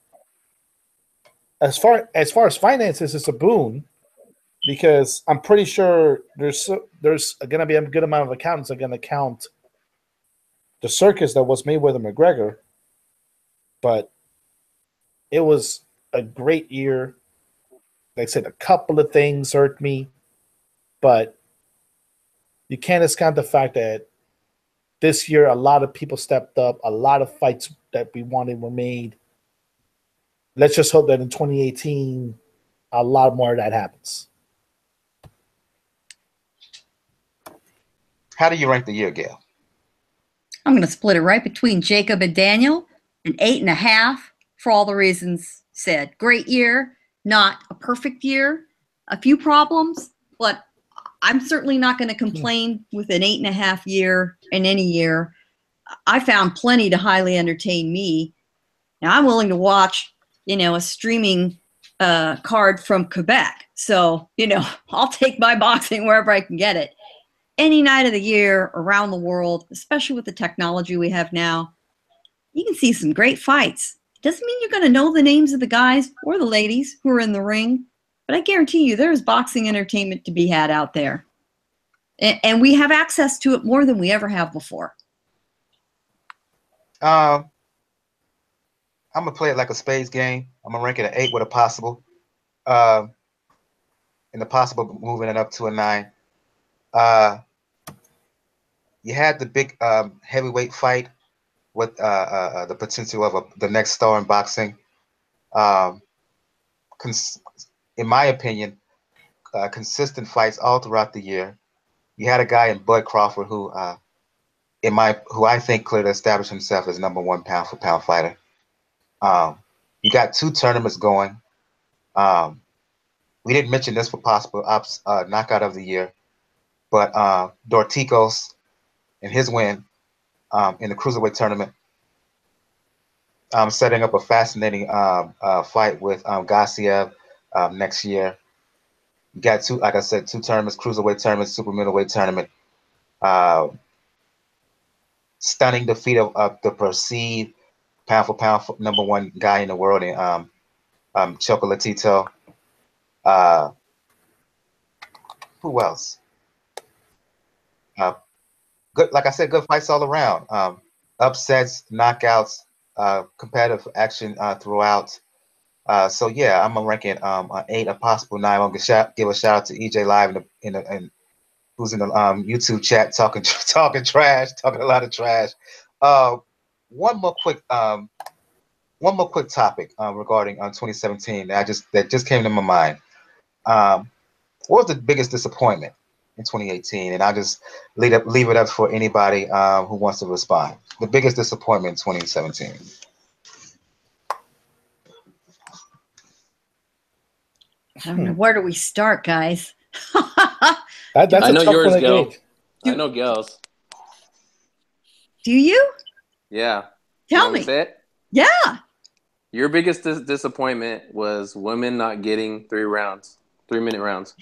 As far as finances, it's a boon because I'm pretty sure there's going to be a good amount of accountants that are going to count the circus that was Mayweather McGregor. But it was a great year. Like I said, a couple of things hurt me, but you can't discount the fact that this year a lot of people stepped up, a lot of fights that we wanted were made. Let's just hope that in 2018, a lot more of that happens. How do you rank the year, Gail? I'm going to split it right between Jacob and Daniel, an 8.5 for all the reasons said. Great year, not a perfect year, a few problems, but I'm certainly not going to complain with an 8.5 year in any year. I found plenty to highly entertain me. Now I'm willing to watch, a streaming card from Quebec. So, I'll take my boxing wherever I can get it. Any night of the year around the world, especially with the technology we have now, you can see some great fights. It doesn't mean you're going to know the names of the guys or the ladies who are in the ring, but I guarantee you there's boxing entertainment to be had out there. And we have access to it more than we ever have before. I'm going to play it like a spades game. I'm going to rank it an 8 with a possible. And the possible moving it up to a 9. You had the big heavyweight fight with the potential of the next star in boxing. In my opinion, consistent fights all throughout the year. You had a guy in Bud Crawford who I think clearly established himself as #1 pound for pound fighter. You got 2 tournaments going. We didn't mention this for possible knockout of the year, but Dorticos and his win in the cruiserweight tournament, setting up a fascinating fight with Gassiev next year. You got 2, like I said, 2 tournaments: cruiserweight tournament, super middleweight tournament. Stunning defeat of the perceived pound for pound #1 guy in the world in Chocolatito. Who else? Good, like I said, good fights all around. Upsets, knockouts, competitive action throughout. So yeah, I'm gonna rank it an 8, a possible 9. I'm gonna give a shout out to EJ Live in who's in the YouTube chat talking trash, talking a lot of trash. One more quick topic regarding 2017 that just came to my mind. What was the biggest disappointment in 2018? And I'll just leave it up for anybody who wants to respond. The biggest disappointment in 2017. I don't know. Where do we start, guys? That's I know a tough yours, one to Gil. gauge. I know Gil's. Do you? Yeah. Tell You want me. to say it? Yeah. Your biggest disappointment was women not getting 3-minute rounds.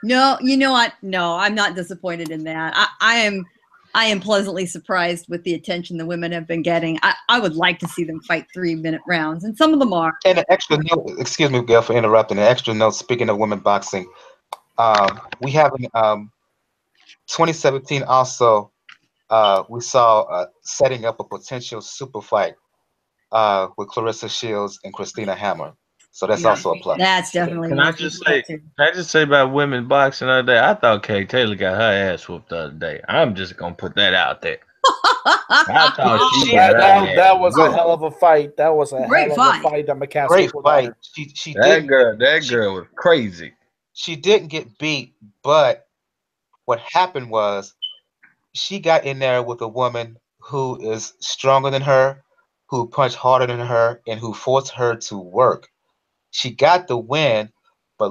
No, you know what? No, I'm not disappointed in that. I am pleasantly surprised with the attention the women have been getting. I would like to see them fight 3-minute rounds, and some of them are. And an extra note, excuse me, Gail, for interrupting. An extra note, speaking of women boxing, we have in 2017 also, we saw setting up a potential super fight with Clarissa Shields and Christina Hammer. So that's Yeah, also a plus. that's definitely Can I one. just say? Can I just say about women boxing the other day? I thought Kay Taylor got her ass whooped the other day. I'm just gonna put that out there. I thought she got her ass. That was a whooped. hell of a fight. That was a Great hell of a fight. fight that McCaskill Great put on fight. her. She That did. girl was crazy. She didn't get beat, but what happened was she got in there with a woman who is stronger than her, who punched harder than her, and who forced her to work. She got the win, but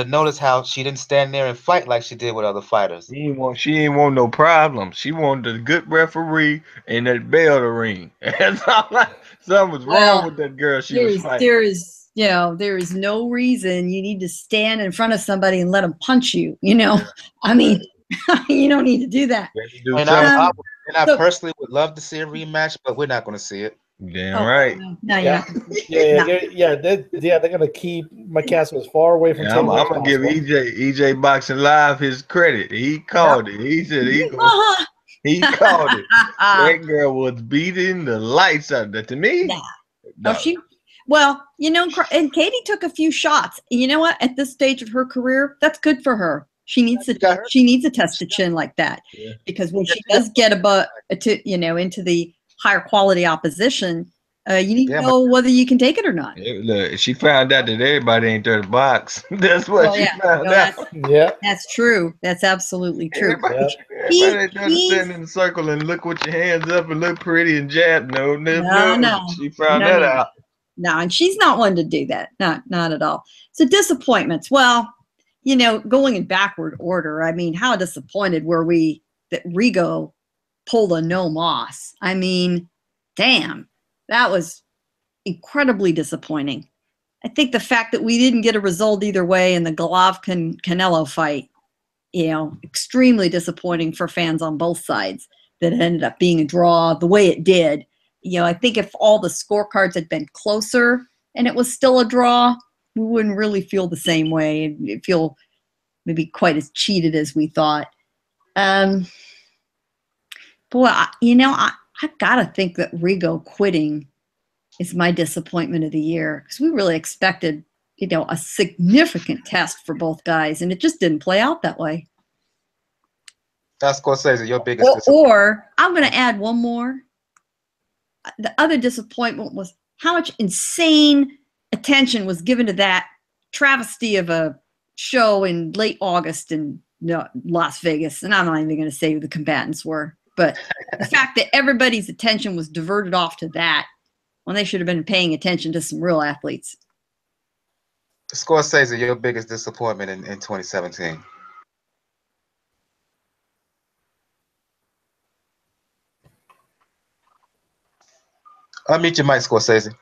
notice how she didn't stand there and fight like she did with other fighters. She ain't want no problems. She wanted a good referee and that bell to ring. Something was wrong with that girl she was fighting. There is no reason you need to stand in front of somebody and let them punch you. I mean, you don't need to do that. And I personally would love to see a rematch, but we're not going to see it. Damn right. No, Yeah, they're gonna keep McCaskill as far away from I'm Taylor as gonna give possible. EJ Boxing Live his credit. He called it. He said he called it. That girl was beating the lights out of that. To me, no. And Katie took a few shots. You know what? At this stage of her career, that's good for her. She needs to test the chin like that, because when she does get into the higher quality opposition, you need to know whether you can take it or not. Look, she found out that everybody ain't there to box. That's what she found out. That's true. That's absolutely true. Everybody ain't there to stand in a circle and look with your hands up and look pretty and jab. No. She found that out. No, and she's not one to do that. Not at all. So disappointments. Well, going in backward order, I mean, how disappointed were we that Rigo pulled a no moss? I mean, damn, that was incredibly disappointing. I think the fact that we didn't get a result either way in the Golovkin-Canelo fight, extremely disappointing for fans on both sides, that it ended up being a draw the way it did. I think if all the scorecards had been closer and it was still a draw, we wouldn't really feel the same way. We'd feel maybe quite as cheated as we thought. Boy, I gotta think that Rigo quitting is my disappointment of the year, because we really expected, a significant test for both guys, and it just didn't play out that way. That's Scorsese, your biggest disappointment. Or I'm going to add one more. The other disappointment was how much insane attention was given to that travesty of a show in late August in Las Vegas. And I'm not even going to say who the combatants were, but the fact that everybody's attention was diverted off to that when they should have been paying attention to some real athletes. Scorsese, your biggest disappointment in 2017. Unmute your mic, Scorsese.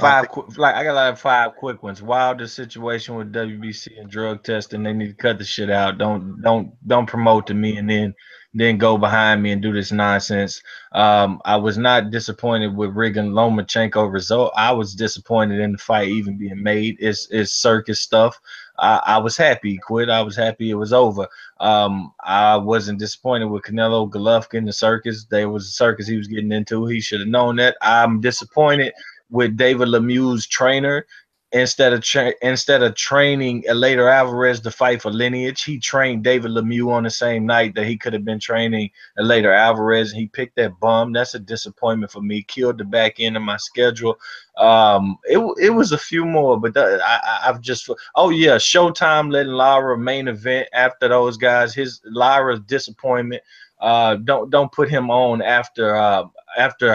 I got 5 quick ones. Wilder situation with WBC and drug testing. They need to cut the shit out. Don't promote to me and then go behind me and do this nonsense. I was not disappointed with Rigan Lomachenko result. I was disappointed in the fight even being made. It's circus stuff. I was happy he quit. I was happy it was over. I wasn't disappointed with Canelo Golovkin, the circus. There was a circus he was getting into. He should have known that. I'm disappointed with David Lemieux's trainer. Instead of training Eleider Alvarez to fight for lineage, he trained David Lemieux on the same night that he could have been training Eleider Alvarez, and he picked that bum. That's a disappointment for me. Killed the back end of my schedule. It was a few more, but I've just Showtime letting Lara main event after those guys. Lara's disappointment. Don't put him on after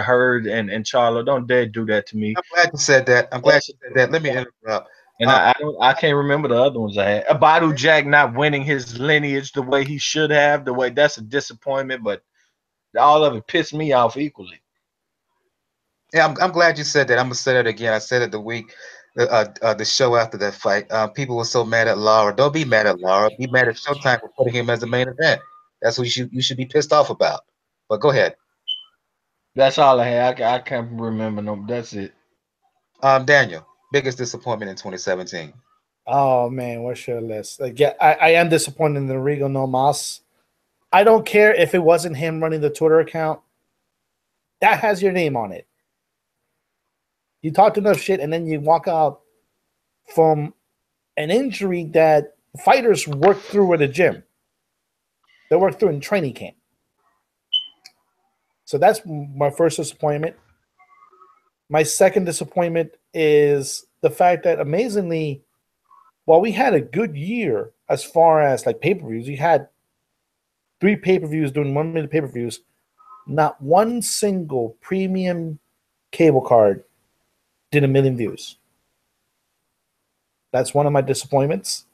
Hurd and Charlo. Don't dare do that to me. I'm glad you said that. Let me interrupt. And I can't remember the other ones I had. Abadu Jack not winning his lineage the way he should have. The way that's a disappointment, but all of it pissed me off equally. Yeah, I'm glad you said that. I'm gonna say that again. I said it the show after that fight. People were so mad at Lara. Don't be mad at Lara. Be mad at Showtime for putting him as the main event. That's what you should be pissed off about. But go ahead. That's all I had. I can't remember no. That's it. Daniel, biggest disappointment in 2017. Oh man, what's your list? Like, yeah, I am disappointed in the Rigo No Mas. I don't care if it wasn't him running the Twitter account. That has your name on it. You talked enough shit, and then you walk out from an injury that fighters work through at a gym. They work through in training camp. So that's my first disappointment. My second disappointment is the fact that amazingly, while we had a good year as far as like pay-per-views, we had 3 pay-per-views doing 1 minute pay-per-views. Not one single premium cable card did 1 million views. That's one of my disappointments.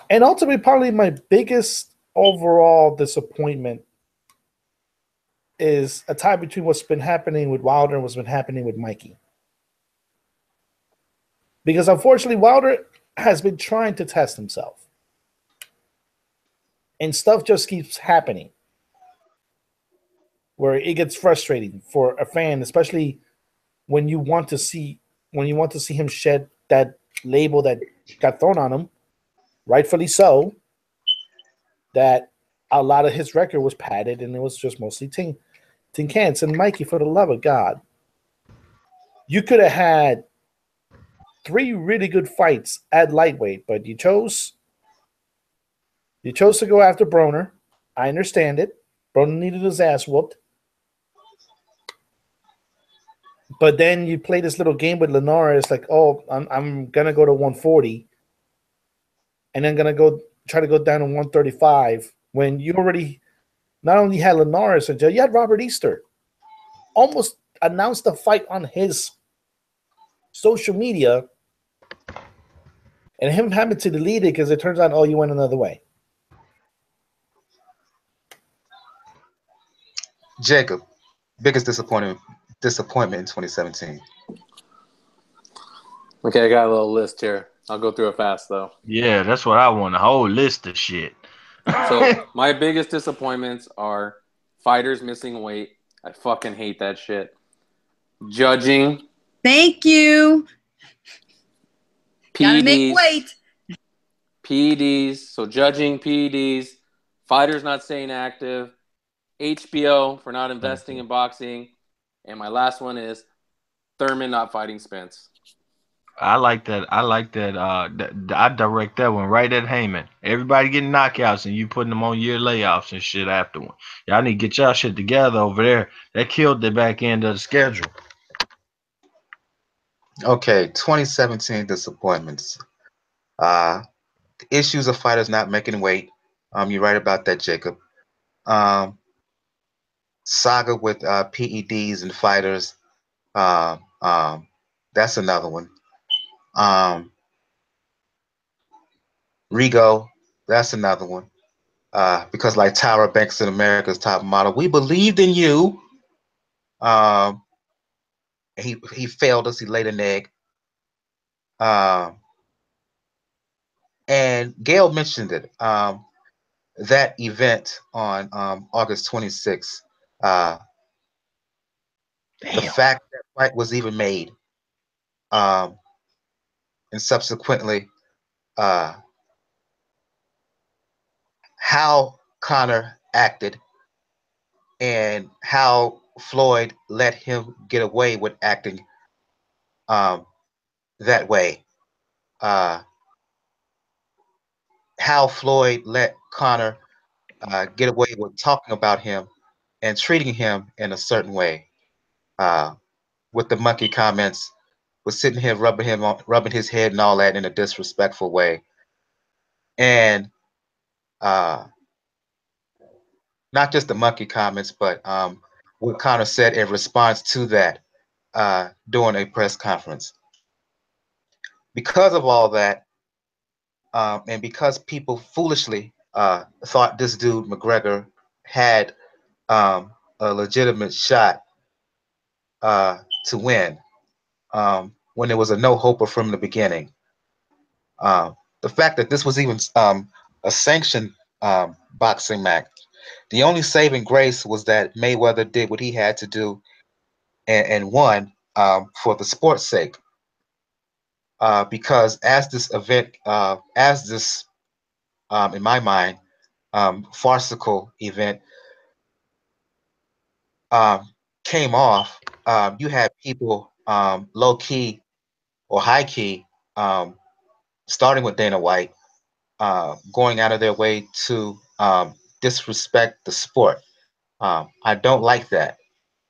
And ultimately, probably my biggest overall disappointment is a tie between what's been happening with Wilder and what's been happening with Mikey. Because unfortunately, Wilder has been trying to test himself. And stuff just keeps happening. Where it gets frustrating for a fan, especially when you want to see him shed that label that got thrown on him, rightfully so, that a lot of his record was padded and it was just mostly tin cans. And Mikey, for the love of God, you could have had 3 really good fights at lightweight, but you chose to go after Broner. I understand it. Broner needed his ass whooped. But then you play this little game with Lenora. It's like, oh, I'm gonna go to 140, and then gonna try to go down to 135 when you already not only had Lenora, so you had Robert Easter almost announced the fight on his social media, and him having to delete it because it turns out, oh, you went another way. Jacob, biggest disappointment in 2017. Okay, I got a little list here. I'll go through it fast though. Yeah, that's what I want. A whole list of shit. So my biggest disappointments are fighters missing weight. I fucking hate that shit. Judging. Thank you. Gotta make PEDs. weight. PEDs. So judging PEDs. Fighters not staying active. HBO for not investing in boxing. And my last one is Thurman not fighting Spence. I like that. I direct that one right at Heyman. Everybody getting knockouts and you putting them on year layoffs and shit afterward. Y'all need to get y'all shit together over there. That killed the back end of the schedule. Okay, 2017 disappointments. Issues of fighters not making weight. You're right about that, Jacob. Saga with PEDs and fighters. That's another one. Rigo, that's another one. Because like Tyra Banks in America's Top Model, we believed in you. He failed us. He laid an egg. And Gail mentioned it. That event on August 26th. The fact that fight was even made, and subsequently, how Conor acted and how Floyd let him get away with acting that way. How Floyd let Conor get away with talking about him and treating him in a certain way. With the monkey comments, was sitting here rubbing his head and all that in a disrespectful way. And not just the monkey comments, but what Conor said in response to that during a press conference. because of all that, and because people foolishly thought this dude McGregor had a legitimate shot to win, when there was a no-hoper from the beginning. The fact that this was even a sanctioned boxing match, the only saving grace was that Mayweather did what he had to do and won for the sport's sake. Because as this event, as this, in my mind, farcical event um, came off, you had people low key or high key, starting with Dana White, going out of their way to disrespect the sport. I don't like that.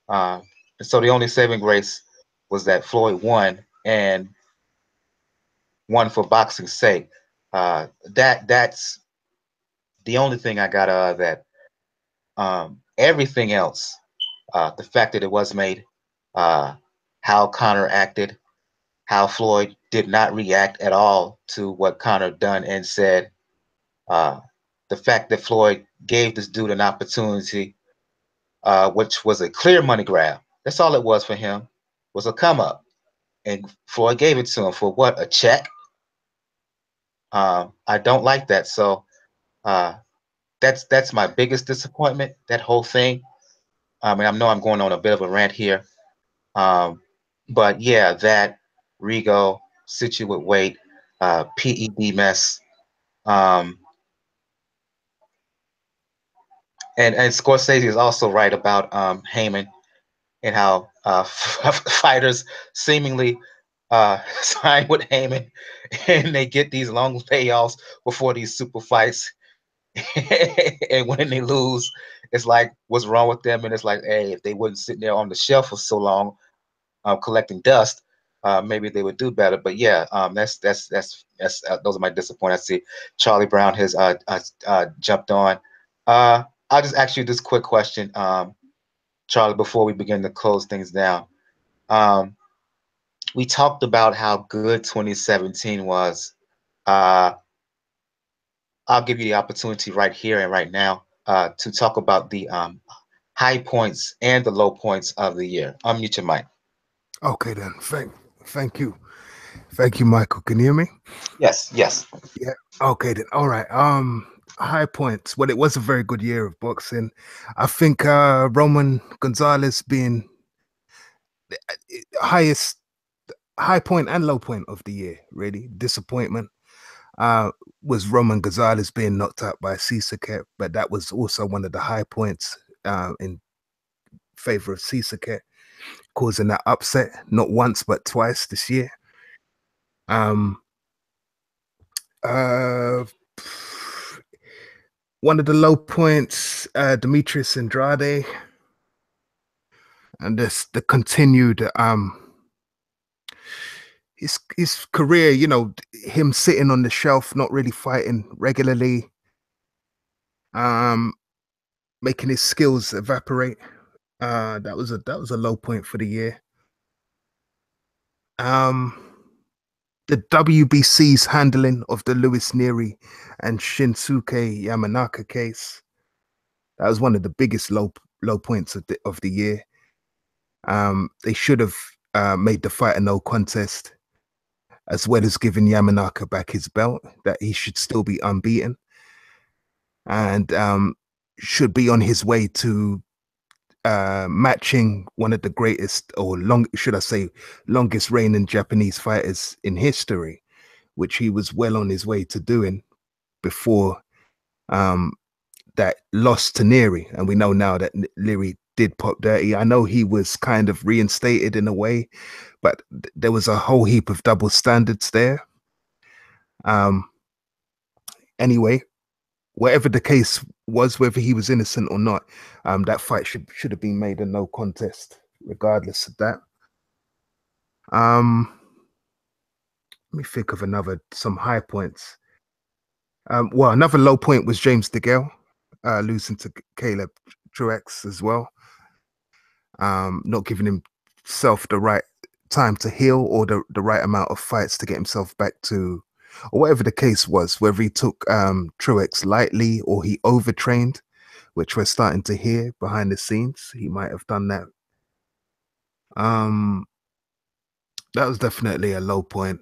And so the only saving grace was that Floyd won and won for boxing's sake. That's the only thing I got out of that. Everything else, the fact that it was made, uh, how Conor acted, how Floyd did not react at all to what Conor done and said, uh, the fact that Floyd gave this dude an opportunity, which was a clear money grab. That's all it was for him, was a come up, and Floyd gave it to him for what? A check. I don't like that. So uh, that's my biggest disappointment. That whole thing. I mean, I know I'm going on a bit of a rant here, but yeah, that Rigo, Situate Weight, PED mess, um, and Scorsese is also right about Heyman and how fighters seemingly sign with Heyman and they get these long payoffs before these super fights. And when they lose, it's like, what's wrong with them? And it's like, hey, if they wouldn't sit there on the shelf for so long, collecting dust, maybe they would do better. But yeah, that's those are my disappointments. I see Charlie Brown has jumped on. I'll just ask you this quick question, Charlie, before we begin to close things down. Um, we talked about how good 2017 was. Uh, I'll give you the opportunity right here and right now to talk about the high points and the low points of the year. Unmute your mic. Okay then. Thank you. Thank you, Michael. Can you hear me? Yes, yes. Yeah. Okay then. All right. High points. Well, it was a very good year of boxing. I think Roman Gonzalez being the highest high point and low point of the year, really. Disappointment was Roman Gonzalez being knocked out by Cissokhet, but that was also one of the high points in favor of Cissokhet, causing that upset not once but twice this year. One of the low points, Demetrius Andrade, and the continued his career, you know, him sitting on the shelf, not really fighting regularly, making his skills evaporate. That was a low point for the year. The WBC's handling of the Luis Nery and Shinsuke Yamanaka case, that was one of the biggest low points of the year. They should have made the fight a no contest, as well as giving Yamanaka back his belt, that he should still be unbeaten and should be on his way to matching one of the greatest, or longest reigning Japanese fighters in history, which he was well on his way to doing before that loss to Nery. And we know now that Nery did pop dirty. I know he was kind of reinstated in a way, but there was a whole heap of double standards there. Anyway, whatever the case was, whether he was innocent or not, that fight should have been made a no contest, regardless of that. Let me think of some high points. Well, another low point was James DeGale losing to Caleb Truex as well. Not giving himself the right time to heal or the right amount of fights to get himself back to, or whatever the case was, whether he took Truex lightly or he overtrained, which we're starting to hear behind the scenes. He might have done that. That was definitely a low point.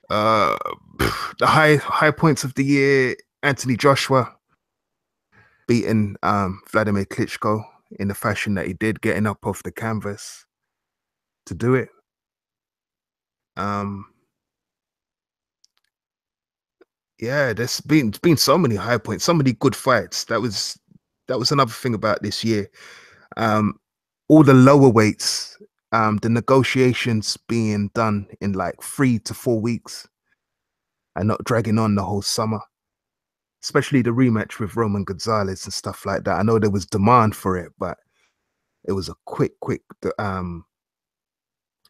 The high points of the year: Anthony Joshua beating Vladimir Klitschko in the fashion that he did, getting up off the canvas to do it. Yeah, there's been so many high points, so many good fights. That was another thing about this year. All the lower weights, the negotiations being done in like 3 to 4 weeks and not dragging on the whole summer. Especially the rematch with Roman Gonzalez and stuff like that. I know there was demand for it, but it was a quick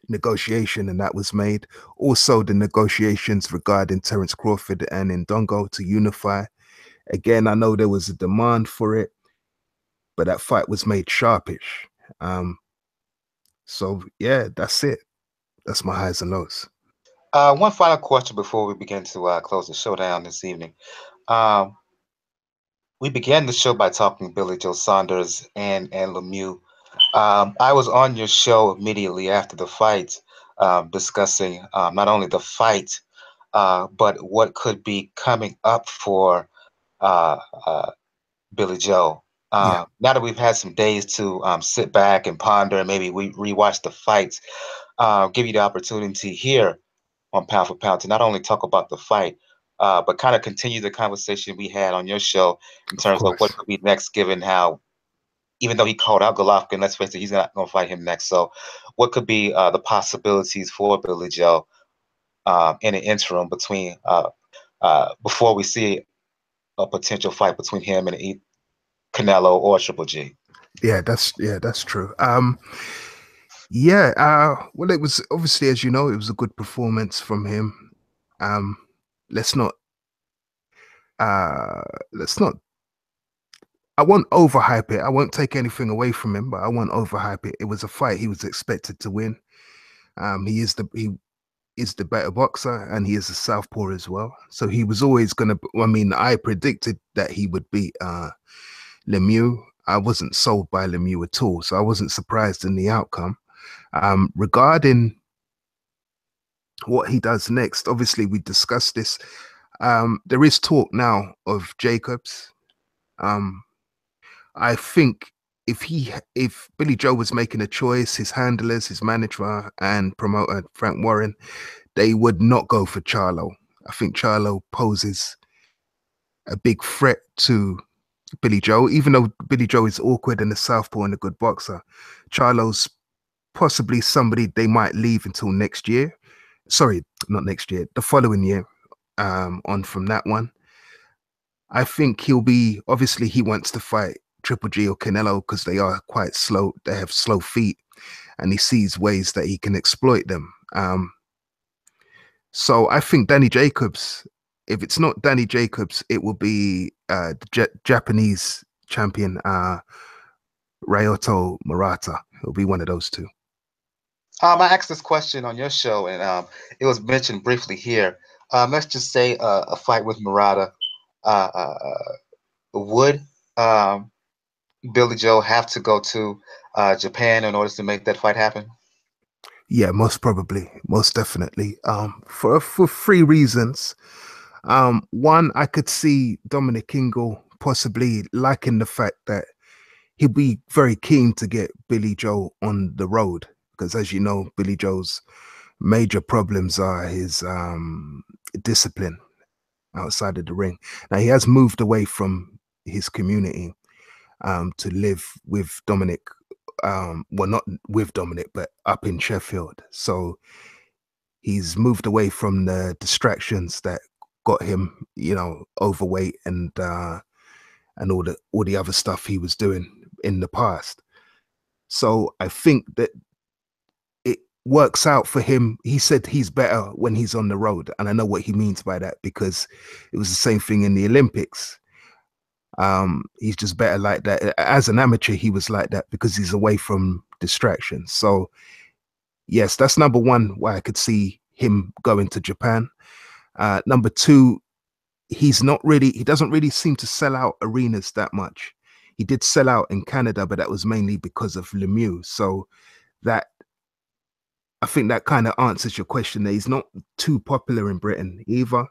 negotiation, and that was made. Also, the negotiations regarding Terence Crawford and Ndongo to unify. Again, I know there was a demand for it, but that fight was made sharpish. So yeah, that's it. That's my highs and lows. One final question before we begin to close the show down this evening. We began the show by talking Billy Joe Saunders and Lemieux. I was on your show immediately after the fight, discussing not only the fight, but what could be coming up for Billy Joe. Now that we've had some days to sit back and ponder, and maybe we rewatch the fights, give you the opportunity here on Pound for Pound to not only talk about the fight, but kind of continue the conversation we had on your show in terms of what could be next, given how, even though he called out Golovkin, let's face it, he's not going to fight him next. So what could be the possibilities for Billy Joe in an interim between before we see a potential fight between him and Canelo or Triple G? Yeah, that's true. Well, it was obviously, as you know, it was a good performance from him. Let's not I won't overhype it. I won't take anything away from him, but I won't overhype it. It was a fight he was expected to win. He is the better boxer, and he is a southpaw as well. So he was always gonna. I mean, I predicted that he would beat Lemieux. I wasn't sold by Lemieux at all, so I wasn't surprised in the outcome. Regarding what he does next, obviously we discussed this. There is talk now of Jacobs. I think if Billy Joe was making a choice, his handlers, his manager and promoter Frank Warren, they would not go for Charlo. I think Charlo poses a big threat to Billy Joe, even though Billy Joe is awkward and a southpaw and a good boxer. Charlo's possibly somebody they might leave until next year. Sorry, not next year, the following year. On from that one, I think obviously he wants to fight Triple G or Canelo because they are quite slow. They have slow feet, and he sees ways that he can exploit them. So I think Danny Jacobs, if it's not Danny Jacobs, it will be the Japanese champion, Ryoto Murata. It'll be one of those two. I asked this question on your show, and it was mentioned briefly here. Let's just say a fight with Murata. Would Billy Joe have to go to Japan in order to make that fight happen? Yeah, most probably, most definitely. For 3 reasons. One, I could see Dominic Ingle possibly liking the fact that he'd be very keen to get Billy Joe on the road, because as you know, Billy Joe's major problems are his discipline outside of the ring. Now he has moved away from his community to live with Dominic, well, not with Dominic, but up in Sheffield. So he's moved away from the distractions that got him, overweight and all the other stuff he was doing in the past. So I think that it works out for him. He said he's better when he's on the road, and I know what he means by that, because it was the same thing in the Olympics. He's just better like that. As an amateur, he was like that because he's away from distractions. So yes, that's number one why I could see him going to Japan. Number two, he doesn't really seem to sell out arenas that much. He did sell out in Canada, but that was mainly because of Lemieux. So that, I think that kind of answers your question there. He's not too popular in Britain either.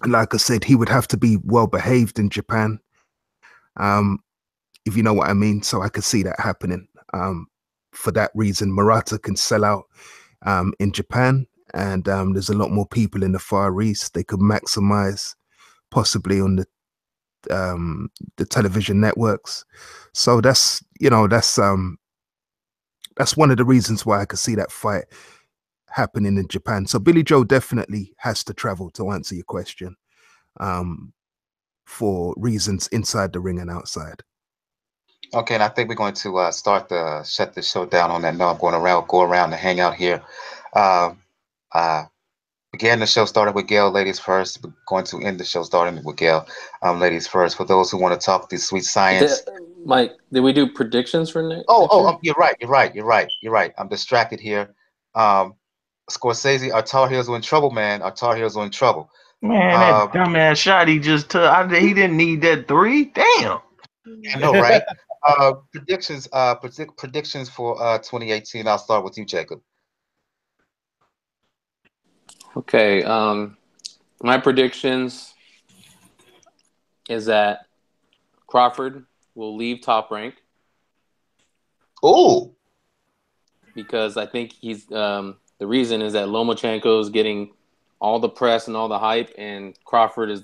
Like I said, he would have to be well behaved in Japan, if you know what I mean. So I could see that happening. For that reason, Murata can sell out in Japan, and there's a lot more people in the Far East. They could maximize possibly on the television networks. So that's one of the reasons why I could see that fight happening in Japan. So Billy Joe definitely has to travel, to answer your question, for reasons inside the ring and outside. Okay, and I think we're going to shut the show down on that note. I'm going to go around and hang out here. Began the show started with Gail, ladies first. We're going to end the show starting with Gail, ladies first. For those who want to talk the sweet science. Mike, did we do predictions for next? You're right. I'm distracted here. Scorsese, our Tar Heels are in trouble, man. Our Tar Heels are in trouble. Man, that dumbass shot he just took. He didn't need that 3. Damn. I know, right? Predictions for 2018. I'll start with you, Jacob. Okay. My predictions is that Crawford will leave Top Rank. Oh. Because I think he's the reason is that Lomachenko is getting all the press and all the hype, and Crawford is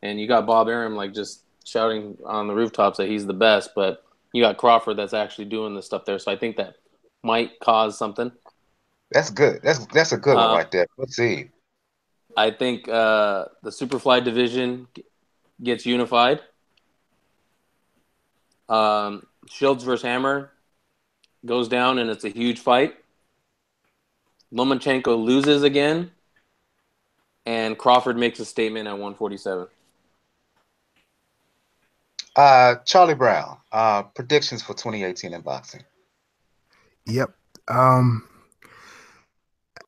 and you got Bob Arum like just shouting on the rooftops that he's the best, but you got Crawford that's actually doing the stuff there. So I think that might cause something. That's good. That's a good one right there. Let's see. I think the Superfly division gets unified. Shields versus Hammer goes down, and it's a huge fight. Lomachenko loses again, and Crawford makes a statement at 147. Charlie Brown, predictions for 2018 in boxing. Yep.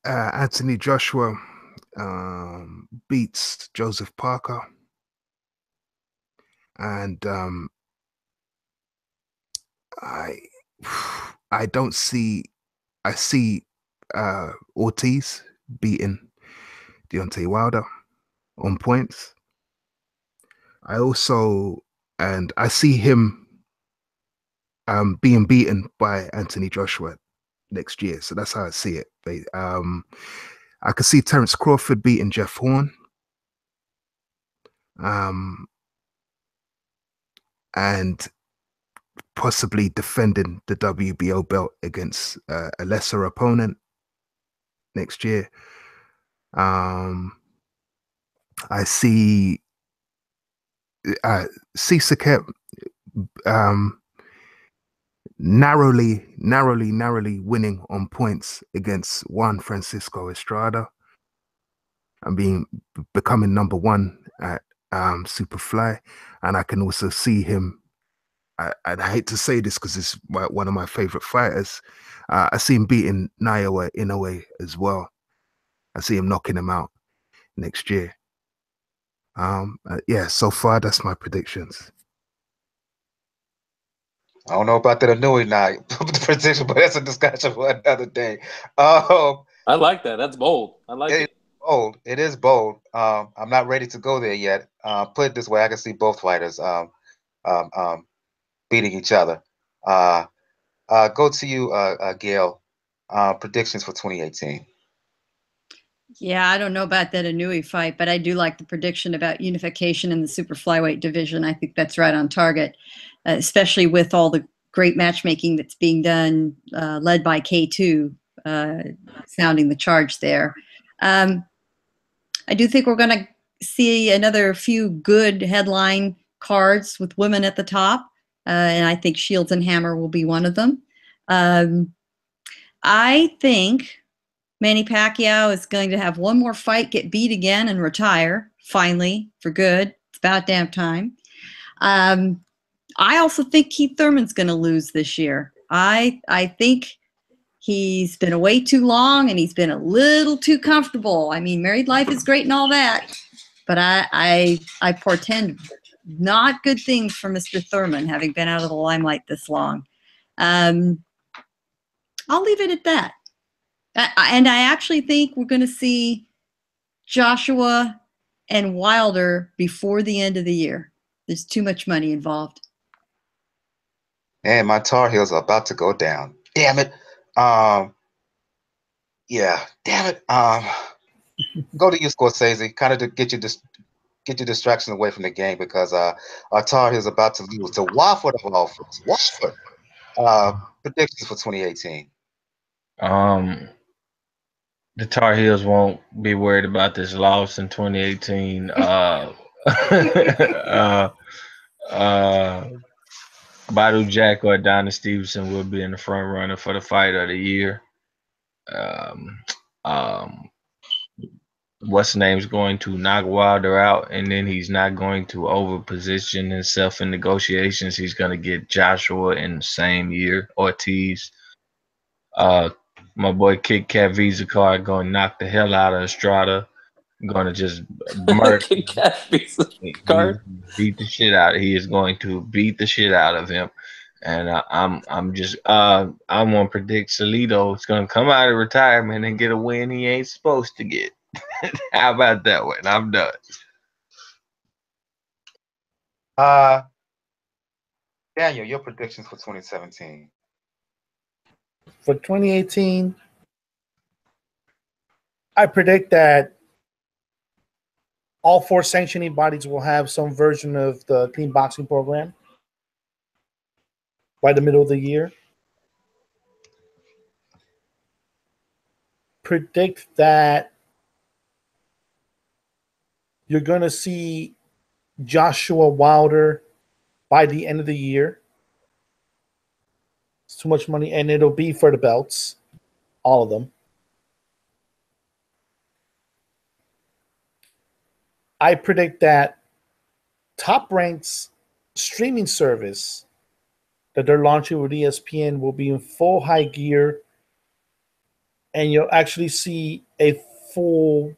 Anthony Joshua beats Joseph Parker, and I see Ortiz beating Deontay Wilder on points. I see him being beaten by Anthony Joshua next year. So that's how I see it. I could see Terence Crawford beating Jeff Horn. And possibly defending the WBO belt against a lesser opponent next year. I see Saket narrowly winning on points against Juan Francisco Estrada and becoming number 1 at Superfly. And I can also see him, I'd hate to say this because it's one of my favorite fighters. I see him beating Naoya Inoue as well. I see him knocking him out next year. Yeah, so far that's my predictions. I don't know about that Inoue night prediction, but that's a discussion for another day. I like that. That's bold. I like it. Bold. It is bold. I'm not ready to go there yet. Put it this way, I can see both fighters beating each other. Go to you, Gail. Predictions for 2018. Yeah, I don't know about that Inoue fight, but I do like the prediction about unification in the super flyweight division. I think that's right on target, especially with all the great matchmaking that's being done, led by K2, sounding the charge there. I do think we're going to see another few good headline cards with women at the top, and I think Shields and Hammer will be one of them. I think Manny Pacquiao is going to have one more fight, get beat again, and retire, finally, for good. It's about damn time. I also think Keith Thurman's going to lose this year. I think he's been away too long and he's been a little too comfortable. I mean, married life is great and all that, but I portend not good things for Mr. Thurman having been out of the limelight this long. I'll leave it at that. And I actually think we're going to see Joshua and Wilder before the end of the year. There's too much money involved. And my Tar Heels are about to go down. Damn it. Yeah, damn it. Go to you, Scorsese, kind of to get your distraction away from the game, because our Tar Heels about to lose to Watford of all folks. Watford. Predictions for 2018. The Tar Heels won't be worried about this loss in 2018. Badu Jack or Adonis Stevenson will be in the front runner for the fight of the year. What's the name's going to knock Wilder out, and then he's not going to overposition himself in negotiations. He's going to get Joshua in the same year, Ortiz. My boy Kit Kat Visa card going to knock the hell out of Estrada. Going to just murder. Kit Kat Visa card. Beat the shit out. He is going to beat the shit out of him. And I want to predict Salido is going to come out of retirement and get a win he ain't supposed to get. How about that one? I'm done. Daniel, your predictions for 2017. For 2018, I predict that all 4 sanctioning bodies will have some version of the clean boxing program by the middle of the year. Predict that you're going to see Joshua Wilder by the end of the year. It's too much money, and it'll be for the belts, all of them. I predict that Top Rank's streaming service that they're launching with ESPN will be in full high gear, and you'll actually see a full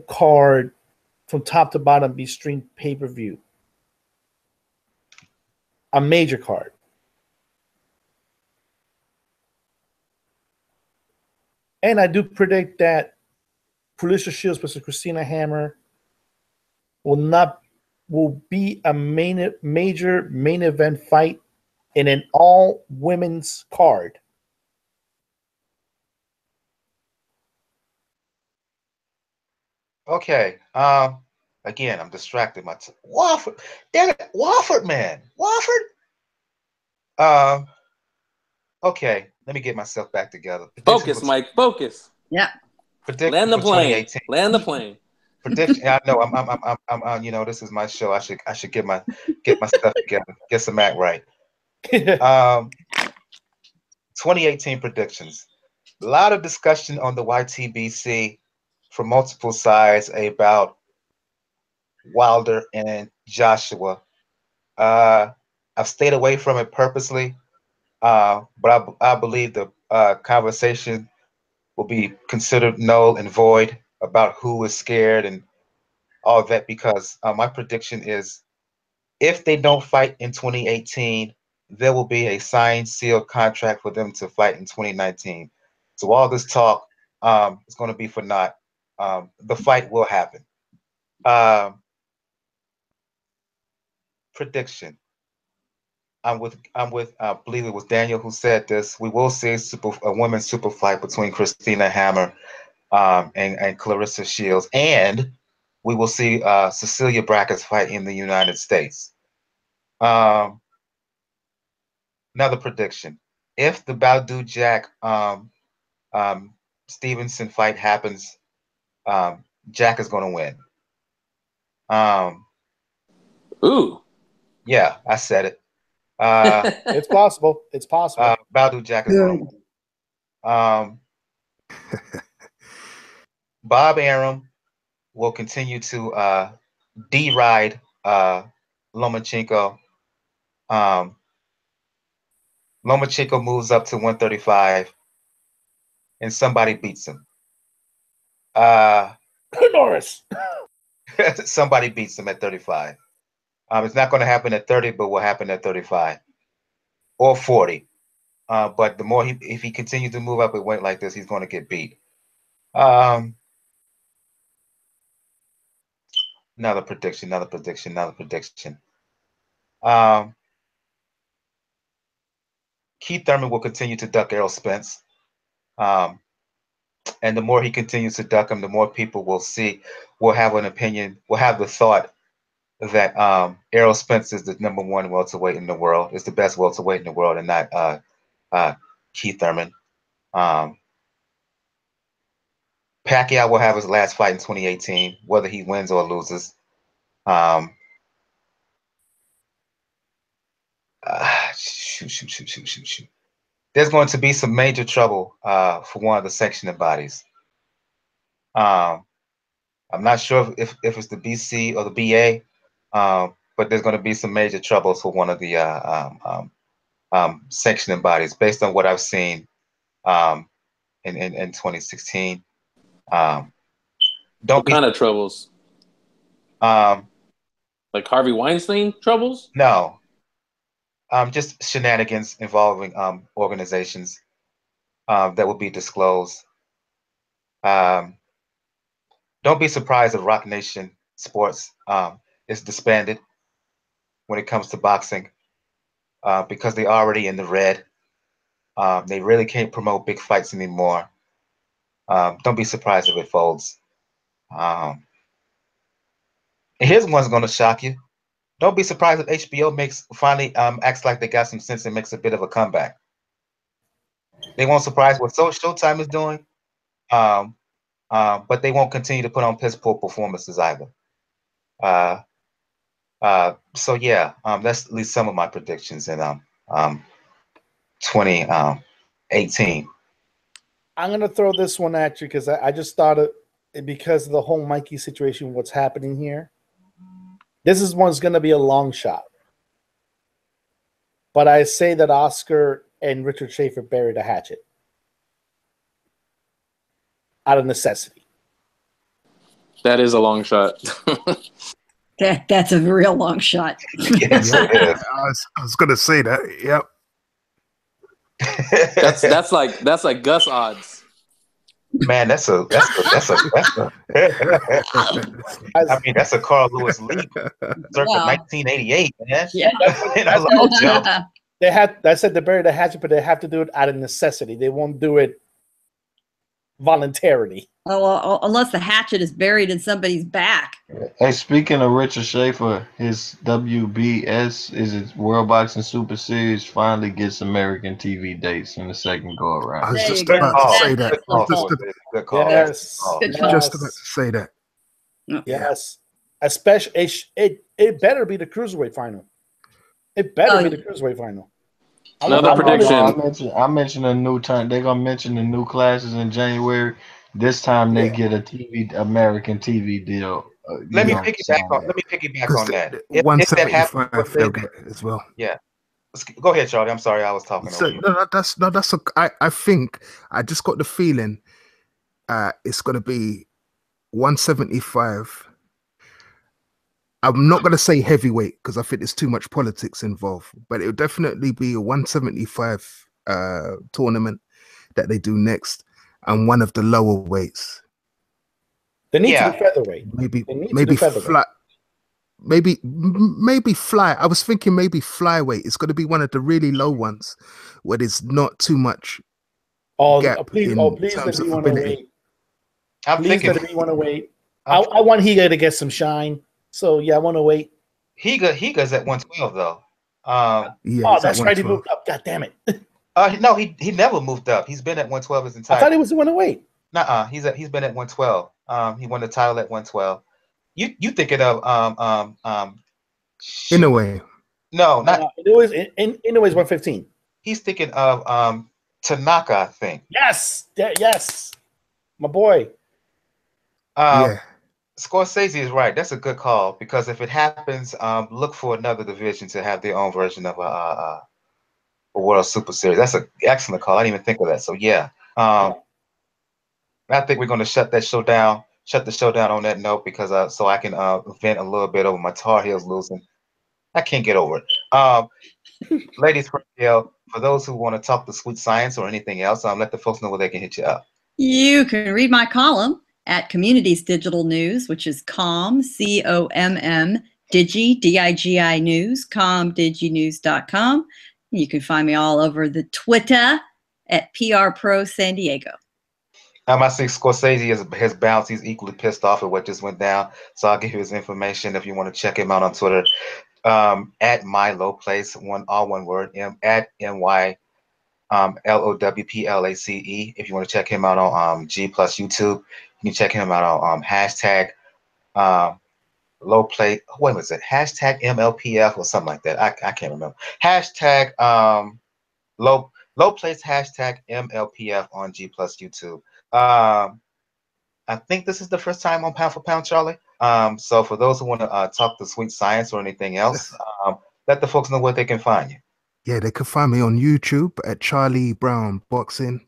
card from top to bottom be streamed pay-per-view. A major card. And I do predict that Felicia Shields versus Christina Hammer will be a major main event fight in an all women's card. Okay. Again, I'm distracted. Wofford. Damn it, Wofford, man. Wofford. Okay. Let me get myself back together. Focus, Mike. Focus. Yeah. Land the plane. Land the plane. Prediction. I know. I'm. You know, this is my show. I should get my stuff together. Get some act right. 2018 predictions. A lot of discussion on the YTBC from multiple sides about Wilder and Joshua. I've stayed away from it purposely, but I believe the conversation will be considered null and void about who is scared and all that, because my prediction is if they don't fight in 2018, there will be a signed, sealed contract for them to fight in 2019. So all this talk is going to be for naught. The fight will happen. Prediction. I believe it was Daniel who said this. We will see a women's super fight between Christina Hammer and Clarissa Shields, and we will see Cecilia Brackers fight in the United States. Another prediction: if the Badu Jack Stevenson fight happens, Jack is going to win. Ooh. Yeah, I said it. It's possible. It's possible. Badu Jack is going to win. Bob Arum will continue to deride Lomachenko. Lomachenko moves up to 135, and somebody beats him. Norris. Somebody beats him at 35. It's not going to happen at 30, but will happen at 35 or 40. But the more if he continues to move up at weight like this, he's going to get beat. Another prediction. Keith Thurman will continue to duck Errol Spence. And the more he continues to duck him, the more people will have an opinion, will have the thought that Errol Spence is the #1 welterweight in the world, is the best welterweight in the world, and not Keith Thurman. Pacquiao will have his last fight in 2018, whether he wins or loses. Shoot. There's going to be some major trouble for one of the sanctioning bodies. I'm not sure if it's the BC or the BA, but there's going to be some major troubles for one of the sanctioning bodies based on what I've seen in 2016. What kind of troubles? Like Harvey Weinstein troubles? No. Just shenanigans involving organizations that will be disclosed. Don't be surprised if Rock Nation Sports is disbanded when it comes to boxing because they're already in the red. They really can't promote big fights anymore. Don't be surprised if it folds. And here's one's going to shock you. Don't be surprised if HBO finally acts like they got some sense and makes a bit of a comeback. They won't surprise what Showtime is doing, but they won't continue to put on piss poor performances either. So yeah, that's at least some of my predictions in 2018. I'm gonna throw this one at you because I just thought it because of the whole Mikey situation. What's happening here? This one's going to be a long shot. But I say that Oscar and Richard Schaefer buried a hatchet. Out of necessity. That is a long shot. That's a real long shot. Yes, it is. I was going to say that. Yep. That's like Gus odds. Man, that's a I mean, that's a Carl Lewis leap circa 1988, man. Yeah. I said they buried the hatchet, but they have to do it out of necessity. They won't do it voluntarily. Oh, well, unless the hatchet is buried in somebody's back. Hey, speaking of Richard Schaefer, his WBS is it World Boxing Super Series finally gets American TV dates in the second go I around. was There just you go. about to say that. Good call. Yes. Good Just about to say that. Yes. Especially it better be the cruiserweight final. It better be the cruiserweight final. Another prediction. I mentioned a new time. They're gonna mention the new classes in January. This time they get a American TV deal. Let me piggyback on that. If 175 they'll get as well. Yeah. Go ahead, Charlie. I'm sorry, I was talking So over you. I think I just got the feeling it's gonna be 175. I'm not gonna say heavyweight because I think there's too much politics involved, but it'll definitely be a 175 tournament that they do next, and one of the lower weights. They need to be featherweight. Maybe flat. Maybe fly. I was thinking maybe flyweight. It's going to be one of the really low ones where there's not too much. Please let me want to wait. Please let me want to wait. I want Higa to get some shine. So yeah, I want to wait. Higa's at 112 though. That's right. He moved up. God damn it. No, he never moved up. He's been at 112 his entire. I thought he was the 108. Nuh-uh. He's been at 112. He won the title at 112. You thinking of in a way. No, not it was in a way 115. He's thinking of Tanaka, I think. Yes, my boy. Yeah. Scorsese is right. That's a good call because if it happens, look for another division to have their own version of a World Super Series. That's an excellent call. I didn't even think of that. So yeah, I think we're going to shut the show down on that note because so I can vent a little bit over my Tar Heels losing. I can't get over it. Ladies, for those who want to talk the sweet science or anything else, let the folks know where they can hit you up. You can read my column at Communities Digital News, which is COMM, COMM, Digi, D-I-G-I News, comdiginews.com. You can find me all over the Twitter at PR Pro San Diego. I see Scorsese has bounced. He's equally pissed off at what just went down. So I'll give you his information if you want to check him out on Twitter. At Milo Place, all one word, at MY LOWPLACE. If you want to check him out on G Plus YouTube, you can check him out on hashtag low play. What was it? Hashtag MLPF or something like that. I can't remember. Hashtag low place hashtag MLPF on G Plus YouTube. I think this is the first time on Pound for Pound, Charlie. So for those who want to talk the sweet science or anything else, let the folks know where they can find you. Yeah, they can find me on YouTube at Charlie Brown Boxing.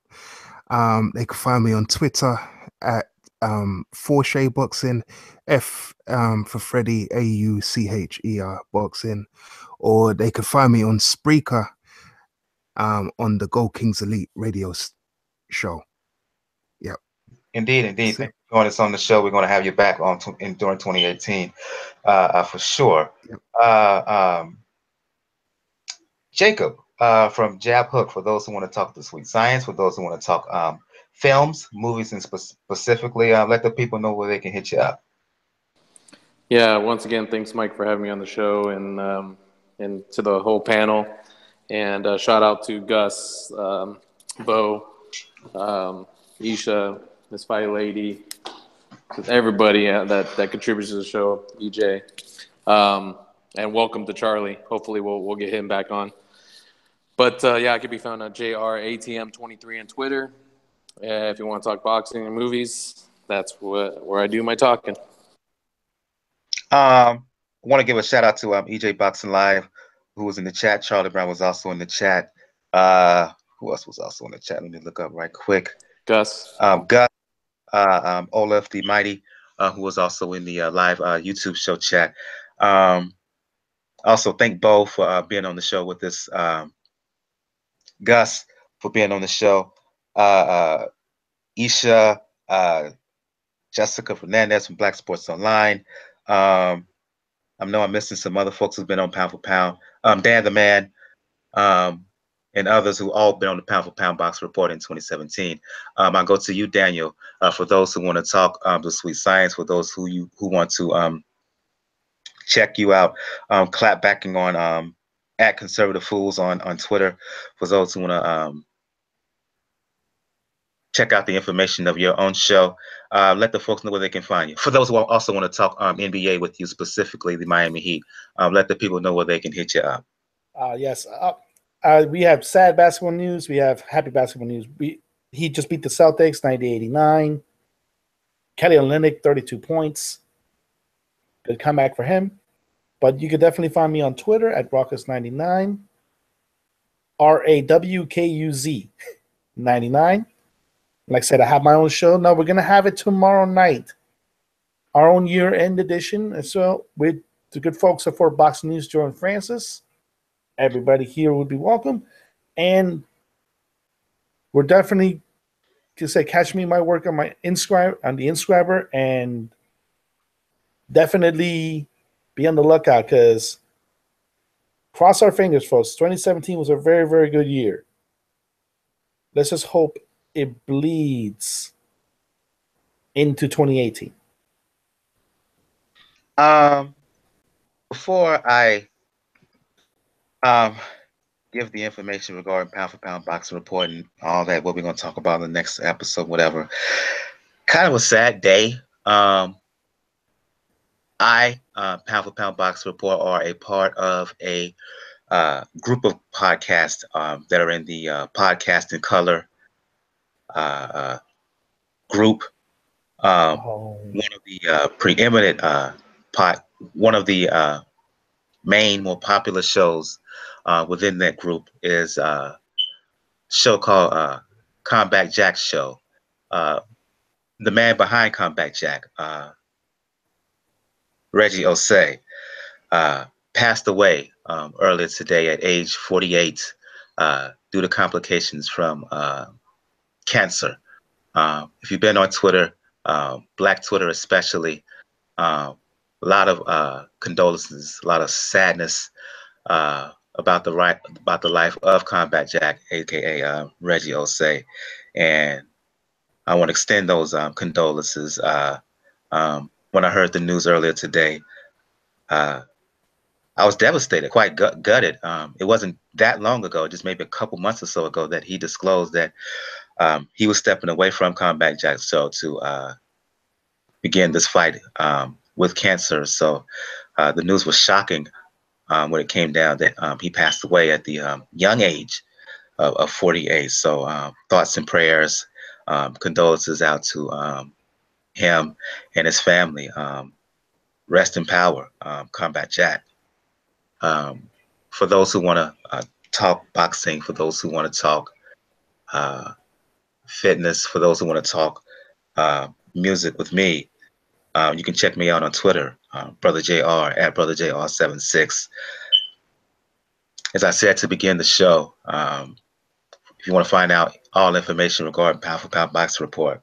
They can find me on Twitter at Forshay Boxing, F for Freddie, AUCHER Boxing, or they can find me on Spreaker on the Gold Kings Elite radio show. Yep. Indeed. Thank you for joining us on the show. We're going to have you back during 2018 for sure. Yep. Jacob from Jab Hook, for those who want to talk the sweet science, for those who want to talk films, movies, and specifically, let the people know where they can hit you up. Yeah, once again, thanks, Mike, for having me on the show and to the whole panel. And shout out to Gus, Bo, Isha, Miss Fight Lady, everybody that contributes to the show, EJ. And welcome to Charlie. Hopefully we'll get him back on. But yeah, I could be found on JRATM23 on Twitter. If you want to talk boxing and movies, that's where I do my talking. I want to give a shout out to EJ Boxing Live, who was in the chat. Charlie Brown was also in the chat. Who else was also in the chat? Let me look up right quick. Gus. Gus. Olaf the Mighty, who was also in the live YouTube show chat. Also, thank Bo for being on the show with us. Gus for being on the show. Isha, Jessica Fernandez from Black Sports Online. I know I'm missing some other folks who've been on Pound for Pound. Dan the Man, and others who all been on the Pound for Pound Box Report in 2017. I'll go to you, Daniel, for those who want to talk the sweet science, for those who want to check you out, clap backing on at Conservative Fools on Twitter, for those who want to check out the information of your own show. Let the folks know where they can find you. For those who also want to talk NBA with you, specifically the Miami Heat, let the people know where they can hit you up. Yes. We have sad basketball news. We have happy basketball news. He just beat the Celtics 90-89. Kelly Olynyk, 32 points. Good comeback for him. But you could definitely find me on Twitter at Rawkus99. RAWKUZ 99. Like I said, I have my own show. Now we're going to have it tomorrow night. Our own year-end edition. And so with the good folks at Fort Boxing News, Joe and Francis. Everybody here would be welcome. And we're definitely to say catch me in my work on my Instagram, on the Inscriber, and definitely be on the lookout because cross our fingers, folks. 2017 was a very, very good year. Let's just hope it bleeds into 2018. Before I give the information regarding Pound for Pound Boxing Report and all that, what we're going to talk about in the next episode, whatever. Kind of a sad day. Pound for Pound Boxing Report are a part of a group of podcasts that are in the Podcast in Color group. One of the preeminent one of the main, more popular shows within that group is a show called Combat Jack Show. The man behind Combat Jack, Reggie Osei, passed away earlier today at age 48 due to complications from cancer. If you've been on Twitter, Black Twitter especially, a lot of condolences, a lot of sadness about the life of Combat Jack, aka Reggie Osei, and I want to extend those condolences. When I heard the news earlier today, I was devastated, quite gutted. It wasn't that long ago, just maybe a couple months or so ago, that he disclosed that he was stepping away from Combat Jack Show to begin this fight with cancer. So the news was shocking when it came down that he passed away at the young age of 48. So thoughts and prayers, condolences out to him and his family. Rest in power, Combat Jack. For those who want to talk boxing, for those who want to talk fitness, for those who want to talk music with me, you can check me out on Twitter, Brother JR, at Brother JR76. As I said to begin the show, if you want to find out all information regarding Pound for Pound Boxing Report,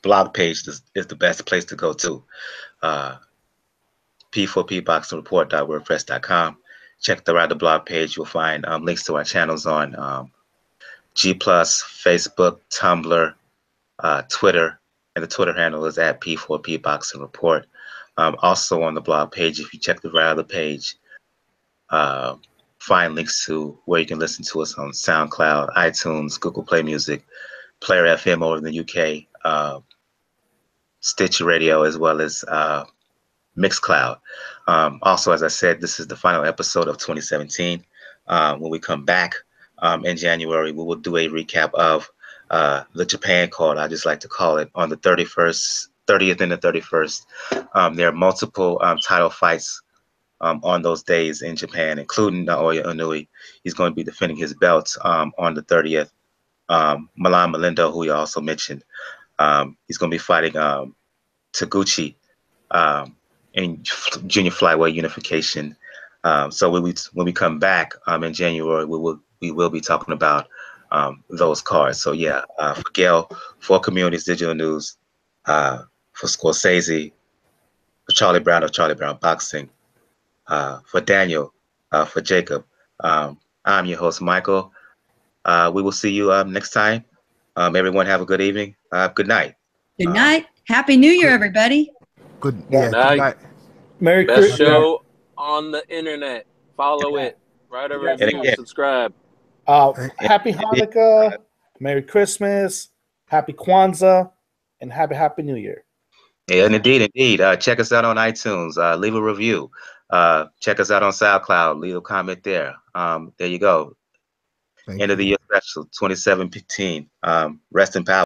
blog page is the best place to go to. P4pboxingreport.wordpress.com. Check the blog page. You'll find links to our channels on G+, Facebook, Tumblr, Twitter, and the Twitter handle is at P4P Boxing Report. Also on the blog page, if you check the page, find links to where you can listen to us on SoundCloud, iTunes, Google Play Music, Player FM over in the UK, Stitcher Radio, as well as Mixcloud. Also, as I said, this is the final episode of 2017. When we come back in January, we will do a recap of the Japan card, I just like to call it, on the 30th and the 31st. There are multiple title fights on those days in Japan, including Naoya Inoue. He's going to be defending his belt on the 30th. Milan Malindo, who we also mentioned, he's going to be fighting Taguchi in junior flyweight unification. So when we come back in January, we will be talking about those cards. So yeah, for Gail, for Communities Digital News, for Scorsese, for Charlie Brown of Charlie Brown Boxing, for Daniel, for Jacob, I'm your host, Michael. We will see you next time. Everyone have a good evening. Good night. Good night. Happy New Year, everybody. Good night. Good night. Merry Best Christmas. show on the internet. Follow it. Write a review. Subscribe. Happy Hanukkah, Merry Christmas, Happy Kwanzaa, and Happy New Year. Yeah, and indeed. Check us out on iTunes. Leave a review. Check us out on SoundCloud. Leave a comment there. There you go. End of the year special 2017. Rest in power.